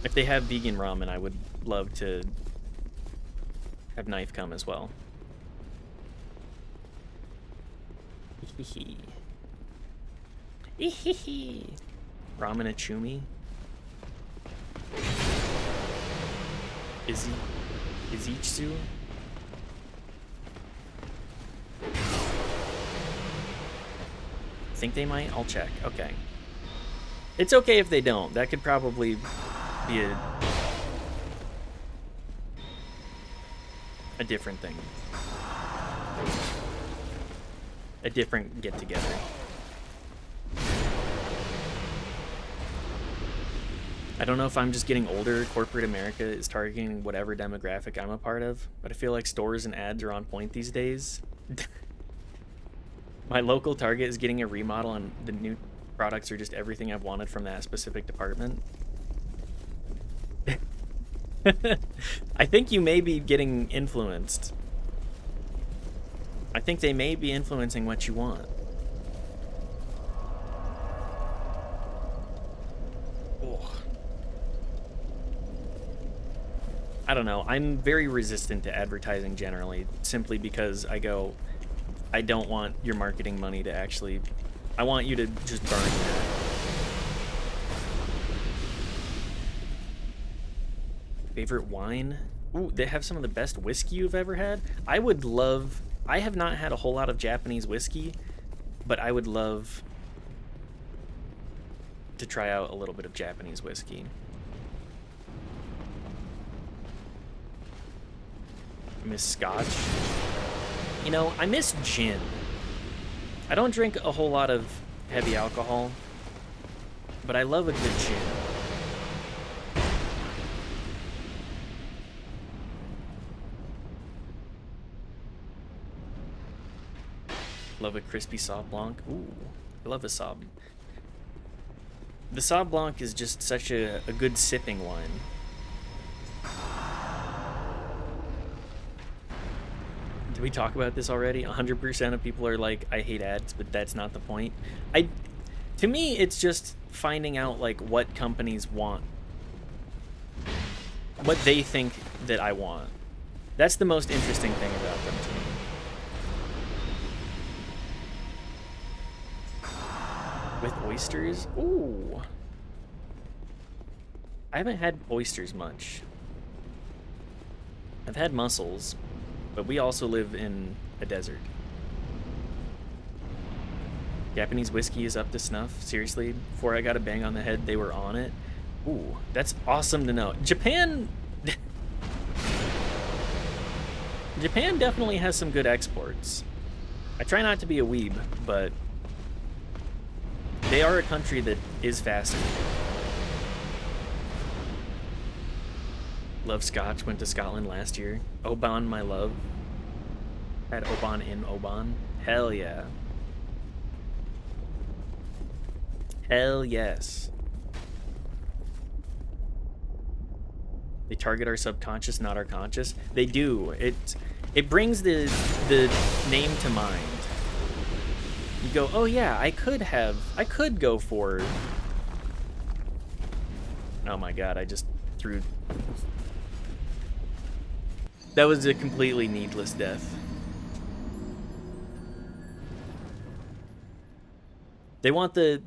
If they have vegan ramen, I would love to have knife come as well. Ramen achumi. Izichsu? Think they might? I'll check. Okay. It's okay if they don't. That could probably be a different thing. A different get-together. I don't know if I'm just getting older. Corporate America is targeting whatever demographic I'm a part of, but I feel like stores and ads are on point these days. My local Target is getting a remodel, and the new products are just everything I've wanted from that specific department. I think you may be getting influenced. I think they may be influencing what you want. Oh. I don't know. I'm very resistant to advertising generally, simply because I don't want your marketing money to actually... I want you to just burn that. Favorite wine? Ooh, they have some of the best whiskey you've ever had? I would love... I have not had a whole lot of Japanese whiskey, but I would love to try out a little bit of Japanese whiskey. I miss scotch. You know, I miss gin. I don't drink a whole lot of heavy alcohol, but I love a good gin. Love a crispy Sauv Blanc. Ooh, I love a Sauv. The Sauv Blanc is just such a good sipping wine. Did we talk about this already? 100% of people are like, I hate ads, but that's not the point. To me, it's just finding out like what companies want. What they think that I want. That's the most interesting thing about them to me. With oysters? Ooh. I haven't had oysters much. I've had mussels, but we also live in a desert. Japanese whiskey is up to snuff. Seriously, before I got a bang on the head, they were on it. Ooh, that's awesome to know. Japan definitely has some good exports. I try not to be a weeb, but they are a country that is fascinating. Love Scotch. Went to Scotland last year. Oban, my love. Had Oban in Oban. Hell yeah. Hell yes. They target our subconscious, not our conscious. They do. It brings the name to mind. You go, oh yeah, I could go for... Oh my god, I just threw... That was a completely needless death. They want the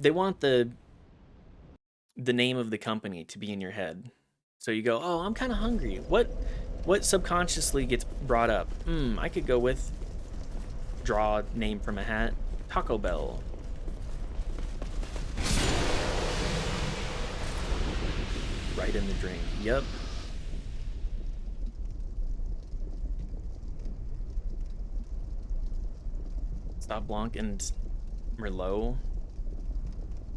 name of the company to be in your head. So you go, oh, I'm kind of hungry. What subconsciously gets brought up? I could go with... Draw name from a hat. Taco Bell. Right in the drink. Yep. Sauv Blanc and Merlot.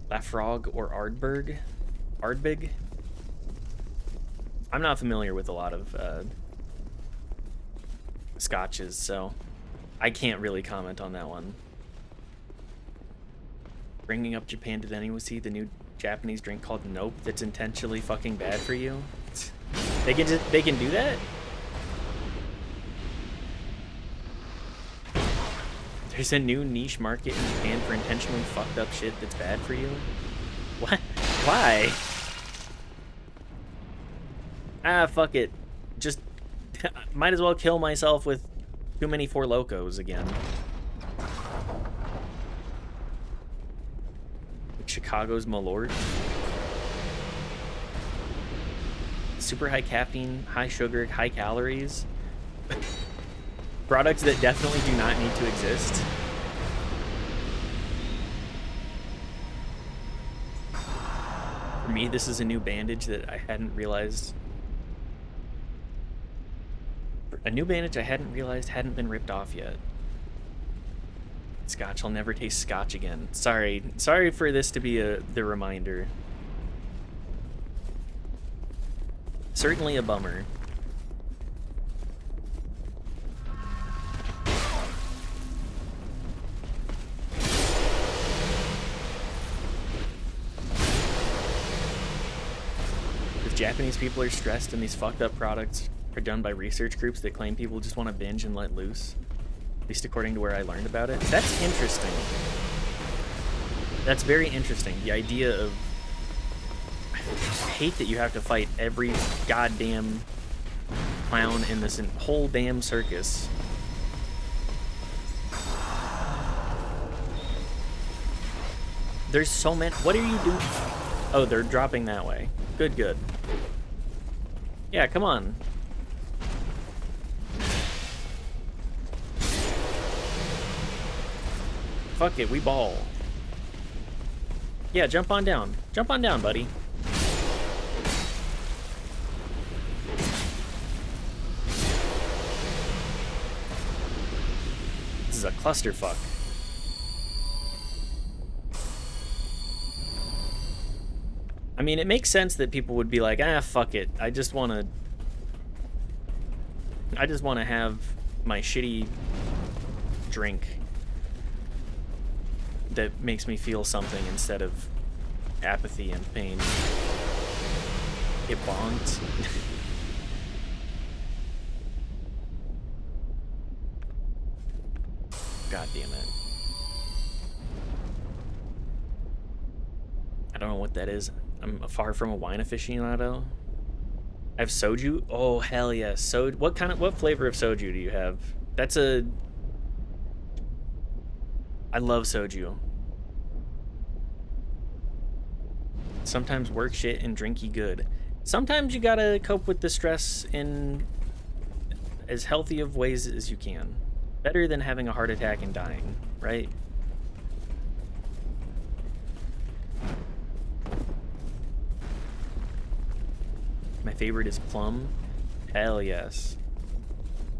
Lafrogue or Ardbeg. Ardbeg? I'm not familiar with a lot of scotches, so I can't really comment on that one. Bringing up Japan, did anyone see the new Japanese drink called Nope that's intentionally fucking bad for you? They can do that? There's a new niche market in Japan for intentionally fucked up shit that's bad for you? What? Why? Ah, fuck it. Just might as well kill myself with too many Four Locos again. Chicago's Malort. Super high caffeine, high sugar, high calories. Products that definitely do not need to exist. For me, this is a new bandage that I hadn't realized. A new bandage I hadn't realized hadn't been ripped off yet. Scotch, I'll never taste scotch again. Sorry for this to be the reminder. Certainly a bummer. If Japanese people are stressed and these fucked up products are done by research groups that claim people just want to binge and let loose, at least according to where I learned about it. That's interesting. That's very interesting. The idea of... I hate that you have to fight every goddamn clown in this whole damn circus. There's so many... What are you doing? Oh, they're dropping that way. Good, good. Yeah, come on. Fuck it, we ball. Yeah, jump on down. Jump on down, buddy. This is a clusterfuck. I mean, it makes sense that people would be like, ah, fuck it. I just want to have my shitty drink that makes me feel something instead of apathy and pain. It bonked. God damn it. I don't know what that is. I'm far from a wine aficionado. I have soju. Oh hell yes. So what flavor of soju do you have? That's a... I love soju. Sometimes work shit and drinky good. Sometimes you gotta cope with the stress in as healthy of ways as you can. Better than having a heart attack and dying, right? My favorite is plum. Hell yes.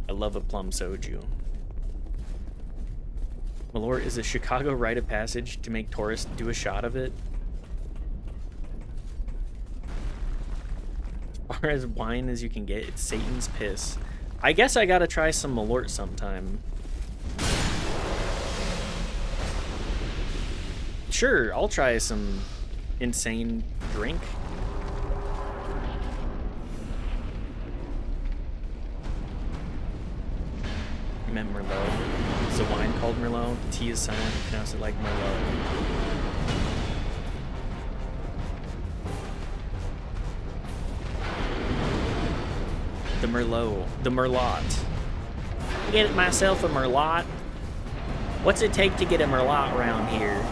I love a plum soju. Malort is a Chicago rite of passage to make tourists do a shot of it. As far as wine as you can get, it's Satan's piss. I guess I gotta try some Malort sometime. Sure, I'll try some insane drink. I meant Merlot. It's a wine called Merlot. The T is silent. You pronounce it like Merlot. The Merlot. The Merlot. Get myself a Merlot. What's it take to get a Merlot around here?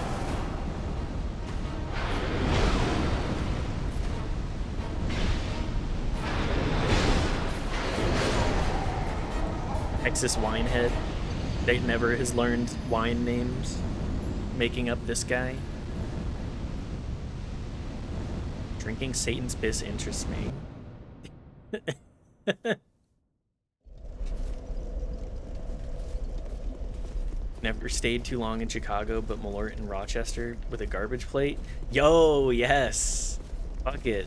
Texas winehead that never has learned wine names, making up this guy. Drinking Satan's piss interests me. Never stayed too long in Chicago, but Malort in Rochester with a garbage plate. Yo, yes. Fuck it.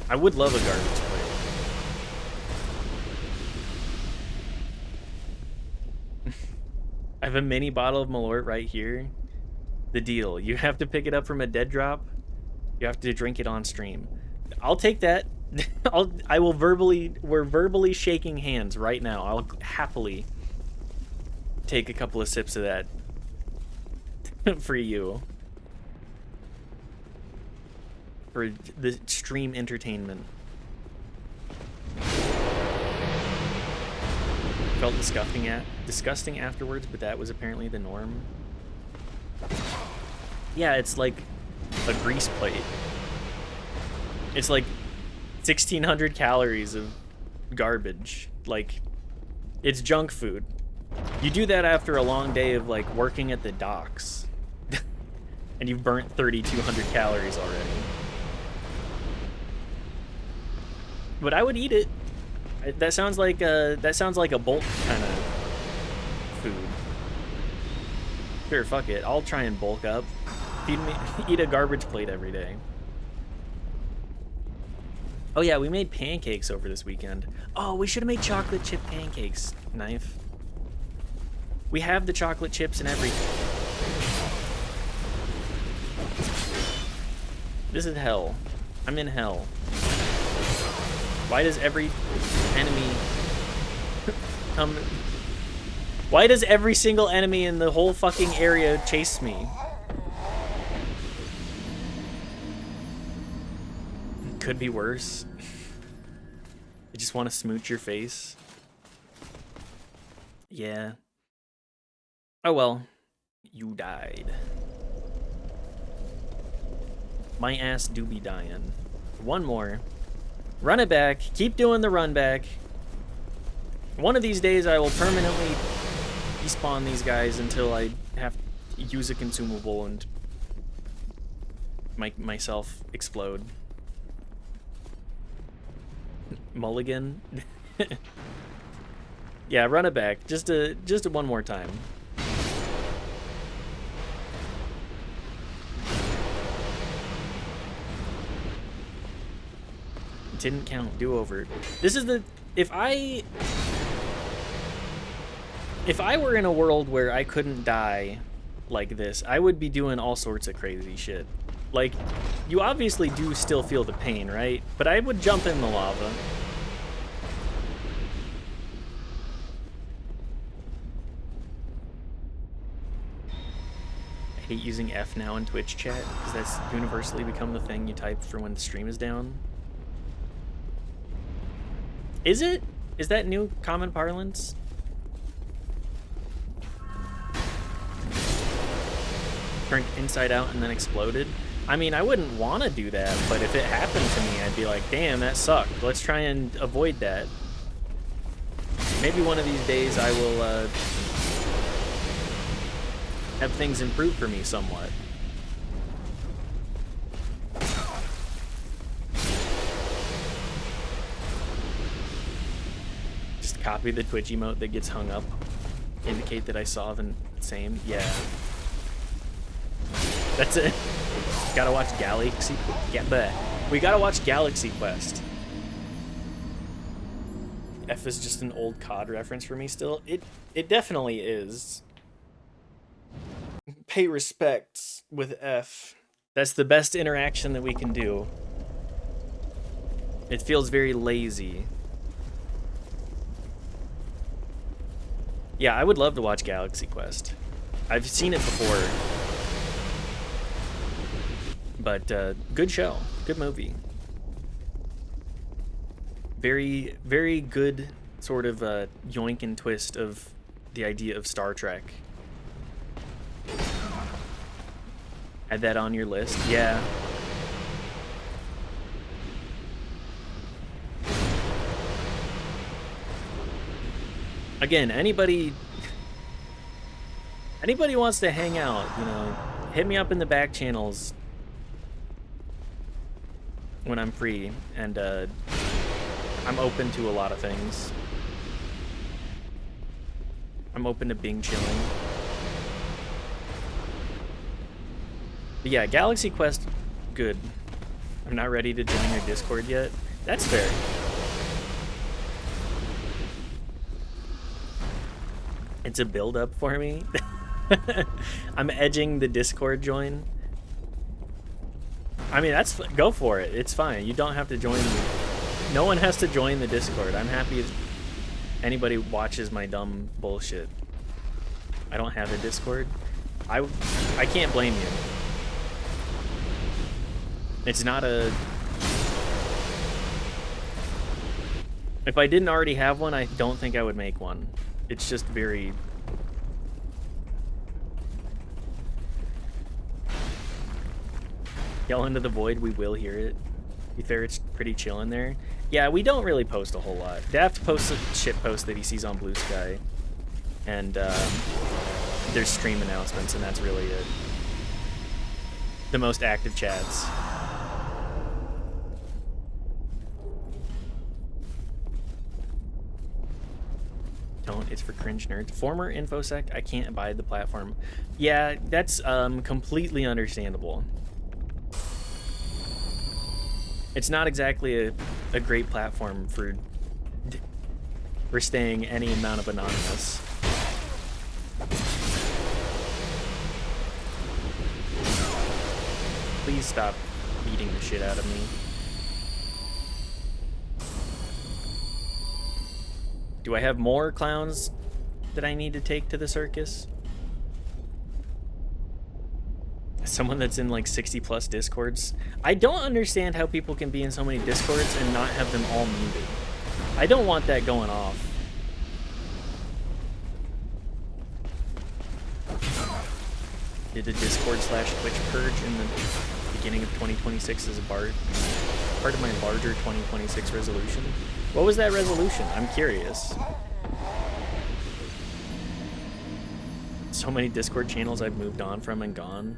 I would love a garbage plate. I have a mini bottle of Malort right here. The deal. You have to pick it up from a dead drop. You have to drink it on stream. I'll take that. I will verbally... We're verbally shaking hands right now. I'll happily take a couple of sips of that for you. For the stream entertainment. Felt disgusting afterwards, but that was apparently the norm. Yeah, it's like a grease plate. It's like 1,600 calories of garbage. Like, it's junk food. You do that after a long day of like working at the docks. And you've burnt 3,200 calories already. But I would eat it. That sounds like a bulk kind of food. Sure, fuck it. I'll try and bulk up. Eat a garbage plate every day. Oh yeah, we made pancakes over this weekend. Oh, we should have made chocolate chip pancakes, Knife. We have the chocolate chips and everything. This is hell. I'm in hell. Why does every enemy come... Why does every single enemy in the whole fucking area chase me? Could be worse. I just want to smooch your face. Yeah. Oh well. You died. My ass do be dying. One more. Run it back. Keep doing the run back. One of these days I will permanently despawn these guys until I have to use a consumable and make myself explode. Mulligan. Yeah, run it back. Just one more time. Didn't count. Do over. This is the... If I were in a world where I couldn't die like this, I would be doing all sorts of crazy shit. Like, you obviously do still feel the pain, right? But I would jump in the lava. I hate using F now in Twitch chat, because that's universally become the thing you type for when the stream is down. Is it? Is that new common parlance? Turned inside out and then exploded? I mean, I wouldn't want to do that, but if it happened to me, I'd be like, damn, that sucked. Let's try and avoid that. Maybe one of these days I will have things improve for me somewhat. Just copy the Twitch emote that gets hung up. Indicate that I saw the same. Yeah. That's it. Gotta watch Galaxy. We gotta watch Galaxy Quest. F is just an old COD reference for me still. It definitely is. Pay respects with F. That's the best interaction that we can do. It feels very lazy. Yeah, I would love to watch Galaxy Quest. I've seen it before. But good show, good movie. Very, very good sort of yoink and twist of the idea of Star Trek. Add that on your list, yeah. Again, anybody wants to hang out, you know, hit me up in the back channels when I'm free, and I'm open to a lot of things. I'm open to Bing chilling. But yeah, Galaxy Quest, good. I'm not ready to join your Discord yet. That's fair. It's a build-up for me. I'm edging the Discord join. I mean, go for it. It's fine. You don't have to join. No one has to join the Discord. I'm happy if anybody watches my dumb bullshit. I don't have a Discord. I can't blame you. It's not a... If I didn't already have one, I don't think I would make one. It's just very... Yell into the void, we will hear it. To be fair, it's pretty chill in there. Yeah, we don't really post a whole lot. Daft posts a shit post that he sees on Blue Sky. And there's stream announcements, and that's really it. The most active chats. Don't, it's for cringe nerds. Former InfoSec, I can't abide the platform. Yeah, that's completely understandable. It's not exactly a great platform for staying any amount of anonymous. Please stop beating the shit out of me. Do I have more clowns that I need to take to the circus? Someone that's in like 60 plus discords. I don't understand how people can be in so many discords and not have them all muted. I don't want that going off. Did a Discord / Twitch purge in the beginning of 2026 as a part of my larger 2026 resolution? What was that resolution? I'm curious. So many Discord channels I've moved on from and gone.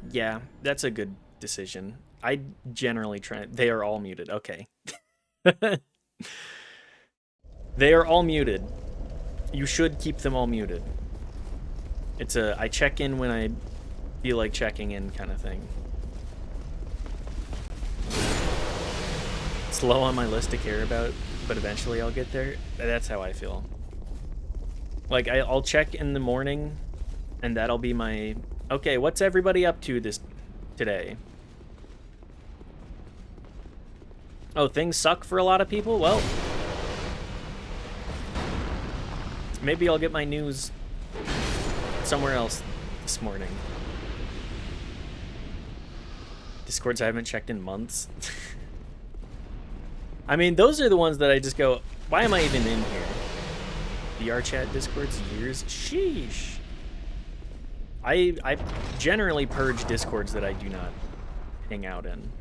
Yeah, that's a good decision. I generally try... They are all muted. Okay. They are all muted. You should keep them all muted. It's a I check in when I feel like checking in kind of thing. It's low on my list to care about, but eventually I'll get there. That's how I feel. Like, I'll check in the morning, and that'll be my... Okay, what's everybody up to today? Oh, things suck for a lot of people? Well, maybe I'll get my news somewhere else this morning. Discords I haven't checked in months. I mean, those are the ones that I just go, why am I even in here? VR chat Discords years? Sheesh. I generally purge Discords that I do not hang out in.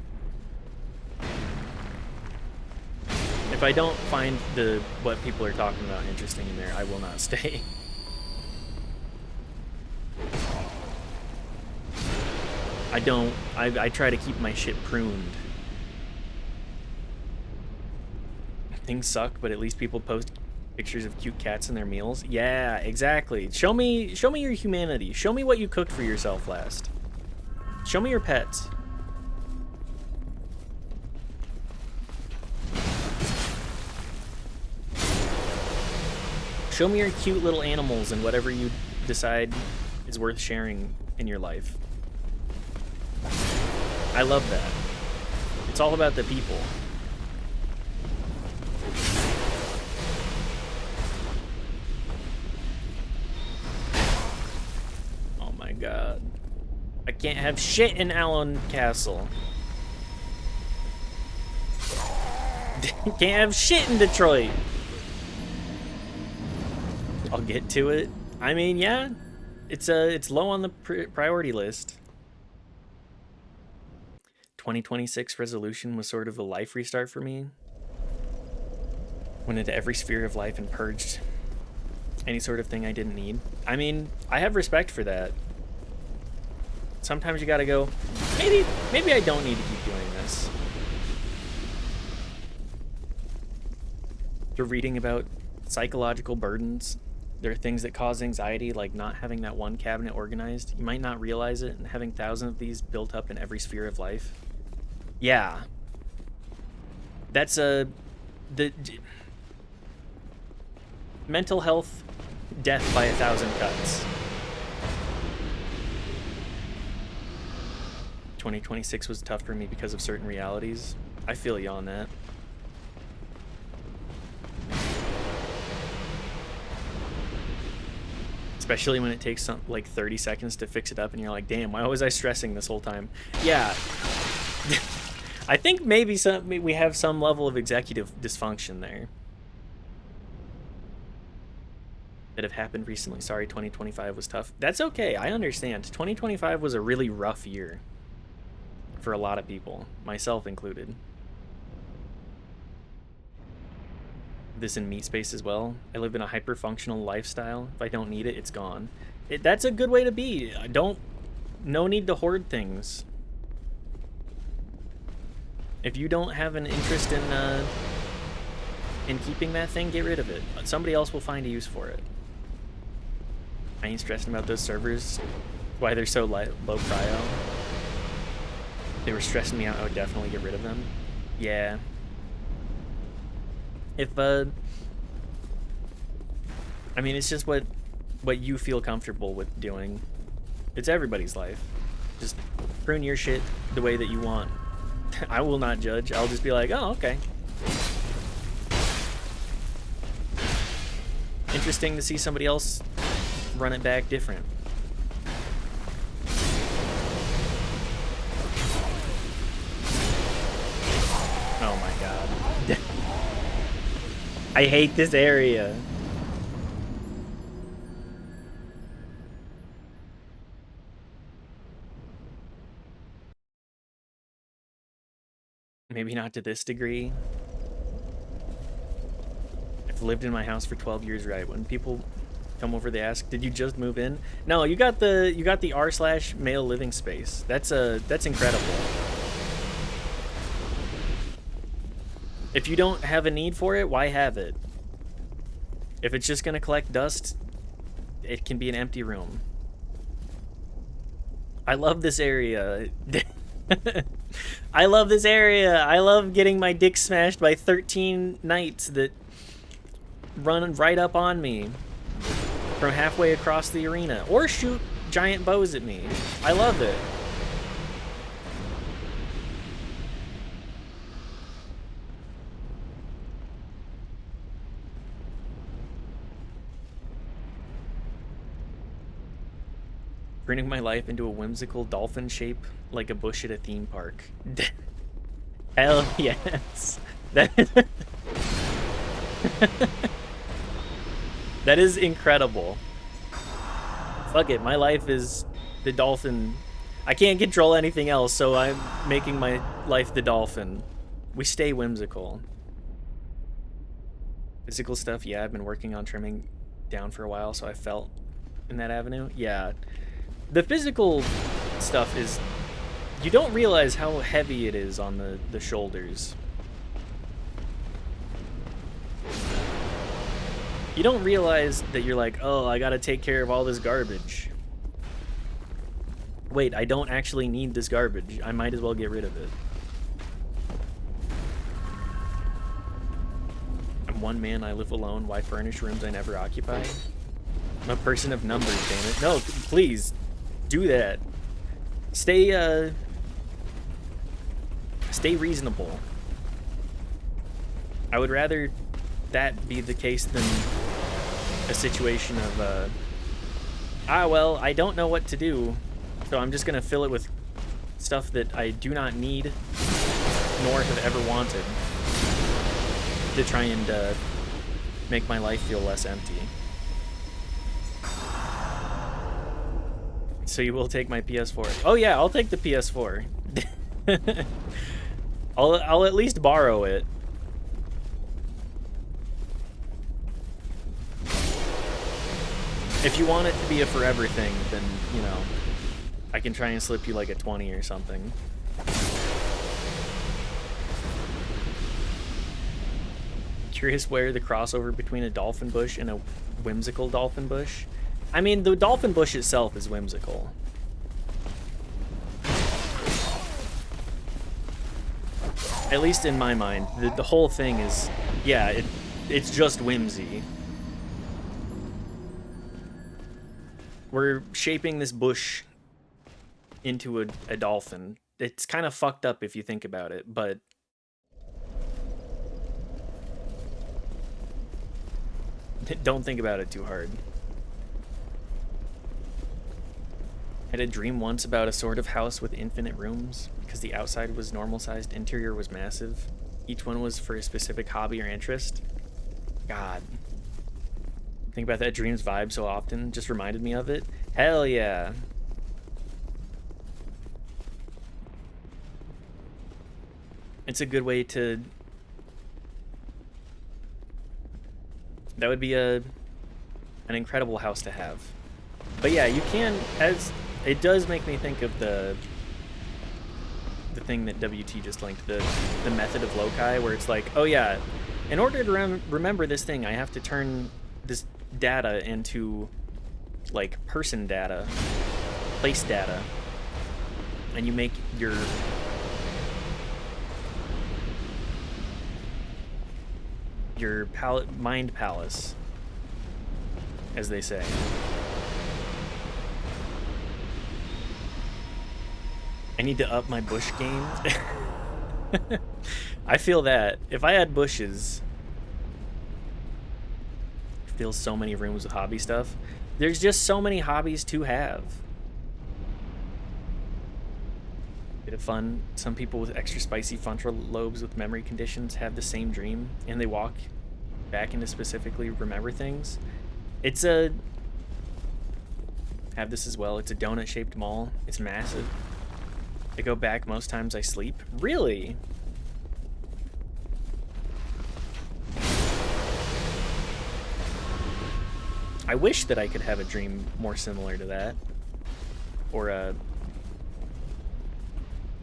If I don't find what people are talking about interesting in there, I will not stay. I try to keep my shit pruned. Things suck, but at least people post pictures of cute cats and their meals. Yeah, exactly. Show me your humanity. Show me what you cooked for yourself last. Show me your pets. Show me your cute little animals and whatever you decide is worth sharing in your life. I love that. It's all about the people. Oh my god. I can't have shit in Allen Castle. Can't have shit in Detroit. I'll get to it. I mean, yeah, it's low on the priority list. 2026 resolution was sort of a life restart for me. Went into every sphere of life and purged any sort of thing I didn't need. I mean, I have respect for that. Sometimes you gotta go, maybe I don't need to keep doing this. You're reading about psychological burdens. There are things that cause anxiety, like not having that one cabinet organized. You might not realize it, and having thousands of these built up in every sphere of life. Yeah. That's the mental health, death by 1,000 cuts. 2026 was tough for me because of certain realities. I feel you on that. Especially when it takes like 30 seconds to fix it up and you're like, damn, why was I stressing this whole time? Yeah. I think maybe we have some level of executive dysfunction there. that have happened recently. Sorry, 2025 was tough. That's okay. I understand. 2025 was a really rough year for a lot of people, myself included. This in meat space as well. I live in a hyper-functional lifestyle. If I don't need it, it's gone. That's a good way to be. No need to hoard things. If you don't have an interest in keeping that thing, get rid of it. Somebody else will find a use for it. I ain't stressing about those servers, why they're so low prio. They were stressing me out. I would definitely get rid of them. Yeah. If I mean, it's just what you feel comfortable with doing. It's everybody's life. Just prune your shit the way that you want. I will not judge. I'll just be like, oh, okay. Interesting to see somebody else run it back different. Oh my god. I hate this area. Maybe not to this degree. I've lived in my house for 12 years, right? When people come over, they ask, "Did you just move in?" No, you got the r/male living space. That's incredible. If you don't have a need for it, why have it? If it's just gonna collect dust, it can be an empty room. I love this area. I love this area. I love getting my dick smashed by 13 knights that run right up on me from halfway across the arena, or shoot giant bows at me. I love it. Turning my life into a whimsical dolphin shape like a bush at a theme park. Hell yes. That is incredible. Fuck it, my life is the dolphin. I can't control anything else, so I'm making my life the dolphin. We stay whimsical. Physical stuff, yeah, I've been working on trimming down for a while, so I felt in that avenue. Yeah. The physical stuff is, you don't realize how heavy it is on the shoulders. You don't realize that you're like, oh, I gotta take care of all this garbage. Wait, I don't actually need this garbage. I might as well get rid of it. I'm one man, I live alone. Why furnish rooms I never occupy? I'm a person of numbers, damn it. No, please. Do that. Stay reasonable. I would rather that be the case than a situation of, well, I don't know what to do, so I'm just gonna fill it with stuff that I do not need, nor have ever wanted, to try and, make my life feel less empty. So you will take my PS4. Oh yeah, I'll take the PS4. I'll at least borrow it. If you want it to be a forever thing, then, you know, I can try and slip you like a 20 or something. Curious where the crossover between a dolphin bush and a whimsical dolphin bush. I mean, the dolphin bush itself is whimsical. At least in my mind, the whole thing is, yeah, it's just whimsy. We're shaping this bush into a dolphin. It's kind of fucked up if you think about it, but don't think about it too hard. I had a dream once about a sort of house with infinite rooms, because the outside was normal-sized, interior was massive. Each one was for a specific hobby or interest. God. Think about that dreams vibe so often. Just reminded me of it. Hell yeah. It's a good way to... That would be an incredible house to have. But yeah, you can, as it does make me think of the thing that WT just linked, the method of loci, where it's like, oh yeah, in order to remember this thing, I have to turn this data into like person data, place data, and you make your mind palace, as they say. I need to up my bush game. I feel that. If I had bushes, I feel so many rooms with hobby stuff. There's just so many hobbies to have. Bit of fun. Some people with extra spicy frontal lobes with memory conditions have the same dream, and they walk back into specifically remember things. It's a... have this as well. It's a donut-shaped mall. It's massive. I go back most times I sleep. Really? I wish that I could have a dream more similar to that. Or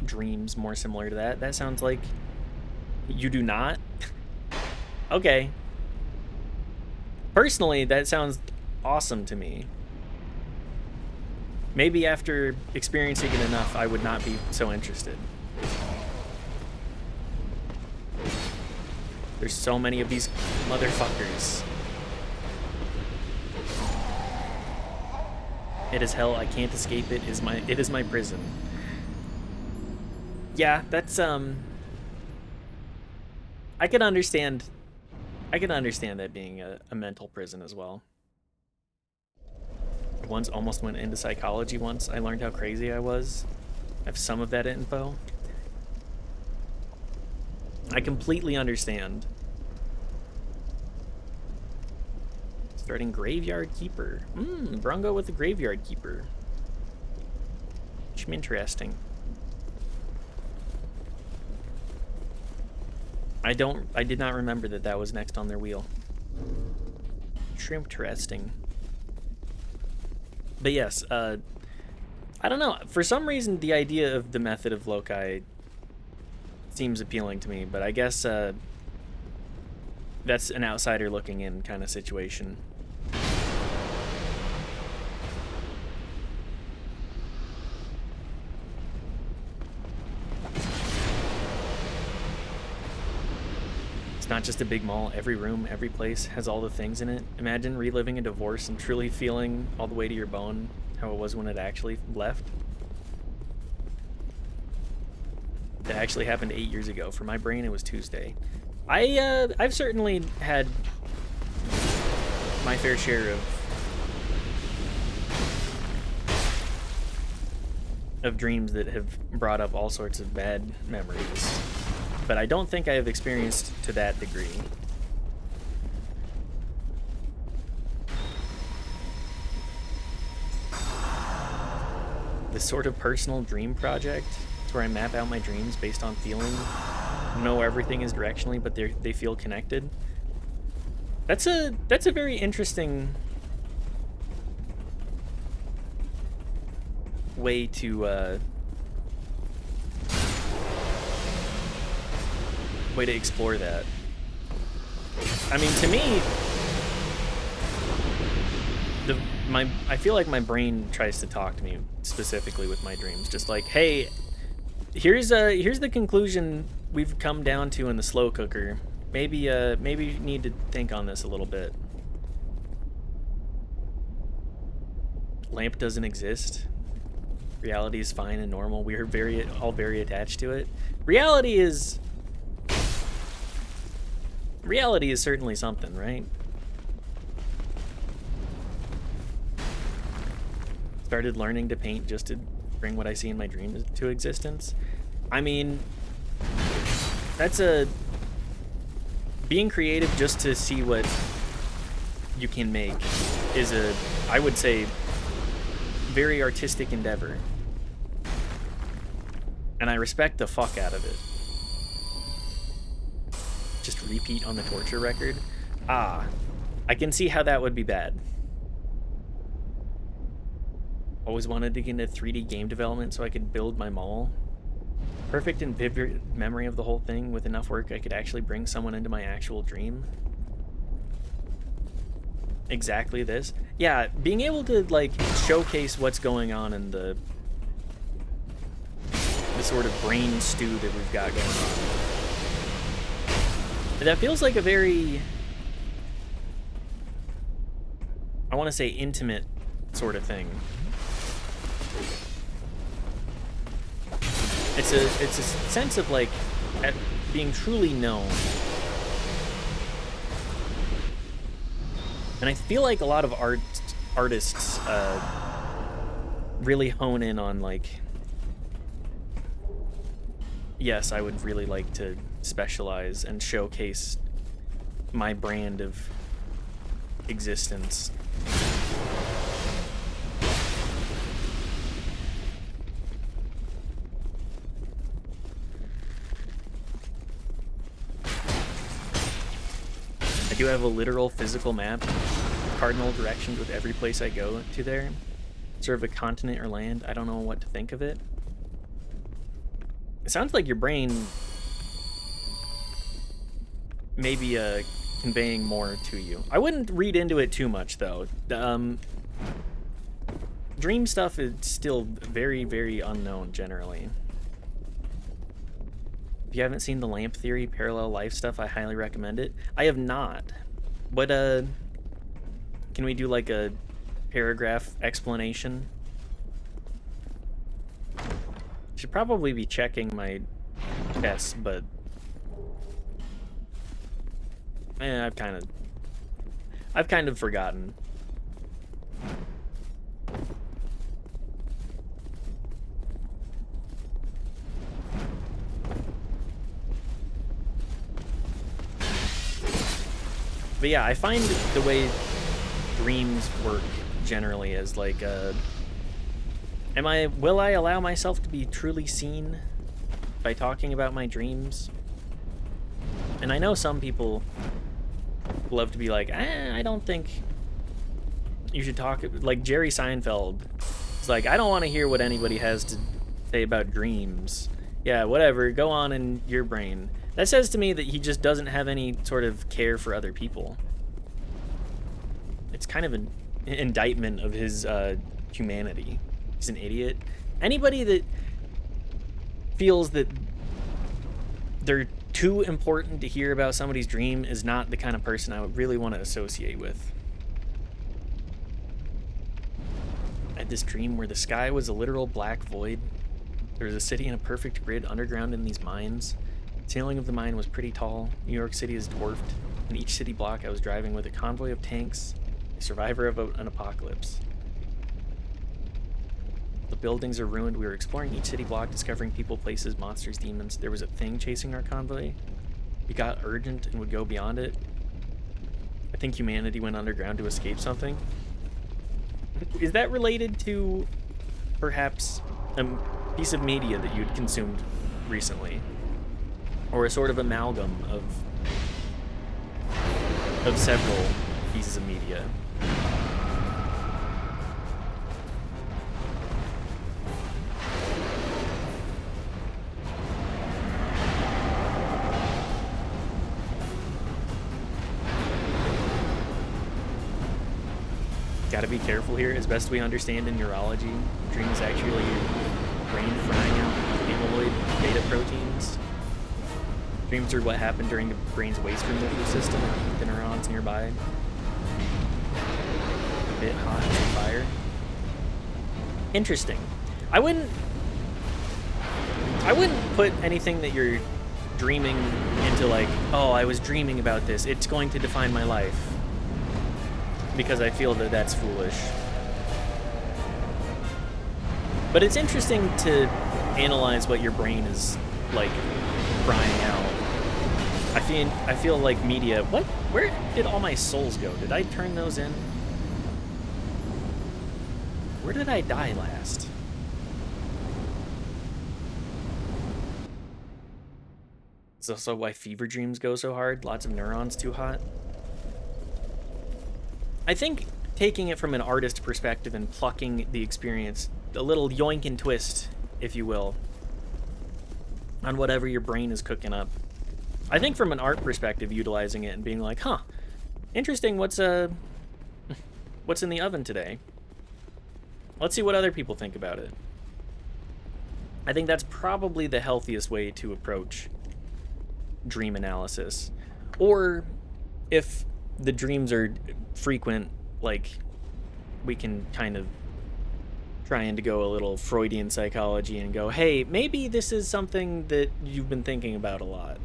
dreams more similar to that. That sounds like you do not? Okay. Personally, that sounds awesome to me. Maybe after experiencing it enough, I would not be so interested. There's so many of these motherfuckers. It is hell, I can't escape it. It is my prison. Yeah, that's I can understand that being a mental prison as well. Once almost went into psychology once. I learned how crazy I was. I have some of that info. I completely understand. Starting Graveyard Keeper. Brungo with the Graveyard Keeper. Which interesting. I did not remember that was next on their wheel. Interesting. But yes, I don't know. For some reason, the idea of the method of loci seems appealing to me, but I guess that's an outsider looking in kind of situation. It's not just a big mall. Every room, every place has all the things in it. Imagine reliving a divorce and truly feeling all the way to your bone how it was when it actually left. That actually happened 8 years ago. For my brain, it was Tuesday. I've certainly had my fair share of dreams that have brought up all sorts of bad memories. But I don't think I have experienced to that degree. This sort of personal dream project, it's where I map out my dreams based on feeling. Know everything is directionally, but they feel connected. That's a very interesting way to explore that. I mean, to me, I feel like my brain tries to talk to me specifically with my dreams, just like, hey, here's the conclusion we've come down to in the slow cooker. Maybe you need to think on this a little bit. Lamp doesn't exist. Reality is fine and normal. We are all very attached to it. Reality is certainly something, right? Started learning to paint just to bring what I see in my dreams to existence. I mean, that's being creative just to see what you can make is a, I would say, very artistic endeavor. And I respect the fuck out of it. Just repeat on the torture record? Ah, I can see how that would be bad. Always wanted to get into 3D game development so I could build my mall. Perfect and vivid memory of the whole thing. With enough work, I could actually bring someone into my actual dream. Exactly this. Yeah, being able to, like, showcase what's going on in the sort of brain stew that we've got going on. That feels like a very, I want to say, intimate sort of thing. It's a sense of, like, being truly known. And I feel like a lot of artists really hone in on, like, yes, I would really like to specialize and showcase my brand of existence. I do have a literal physical map, cardinal directions with every place I go to there. Sort of a continent or land. I don't know what to think of it. It sounds like your brain may be conveying more to you. I wouldn't read into it too much, though. Dream stuff is still very, very unknown, generally. If you haven't seen the Lamp Theory parallel life stuff, I highly recommend it. I have not. But, can we do, like, a paragraph explanation? Should probably be checking my tests, but I've kind of forgotten. But yeah, I find the way dreams work generally as like will I allow myself to be truly seen by talking about my dreams? And I know some people love to be like, I don't think you should talk, like Jerry Seinfeld. It's like, I don't want to hear what anybody has to say about dreams. Yeah, whatever, go on in your brain. That says to me that he just doesn't have any sort of care for other people. It's kind of an indictment of his humanity. He's an idiot. Anybody that feels that they're too important to hear about somebody's dream is not the kind of person I would really want to associate with. I had this dream where the sky was a literal black void. There was a city in a perfect grid underground in these mines. The ceiling of the mine was pretty tall. New York City is dwarfed. In each city block I was driving with a convoy of tanks, a survivor of an apocalypse. The buildings are ruined. We were exploring each city block, discovering people, places, monsters, demons. There was a thing chasing our convoy. We got urgent and would go beyond it. I think humanity went underground to escape something. Is that related to perhaps a piece of media that you'd consumed recently? Or a sort of amalgam of several pieces of media? Gotta be careful here. As best we understand in neurology, dream is actually your brain frying out amyloid beta proteins. Dreams are what happened during the brain's waste removal system and keep the neurons nearby a bit hot as fire. Interesting. I wouldn't put anything that you're dreaming into like, oh, I was dreaming about this. It's going to define my life. Because I feel that that's foolish. But it's interesting to analyze what your brain is like crying out. I feel like media. What? Where did all my souls go? Did I turn those in? Where did I die last? It's also why fever dreams go so hard. Lots of neurons too hot. I think taking it from an artist perspective and plucking the experience, a little yoink and twist, if you will, on whatever your brain is cooking up. I think from an art perspective, utilizing it and being like, huh, interesting, what's in the oven today? Let's see what other people think about it. I think that's probably the healthiest way to approach dream analysis. Or if the dreams are frequent, like, we can kind of trying to go a little Freudian psychology and go, hey, maybe this is something that you've been thinking about a lot,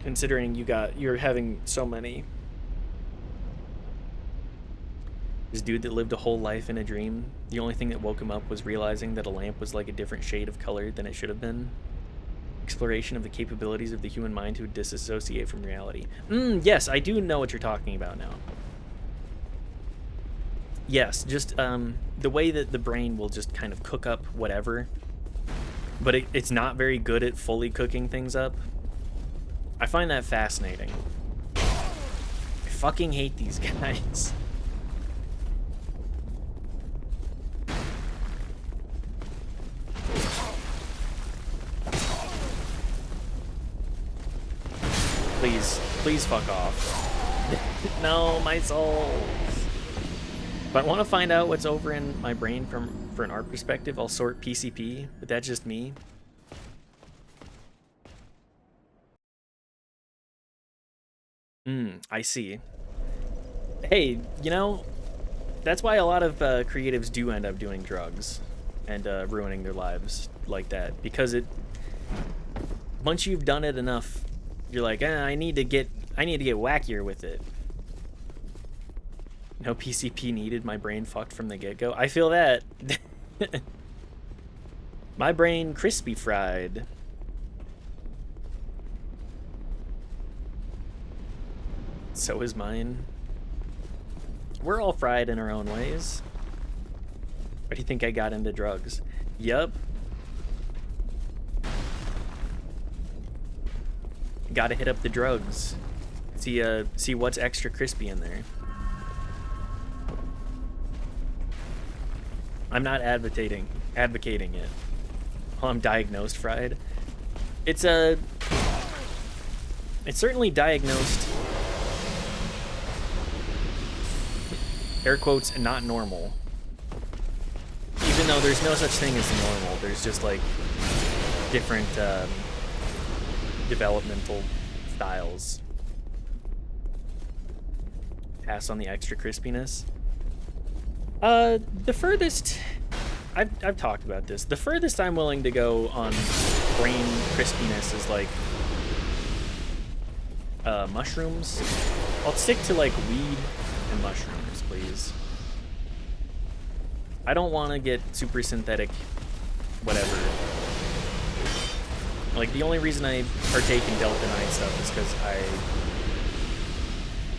considering you're having so many. This dude that lived a whole life in a dream, the only thing that woke him up was realizing that a lamp was like a different shade of color than it should have been. Exploration of the capabilities of the human mind to disassociate from reality. Yes, I do know what you're talking about now. Yes, just the way that the brain will just kind of cook up whatever, but it's not very good at fully cooking things up. I find that fascinating. I fucking hate these guys. Please fuck off. No, my souls. If I want to find out what's over in my brain for an art perspective, I'll sort PCP, but that's just me. I see. Hey, you know, that's why a lot of creatives do end up doing drugs and ruining their lives like that, because once you've done it enough, you're like, I need to get wackier with it. No PCP needed, my brain fucked from the get-go. I feel that. My brain crispy fried. So is mine. We're all fried in our own ways. Why do you think I got into drugs? Yup. Gotta hit up the drugs. See what's extra crispy in there. I'm not advocating it. Well, I'm diagnosed fried. It's certainly diagnosed, air quotes, not normal. Even though there's no such thing as normal, there's just like different developmental styles. Pass on the extra crispiness. The furthest I've talked about this. The furthest I'm willing to go on brain crispiness is like mushrooms. I'll stick to like weed and mushrooms, please. I don't want to get super synthetic whatever. Like, the only reason I partake in Delta 9 stuff is because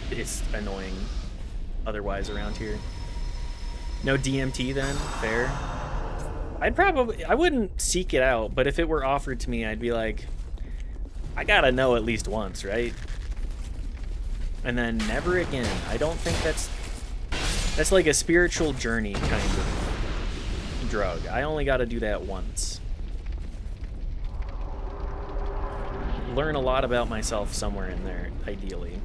it's annoying otherwise around here. No DMT then? Fair. I wouldn't seek it out, but if it were offered to me, I'd be like, I gotta know at least once, right? And then never again. I don't think that's like a spiritual journey kind of drug. I only gotta do that once. Learn a lot about myself somewhere in there, ideally.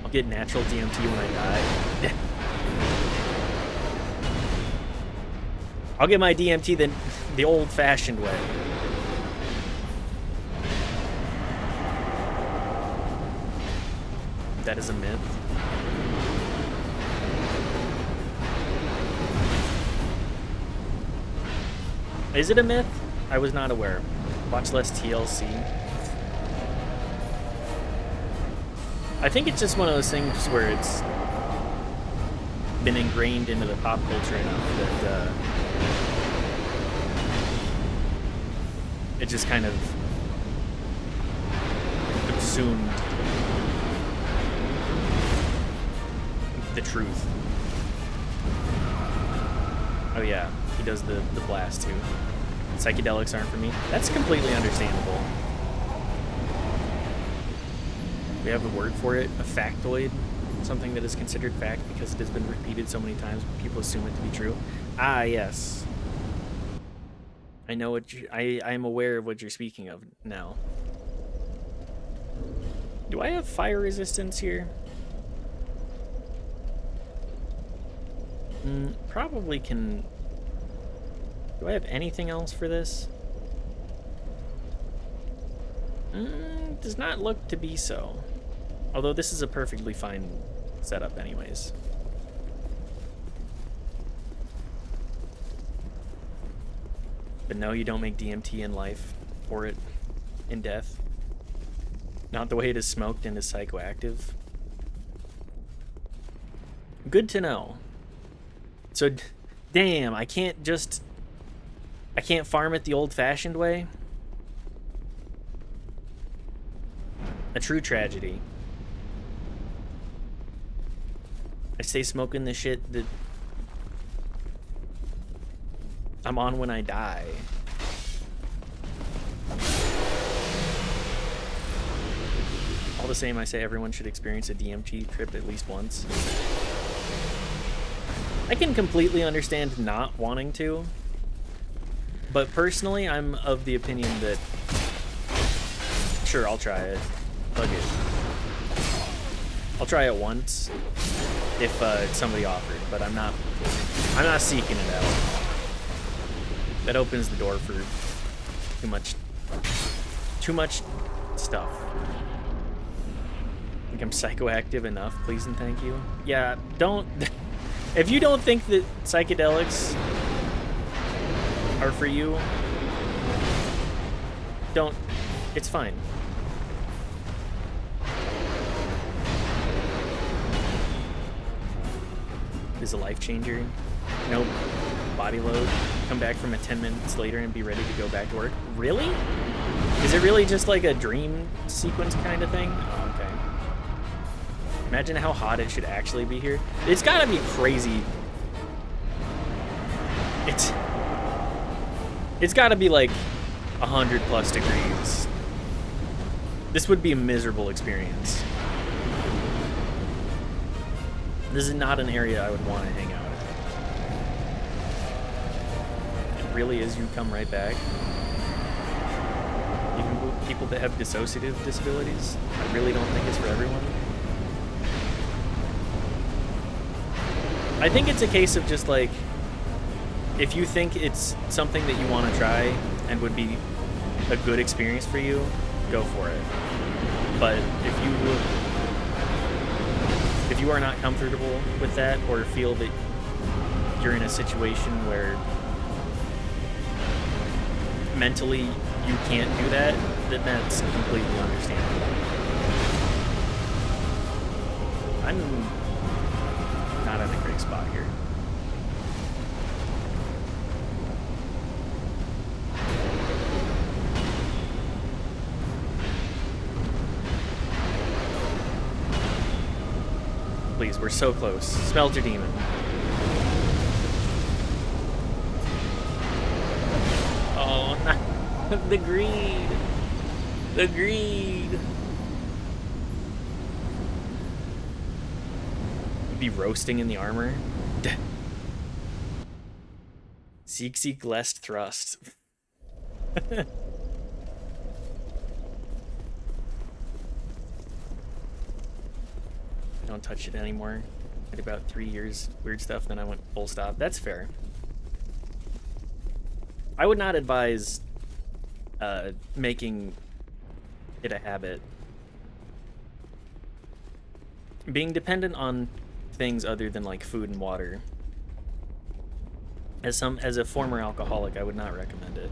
I'll get natural DMT when I die. I'll get my DMT the old-fashioned way. That is a myth. Is it a myth? I was not aware. Watch less TLC. I think it's just one of those things where it's been ingrained into the pop culture enough that it just kind of assumed the truth. Oh yeah, he does the blast too. Psychedelics aren't for me. That's completely understandable. We have a word for it, a factoid, something that is considered fact because it has been repeated so many times, people assume it to be true. Ah, yes. I know what I am aware of what you're speaking of now. Do I have fire resistance here? Probably can... Do I have anything else for this? Does not look to be so. Although this is a perfectly fine setup anyways. But no, you don't make DMT in life, or it in death. Not the way it is smoked and is psychoactive. Good to know. So, damn, I can't farm it the old-fashioned way? A true tragedy. I stay smoking the shit that I'm on when I die. All the same, I say everyone should experience a DMT trip at least once. I can completely understand not wanting to, but personally, I'm of the opinion that sure, I'll try it. Fuck it. I'll try it once if somebody offered, but I'm not seeking it out. That opens the door for too much stuff. I think I'm psychoactive enough, please and thank you. Yeah, don't... If you don't think that psychedelics are for you, don't... It's fine. Is a life changer. Nope. Body load. Come back from it 10 minutes later and be ready to go back to work. Really? Is it really just like a dream sequence kind of thing? Oh, okay. Imagine how hot it should actually be here. It's gotta be crazy. It's gotta be like 100+ degrees. This would be a miserable experience. This is not an area I would want to hang out in. It really is, you come right back. Even people that have dissociative disabilities, I really don't think it's for everyone. I think it's a case of just like, if you think it's something that you want to try and would be a good experience for you, go for it. But if you are not comfortable with that, or feel that you're in a situation where mentally you can't do that, then that's completely understandable. I'm not in a great spot here. Please, we're so close. Smelter Demon. Oh, not the greed. The greed. Be roasting in the armor. Seek, lest thrust. Don't touch it anymore. At about 3 years, weird stuff, then I went full stop. That's fair. I would not advise making it a habit. Being dependent on things other than like food and water. As a former alcoholic, I would not recommend it.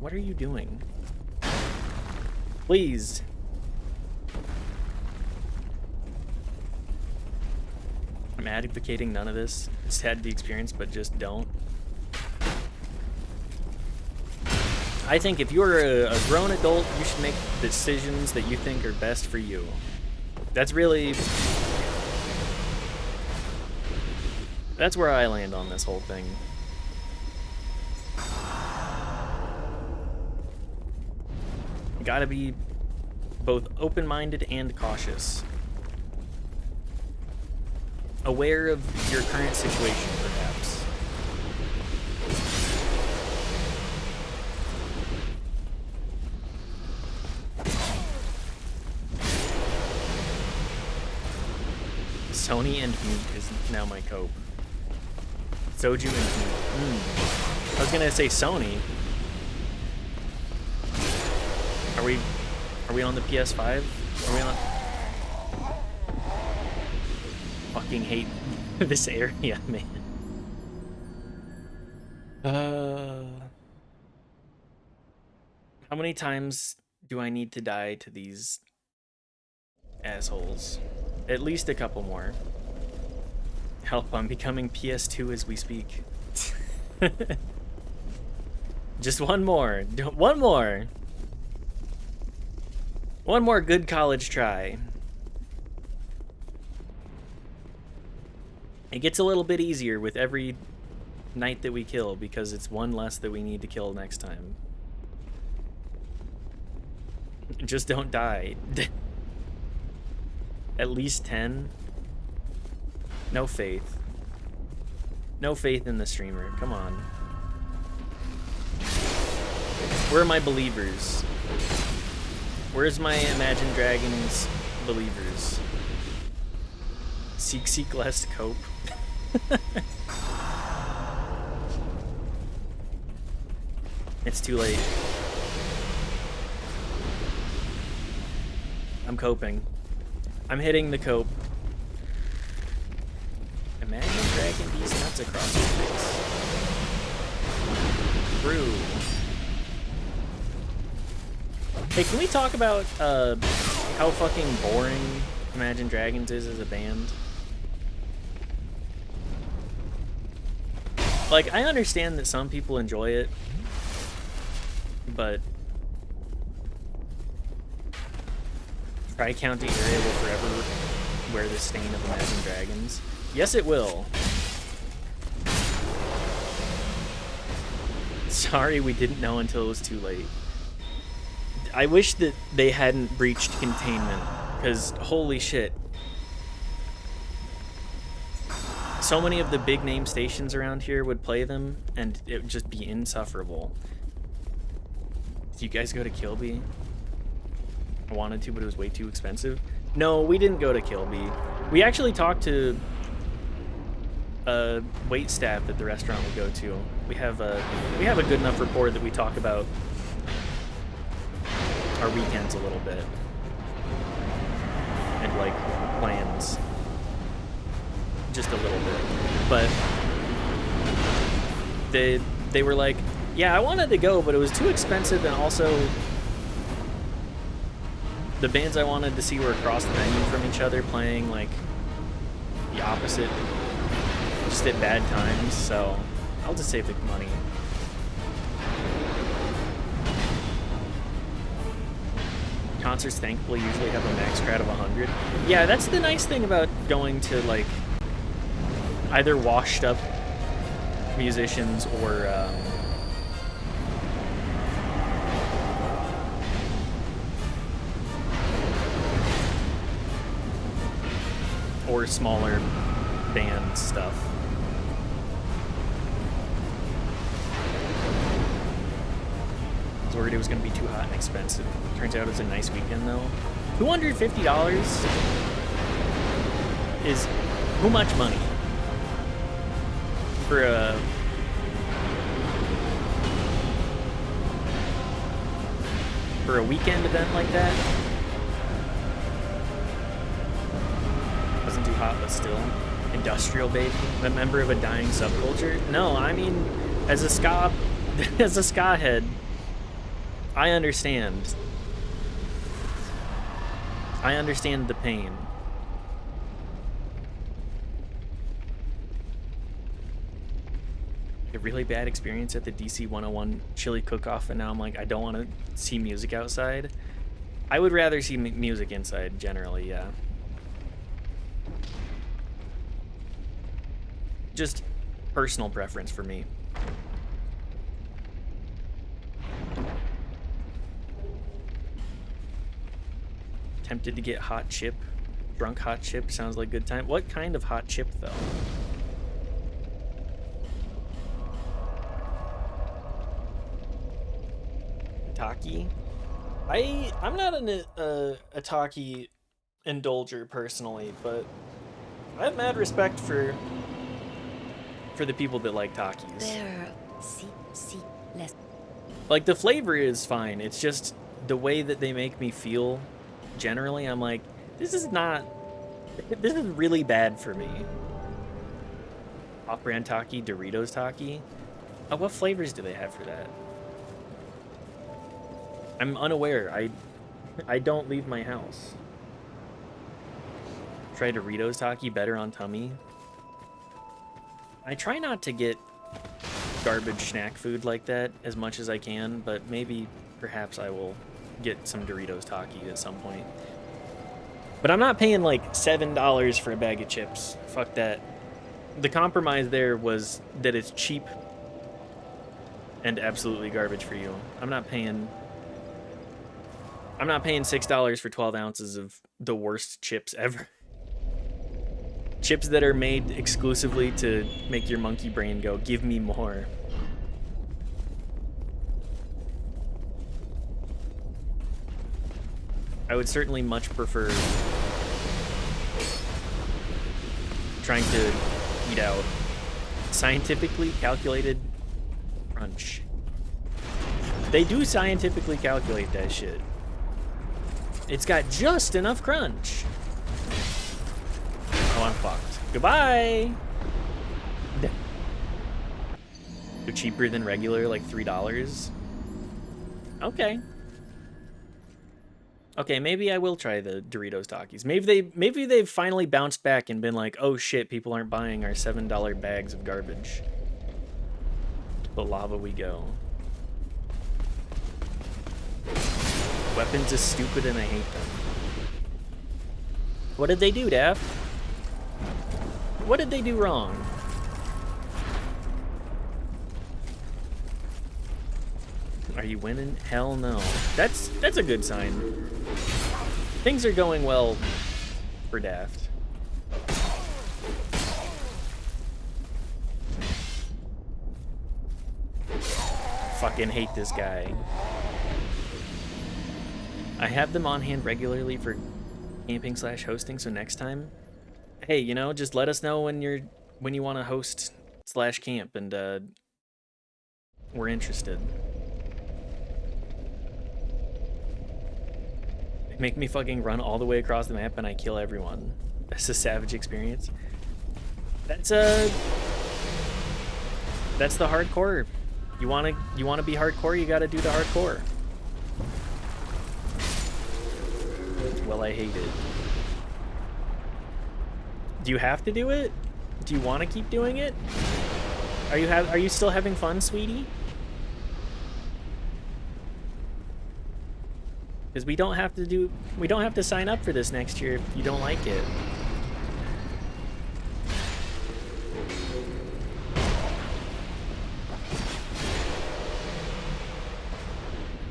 What are you doing? Please. I'm advocating none of this. Just had the experience, but just don't. I think if you're a grown adult, you should make decisions that you think are best for you. That's really... That's where I land on this whole thing. You gotta be both open-minded and cautious. Aware of your current situation, perhaps. Sony and meat is now my cope. Soju and meat. I was gonna say Sony. Are we on the PS5? Are we on? Fucking hate this area, man. How many times do I need to die to these assholes? At least a couple more. Help, I'm becoming PS2 as we speak. Just one more. One more. One more good college try. It gets a little bit easier with every knight that we kill because it's one less that we need to kill next time. Just don't die. At least 10. No faith. No faith in the streamer. Come on. Where are my believers? Where's my Imagine Dragons believers? Seek lest cope. It's too late. I'm coping. I'm hitting the cope. Imagine dragging these nuts across your face. True. Hey, can we talk about how fucking boring Imagine Dragons is as a band? Like, I understand that some people enjoy it, but Tri-County area will forever wear the stain of Imagine Dragons. Yes, it will. Sorry we didn't know until it was too late. I wish that they hadn't breached containment, because holy shit. So many of the big name stations around here would play them, and it would just be insufferable. Did you guys go to Kilby? I wanted to, but it was way too expensive. No, we didn't go to Kilby. We actually talked to wait staff at the restaurant we go to. We have a good enough rapport that we talk about our weekends a little bit and like plans just a little bit. But they were like, yeah, I wanted to go, but it was too expensive, and also the bands I wanted to see were across the menu from each other, playing like the opposite, just at bad times, so I'll just save the money. Concerts thankfully usually have a max crowd of 100. Yeah, that's the nice thing about going to like either washed up musicians or smaller band stuff. I was worried it was going to be too hot and expensive. Turns out it's a nice weekend though. $250 is too much money for a weekend event like that. Wasn't too hot, but still. Industrial baby, a member of a dying subculture. No, I mean, as a ska head, I understand. I understand the pain. A really bad experience at the DC 101 chili cook-off, and now I'm like, I don't want to see music outside. I would rather see music inside, generally, yeah. Just personal preference for me. Tempted to get hot chip. Drunk hot chip sounds like good time. What kind of hot chip, though? Taki? I'm not a Taki indulger personally, but I have mad respect for the people that like Takis. There. See, less. Like, the flavor is fine. It's just the way that they make me feel. Generally, I'm like, this is really bad for me. Off-brand Taki, Doritos Taki. Oh, what flavors do they have for that? I'm unaware. I don't leave my house. Try Doritos Taki, better on tummy. I try not to get garbage snack food like that as much as I can, but maybe, perhaps I will get some Doritos Taki at some point. But I'm not paying like $7 for a bag of chips. Fuck that. The compromise there was that it's cheap and absolutely garbage for you. I'm not paying $6 for 12 ounces of the worst chips ever. Chips that are made exclusively to make your monkey brain go, give me more. I would certainly much prefer trying to eat out. Scientifically calculated crunch. They do scientifically calculate that shit. It's got just enough crunch. Oh, I'm fucked. Goodbye! They're cheaper than regular, like $3. Okay. Okay, maybe I will try the Doritos Takis. Maybe they've finally bounced back and been like, oh shit, people aren't buying our $7 bags of garbage. The lava we go. Weapons is stupid and I hate them. What did they do, Daft? What did they do wrong? Are you winning? Hell no. That's a good sign. Things are going well for Daft. Fucking hate this guy. I have them on hand regularly for camping / hosting, so next time, hey, you know, just let us know when you want to host / camp, and we're interested. They make me fucking run all the way across the map and I kill everyone. That's a savage experience. That's the hardcore. You wanna be hardcore, you gotta do the hardcore. Well, I hate it. Do you have to do it? Do you want to keep doing it? Are you still having fun, sweetie? Because we don't have to sign up for this next year if you don't like it.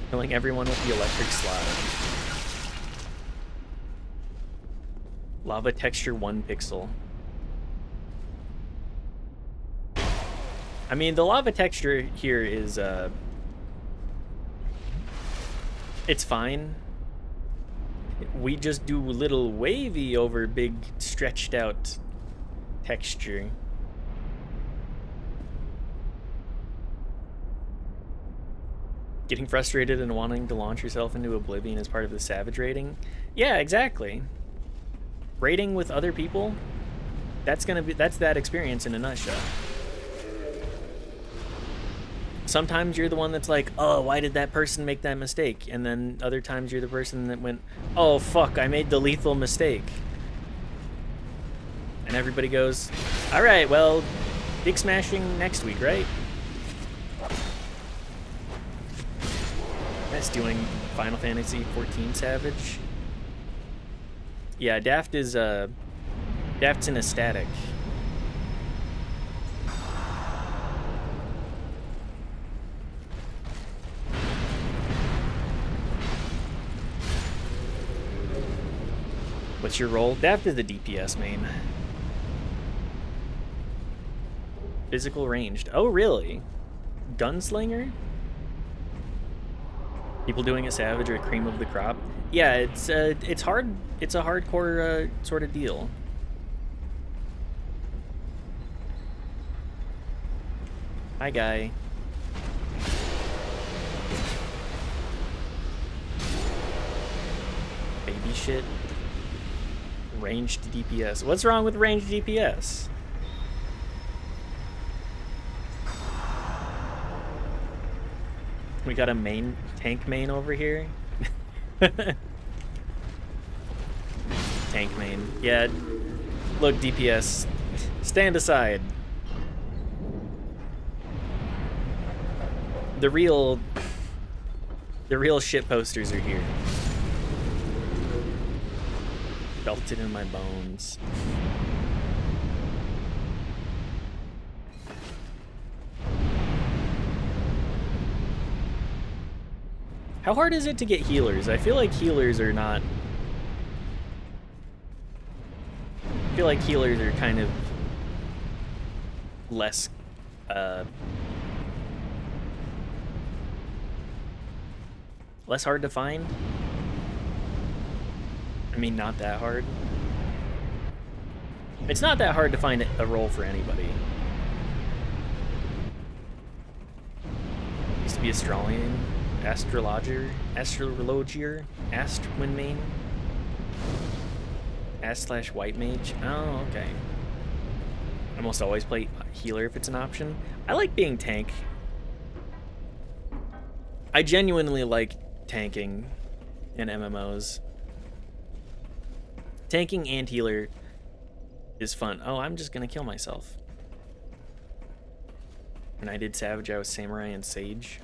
Killing everyone with the electric slide. Lava texture 1 pixel. I mean, the lava texture here is, it's fine. We just do little wavy over big stretched out texture. Getting frustrated and wanting to launch yourself into oblivion is part of the savage rating? Yeah, exactly. Raiding with other people, that's that experience in a nutshell. Sometimes you're the one that's like, oh, why did that person make that mistake? And then other times you're the person that went, oh fuck, I made the lethal mistake. And everybody goes, all right, well, big smashing next week, right? DPS doing Final Fantasy 14 Savage. Yeah, Daft is Daft's in a static. What's your role? Daft is the DPS main. Physical ranged. Oh, really? Gunslinger? People doing a Savage or a cream of the crop? Yeah, it's hard. It's a hardcore sort of deal. Hi, guy. Baby shit. Ranged DPS. What's wrong with ranged DPS? We got a main tank main over here. Tank main. Yeah. Look, DPS. Stand aside. The real shit posters are here. Felt it in my bones. How hard is it to get healers? I feel like healers are not... I feel like healers are kind of less... less hard to find. I mean, not that hard. It's not that hard to find a role for anybody. Used to be Australian, astrologer, Astwinmain, Ast/white mage. Oh, okay. I almost always play healer if it's an option. I like being tank. I genuinely like tanking in MMOs. Tanking and healer is fun. Oh, I'm just gonna kill myself. When I did Savage, I was Samurai and Sage.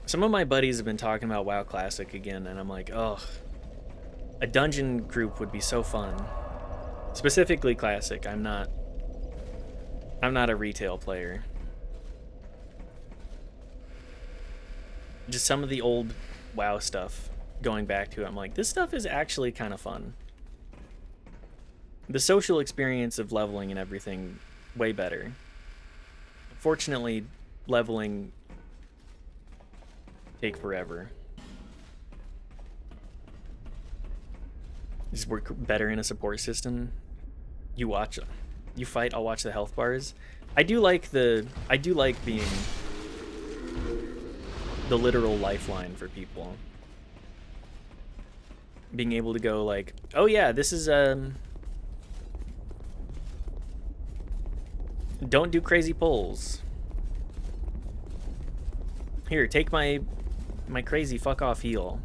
Some of my buddies have been talking about WoW Classic again, and I'm like, oh, a dungeon group would be so fun. Specifically Classic. I'm not a retail player. Just some of the old WoW stuff. Going back to it, I'm like, this stuff is actually kind of fun. The social experience of leveling and everything, way better. Fortunately, leveling take forever. Just work better in a support system. You fight, I'll watch the health bars. I do like being the literal lifeline for people. Being able to go like, oh yeah, this is don't do crazy pulls. Here, take my crazy fuck off heal.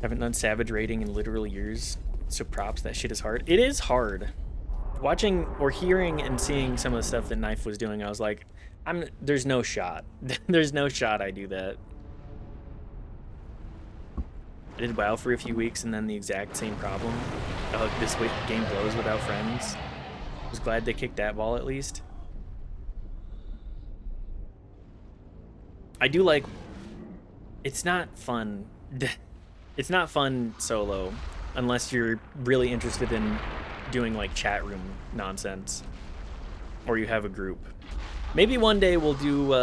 Haven't done Savage raiding in literal years, so props, that shit is hard. It is hard. Watching or hearing and seeing some of the stuff that Knife was doing, I was like, there's no shot. There's no shot I do that. I did WoW for a few weeks and then the exact same problem. Oh, this game blows without friends. Was glad they kicked that ball at least. I do like... It's not fun. It's not fun solo unless you're really interested in doing like chat room nonsense. Or you have a group. Maybe one day we'll do,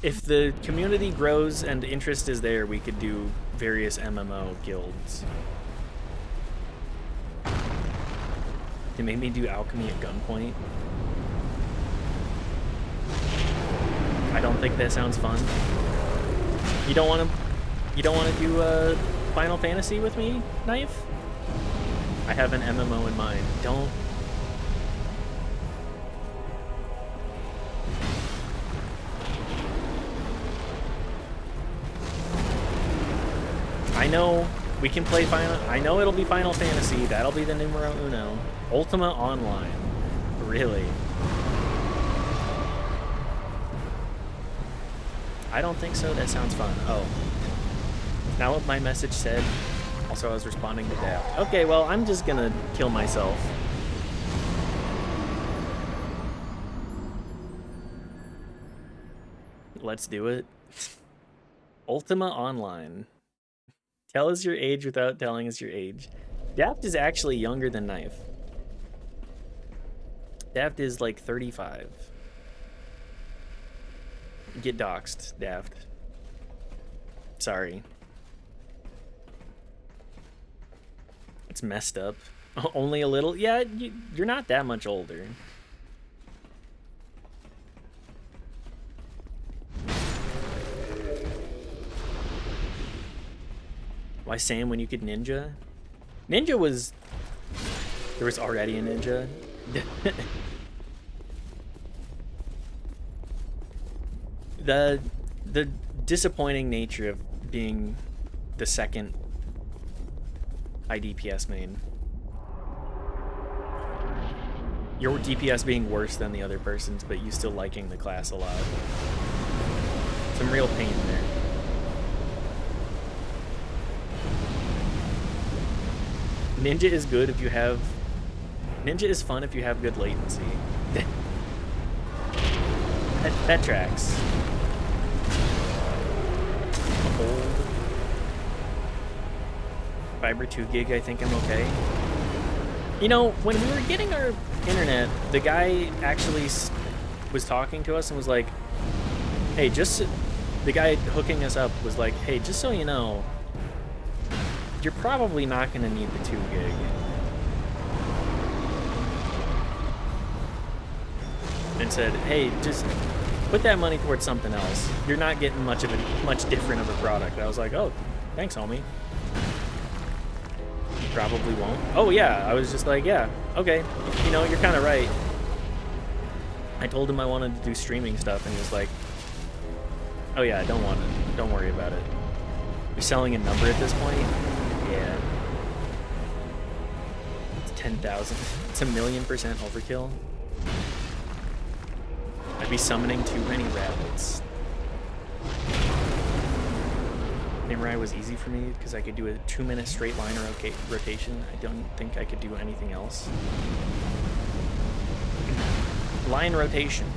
if the community grows and interest is there, we could do various MMO guilds. They made me do alchemy at gunpoint. I don't think that sounds fun. You don't want to do Final Fantasy with me, Knife? I have an MMO in mind. Don't. I know we can play I know it'll be Final Fantasy. That'll be the numero uno. Ultima Online. Really? I don't think so. That sounds fun. Oh. Now what my message said. Also, I was responding to Daft. Okay, well, I'm just gonna kill myself. Let's do it. Ultima Online. Tell us your age without telling us your age. Daft is actually younger than Knife. Daft is like 35. Get doxxed, Daft. Sorry. It's messed up. Only a little? Yeah, you're not that much older. Why Sam when you could ninja? Ninja was... There was already a ninja. The disappointing nature of being the second IDPS main. Your DPS being worse than the other person's, but you still liking the class a lot. Some real pain there. Ninja is good if you have... Ninja is fun if you have good latency. that tracks. Old. Fiber 2 gig, I think I'm okay. You know, when we were getting our internet, the guy actually was talking to us and was like, hey, the guy hooking us up was like, hey, just so you know, you're probably not going to need the 2 gig. And said, hey, just put that money towards something else. You're not getting much different of a product. I was like, oh, thanks, homie. Probably won't. Oh yeah, I was just like, yeah, okay. You know, you're kind of right. I told him I wanted to do streaming stuff, and he was like, oh yeah, don't want it. Don't worry about it. You're selling a number at this point? Yeah. It's 10,000. It's 1,000,000% overkill. I'd be summoning too many rabbits. Samurai was easy for me because I could do a 2-minute straight line rotation. I don't think I could do anything else. Line rotation.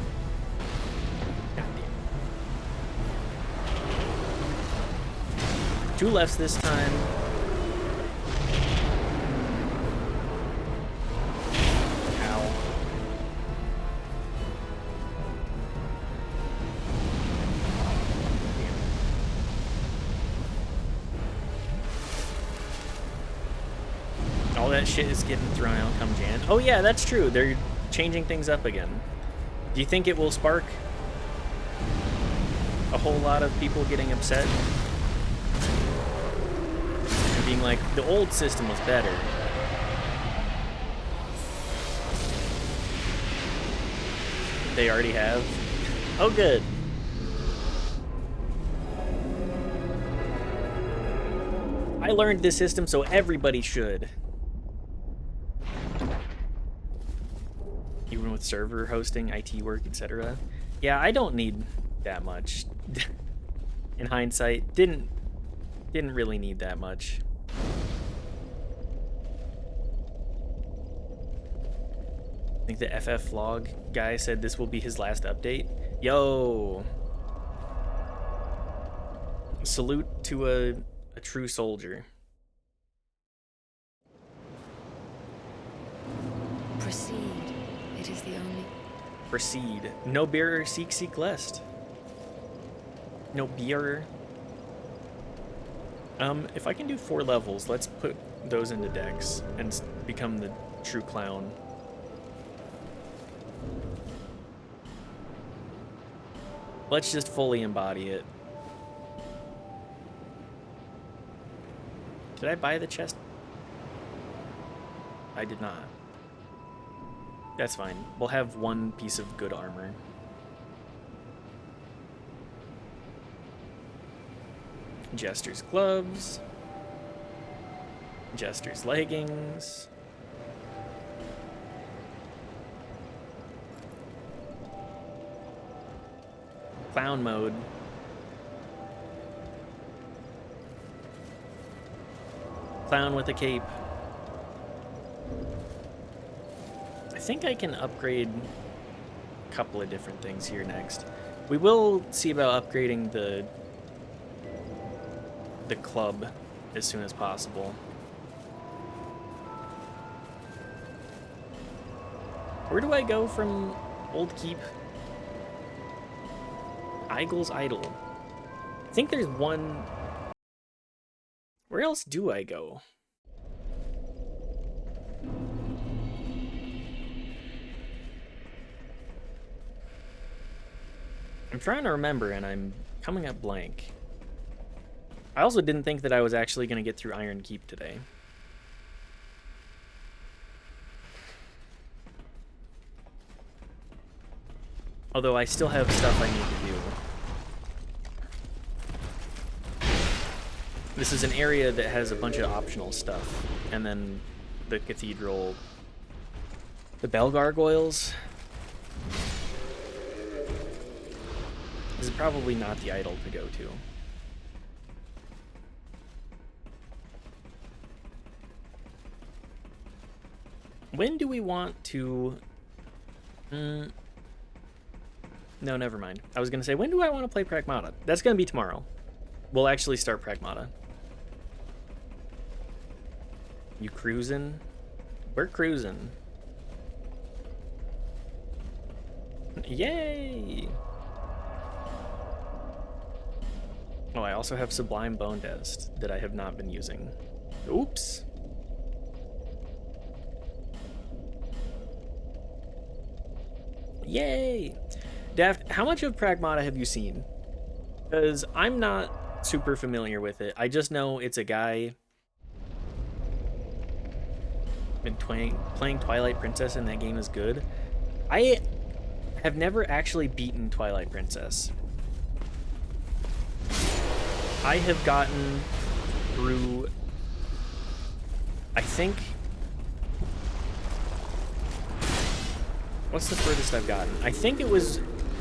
God damn. 2 lefts this time. Ow. All that shit is getting thrown out come Jan. Oh yeah, that's true. They're changing things up again. Do you think it will spark a whole lot of people getting upset? And being like, the old system was better. They already have? Oh good. I learned this system so everybody should. Even with server hosting, IT work, etc. Yeah, I don't need that much. In hindsight, didn't really need that much. I think the FF vlog guy said this will be his last update. Yo! Salute to a true soldier. Proceed. It is the only... Proceed. No bearer, seek lest. No bearer. If I can do 4 levels, let's put those into decks and become the true clown. Let's just fully embody it. Did I buy the chest? I did not. That's fine. We'll have 1 piece of good armor. Jester's gloves. Jester's leggings. Clown mode. clown with a cape. I think I can upgrade a couple of different things here next. We will see about upgrading the club as soon as possible. Where do I go from Old Keep? Eigil's Idol. I think there's one... Where else do I go? I'm trying to remember, and I'm coming up blank. I also didn't think that I was actually going to get through Iron Keep today. Although I still have stuff I need to do. This is an area that has a bunch of optional stuff. And then the cathedral. The bell gargoyles. This is probably not the idol to go to. When do we want to... No, never mind. I was going to say, when do I want to play Pragmata? That's going to be tomorrow. We'll actually start Pragmata. You cruising? We're cruising. Yay! Oh, I also have Sublime Bone Dust that I have not been using. Oops. Yay! Daft, how much of Pragmata have you seen? Because I'm not super familiar with it. I just know it's a guy been playing Twilight Princess, and that game is good. I have never actually beaten Twilight Princess. I have gotten through, I think... What's the furthest I've gotten? I think it was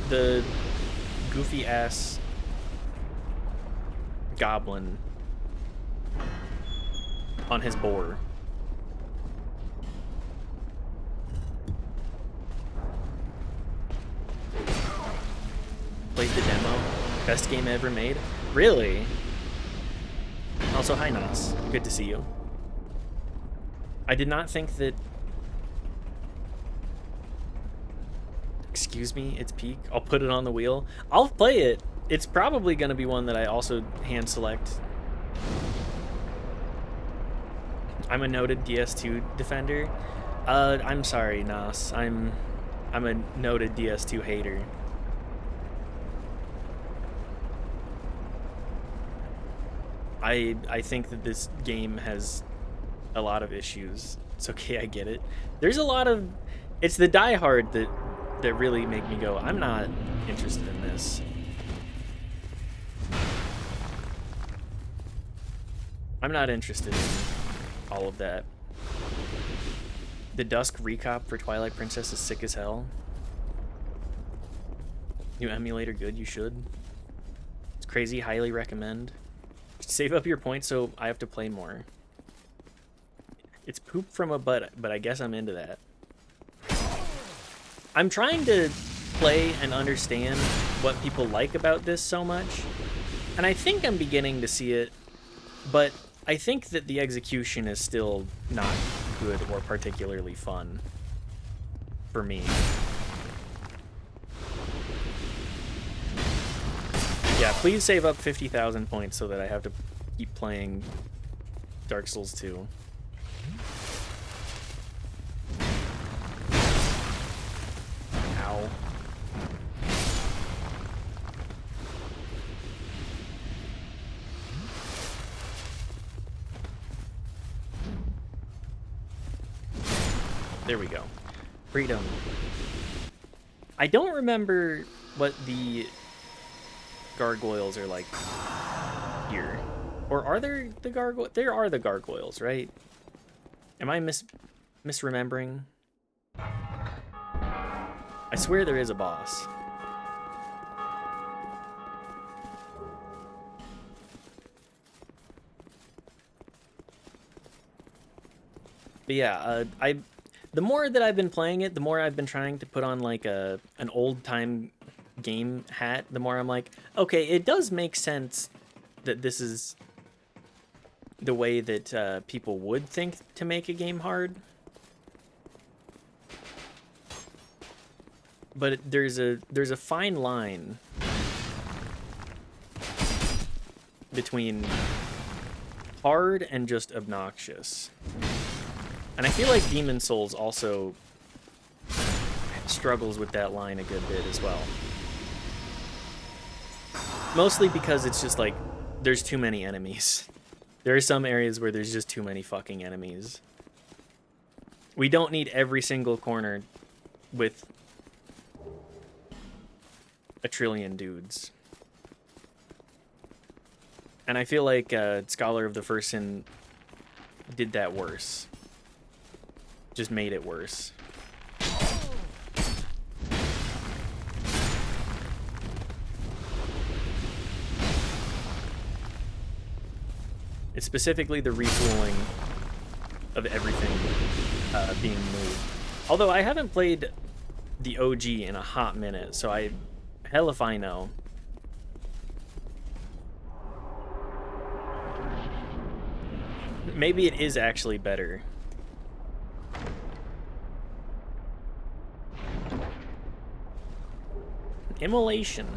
the goofy-ass goblin on his boar. Played the demo. Best game ever made. Really? Also, hi Nas. Good to see you. I did not think that... Excuse me, it's peak. I'll put it on the wheel. I'll play it. It's probably going to be one that I also hand select. I'm a noted DS2 defender. I'm sorry, Nas. I'm a noted DS2 hater. I think that this game has a lot of issues. It's okay, I get it. There's a lot of... It's the diehard that really make me go, I'm not interested in this. I'm not interested in all of that. The Dusk recop for Twilight Princess is sick as hell. New emulator good, you should. It's crazy, highly recommend. Save up your points so I have to play more. It's poop from a butt, but I guess I'm into that. I'm trying to play and understand what people like about this so much, and I think I'm beginning to see it, but I think that the execution is still not good or particularly fun for me. Yeah, please save up 50,000 points so that I have to keep playing Dark Souls 2. Ow. There we go. Freedom. I don't remember what the gargoyles are like here. Or are there the gargoyles? There are the gargoyles, right? Am I misremembering? I swear there is a boss. But yeah, the more that I've been playing it, the more I've been trying to put on like an old time game hat. The more I'm like, okay, it does make sense that this is the way that people would think to make a game hard. But there's a fine line between hard and just obnoxious. And I feel like Demon Souls also struggles with that line a good bit as well. Mostly because it's just like, there's too many enemies. There are some areas where there's just too many fucking enemies. We don't need every single corner with a trillion dudes. And I feel like Scholar of the First Sin did that worse. Just made it worse. It's specifically the retooling of everything being moved. Although I haven't played the OG in a hot minute, so hell if I know. Maybe it is actually better. Immolation.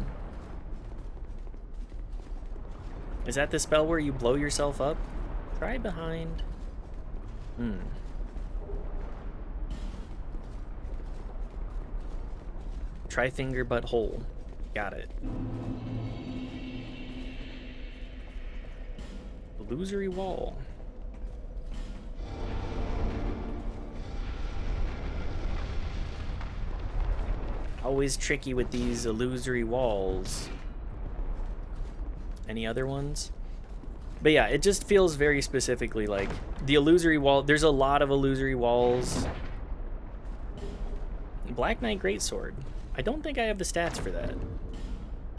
Is that the spell where you blow yourself up? Try behind. Try finger but hole. Got it. Illusory wall. Always tricky with these illusory walls. Any other ones? But yeah, it just feels very specifically like the illusory wall. There's a lot of illusory walls. Black Knight Greatsword. I don't think I have the stats for that.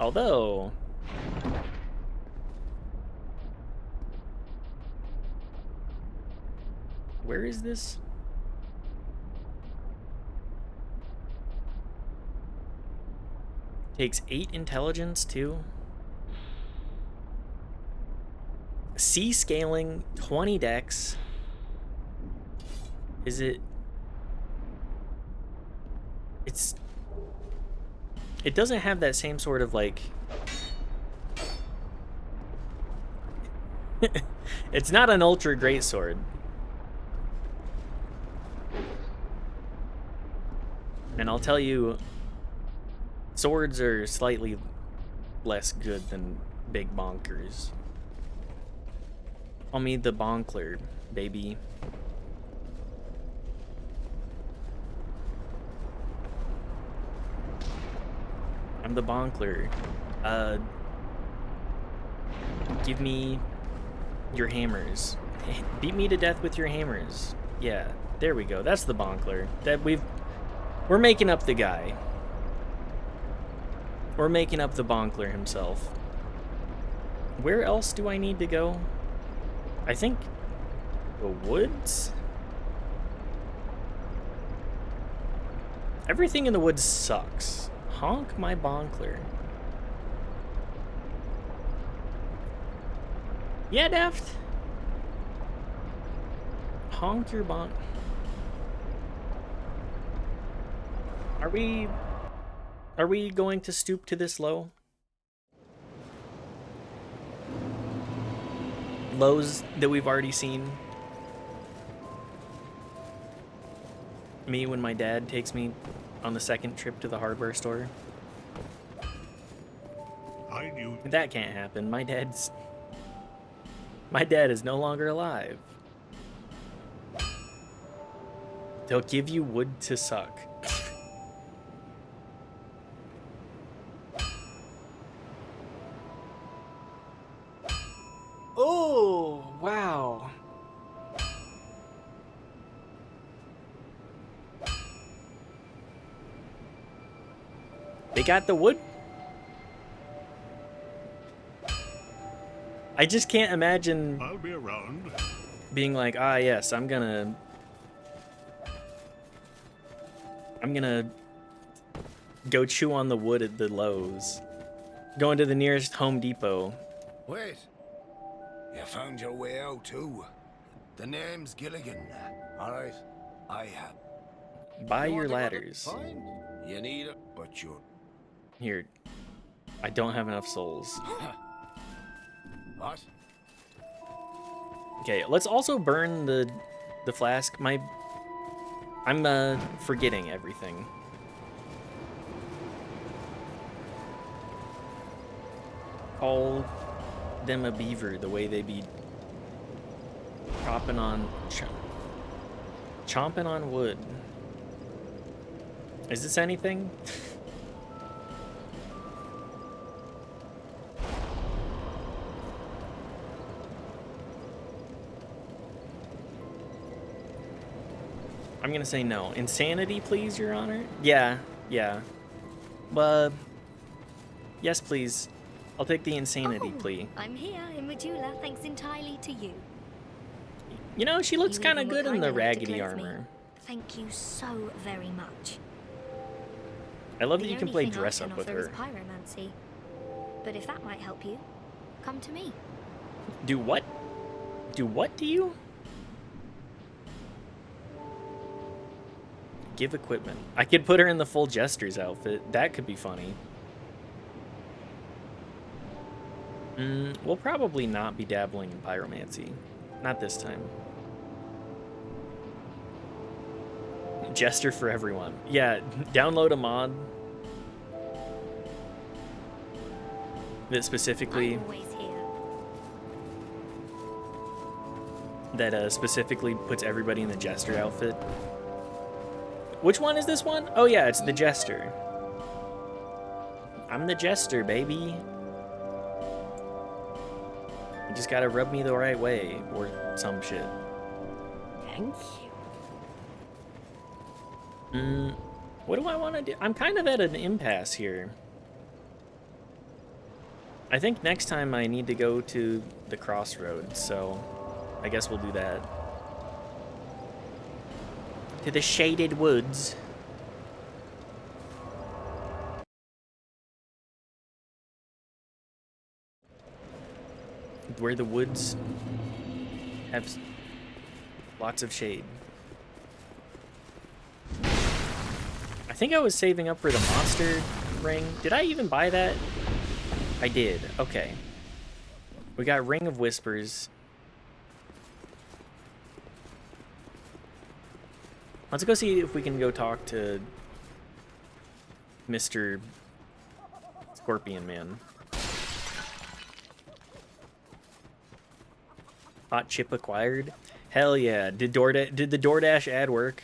Although... where is this? Takes 8 intelligence too. C scaling, 20 dex. Is it? It doesn't have that same sort of like... It's not an ultra great sword. And I'll tell you, swords are slightly less good than big bonkers. Call me the bonkler, baby. I'm the bonkler. Give me your hammers. Beat me to death with your hammers. Yeah, there we go. That's the bonkler. We're making up the guy. We're making up the bonkler himself. Where else do I need to go? I think the woods? Everything in the woods sucks. Honk my bonkler. Yeah, Daft. Honk your bonk. Are we going to stoop to this low? Lows that we've already seen. Me when my dad takes me on the second trip to the hardware store. I knew That can't happen. My dad is no longer alive. They'll give you wood to suck. Oh, wow. They got the wood? I just can't imagine I'll be around. being like, ah, yes, I'm gonna I'm gonna go chew on the wood at the Lowe's. Going to the nearest Home Depot. Wait. You found your way out too. The name's Gilligan. All right. I have. Buy You your want to go to ladders. find? You need it, but you're. Here. I don't have enough souls. What? Okay, let's also burn the flask. I'm forgetting everything. Call them a beaver the way they be chomping on wood. Is this anything? I'm gonna say no. Insanity, please, Your Honor? Yeah. Yes, please. I'll take the insanity plea. I'm here in Medulla thanks entirely to you. You know, she looks You kind of even were good in kind the enough to raggedy clothe me. armor. Thank you so very much. I love that The you can only play thing I dress can up with offer is her. pyromancy. But if that might help you, come to me. Do what? Do what to you? Give equipment. I could put her in the full Jester's outfit. That could be funny. We'll probably not be dabbling in pyromancy. Not this time. Jester for everyone. Yeah, download a mod that specifically I'm always here. specifically puts everybody in the Jester outfit. Which one is this one? Oh yeah, it's the Jester. I'm the Jester, baby. You just gotta rub me the right way, or some shit. Thank you. What do I want to do? I'm kind of at an impasse here. I think next time I need to go to the crossroads, so I guess we'll do that. To the shaded woods. Where the woods have lots of shade. I think I was saving up for the monster ring. Did I even buy that? I did. Okay. We got Ring of Whispers. Let's go see if we can go talk to Mr. Scorpion Man. Hot chip acquired. Hell yeah. Did the DoorDash ad work?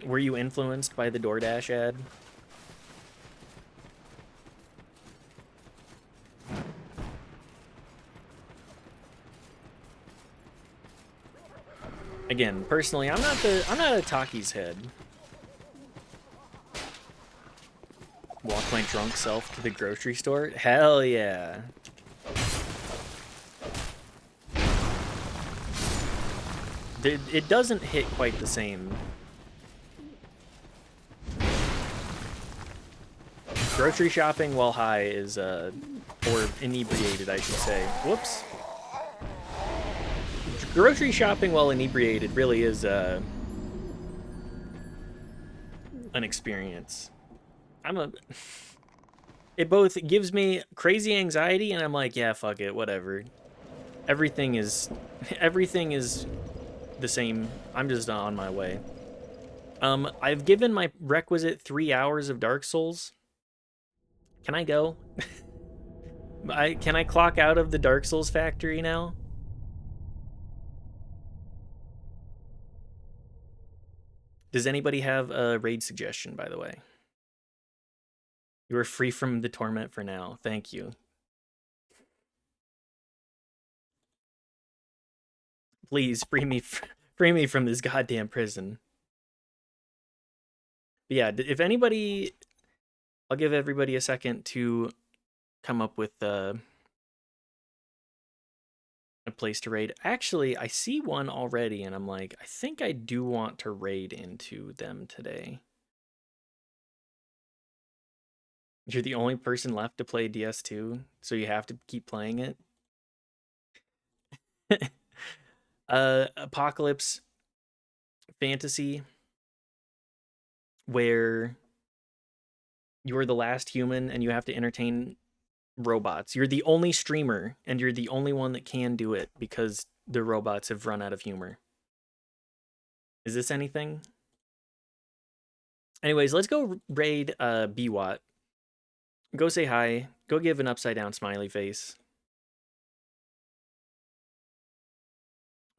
Were you influenced by the DoorDash ad? Again, personally, I'm not a Taki's head. Walk my drunk self to the grocery store? Hell yeah. It doesn't hit quite the same. Grocery shopping while high is, or inebriated, I should say. Whoops. Grocery shopping while inebriated really is, an experience. It both gives me crazy anxiety and I'm like, yeah, fuck it, whatever. Everything is the same. I'm just on my way. I've given my requisite 3 hours of Dark Souls. Can I go? Can I clock out of the Dark Souls factory now? Does anybody have a raid suggestion, by the way? You are free from the torment for now. Thank you. Please free me from this goddamn prison. But yeah, if anybody, I'll give everybody a second to come up with a place to raid. Actually, I see one already, and I'm like, I think I do want to raid into them today. You're the only person left to play DS2, so you have to keep playing it. Apocalypse fantasy where you're the last human and you have to entertain robots. You're the only streamer and you're the only one that can do it because the robots have run out of humor. Is this anything? Anyways, let's go raid BWAT. Go say hi. Go give an upside down smiley face.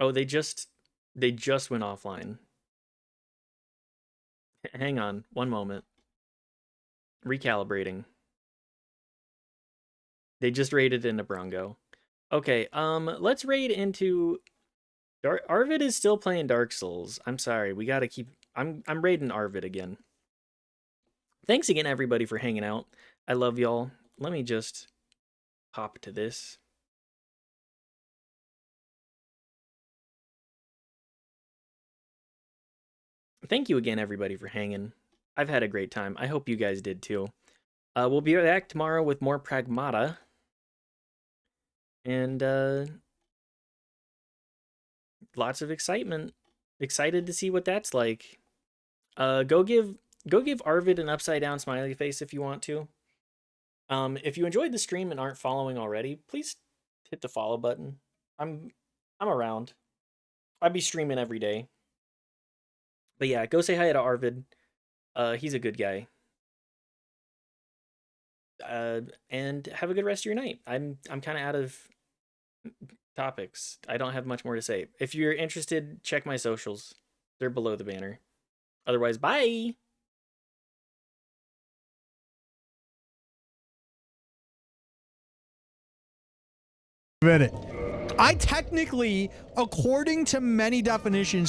Oh, they just went offline. Hang on, one moment. Recalibrating. They just raided into Brongo. Okay, let's raid into Arvid is still playing Dark Souls. I'm sorry, we gotta keep I'm raiding Arvid again. Thanks again everybody for hanging out. I love y'all. Let me just hop to this. Thank you again everybody for hanging. I've had a great time. I hope you guys did too. We'll be back tomorrow with more Pragmata. And lots of excitement. Excited to see what that's like. Go give Arvid an upside down smiley face if you want to. If you enjoyed the stream and aren't following already, please hit the follow button. I'm around. I'd be streaming every day. But yeah, go say hi to Arvid. He's a good guy. And have a good rest of your night. I'm kind of out of topics. I don't have much more to say. If you're interested, check my socials. They're below the banner. Otherwise, bye. Minute. I technically, according to many definitions,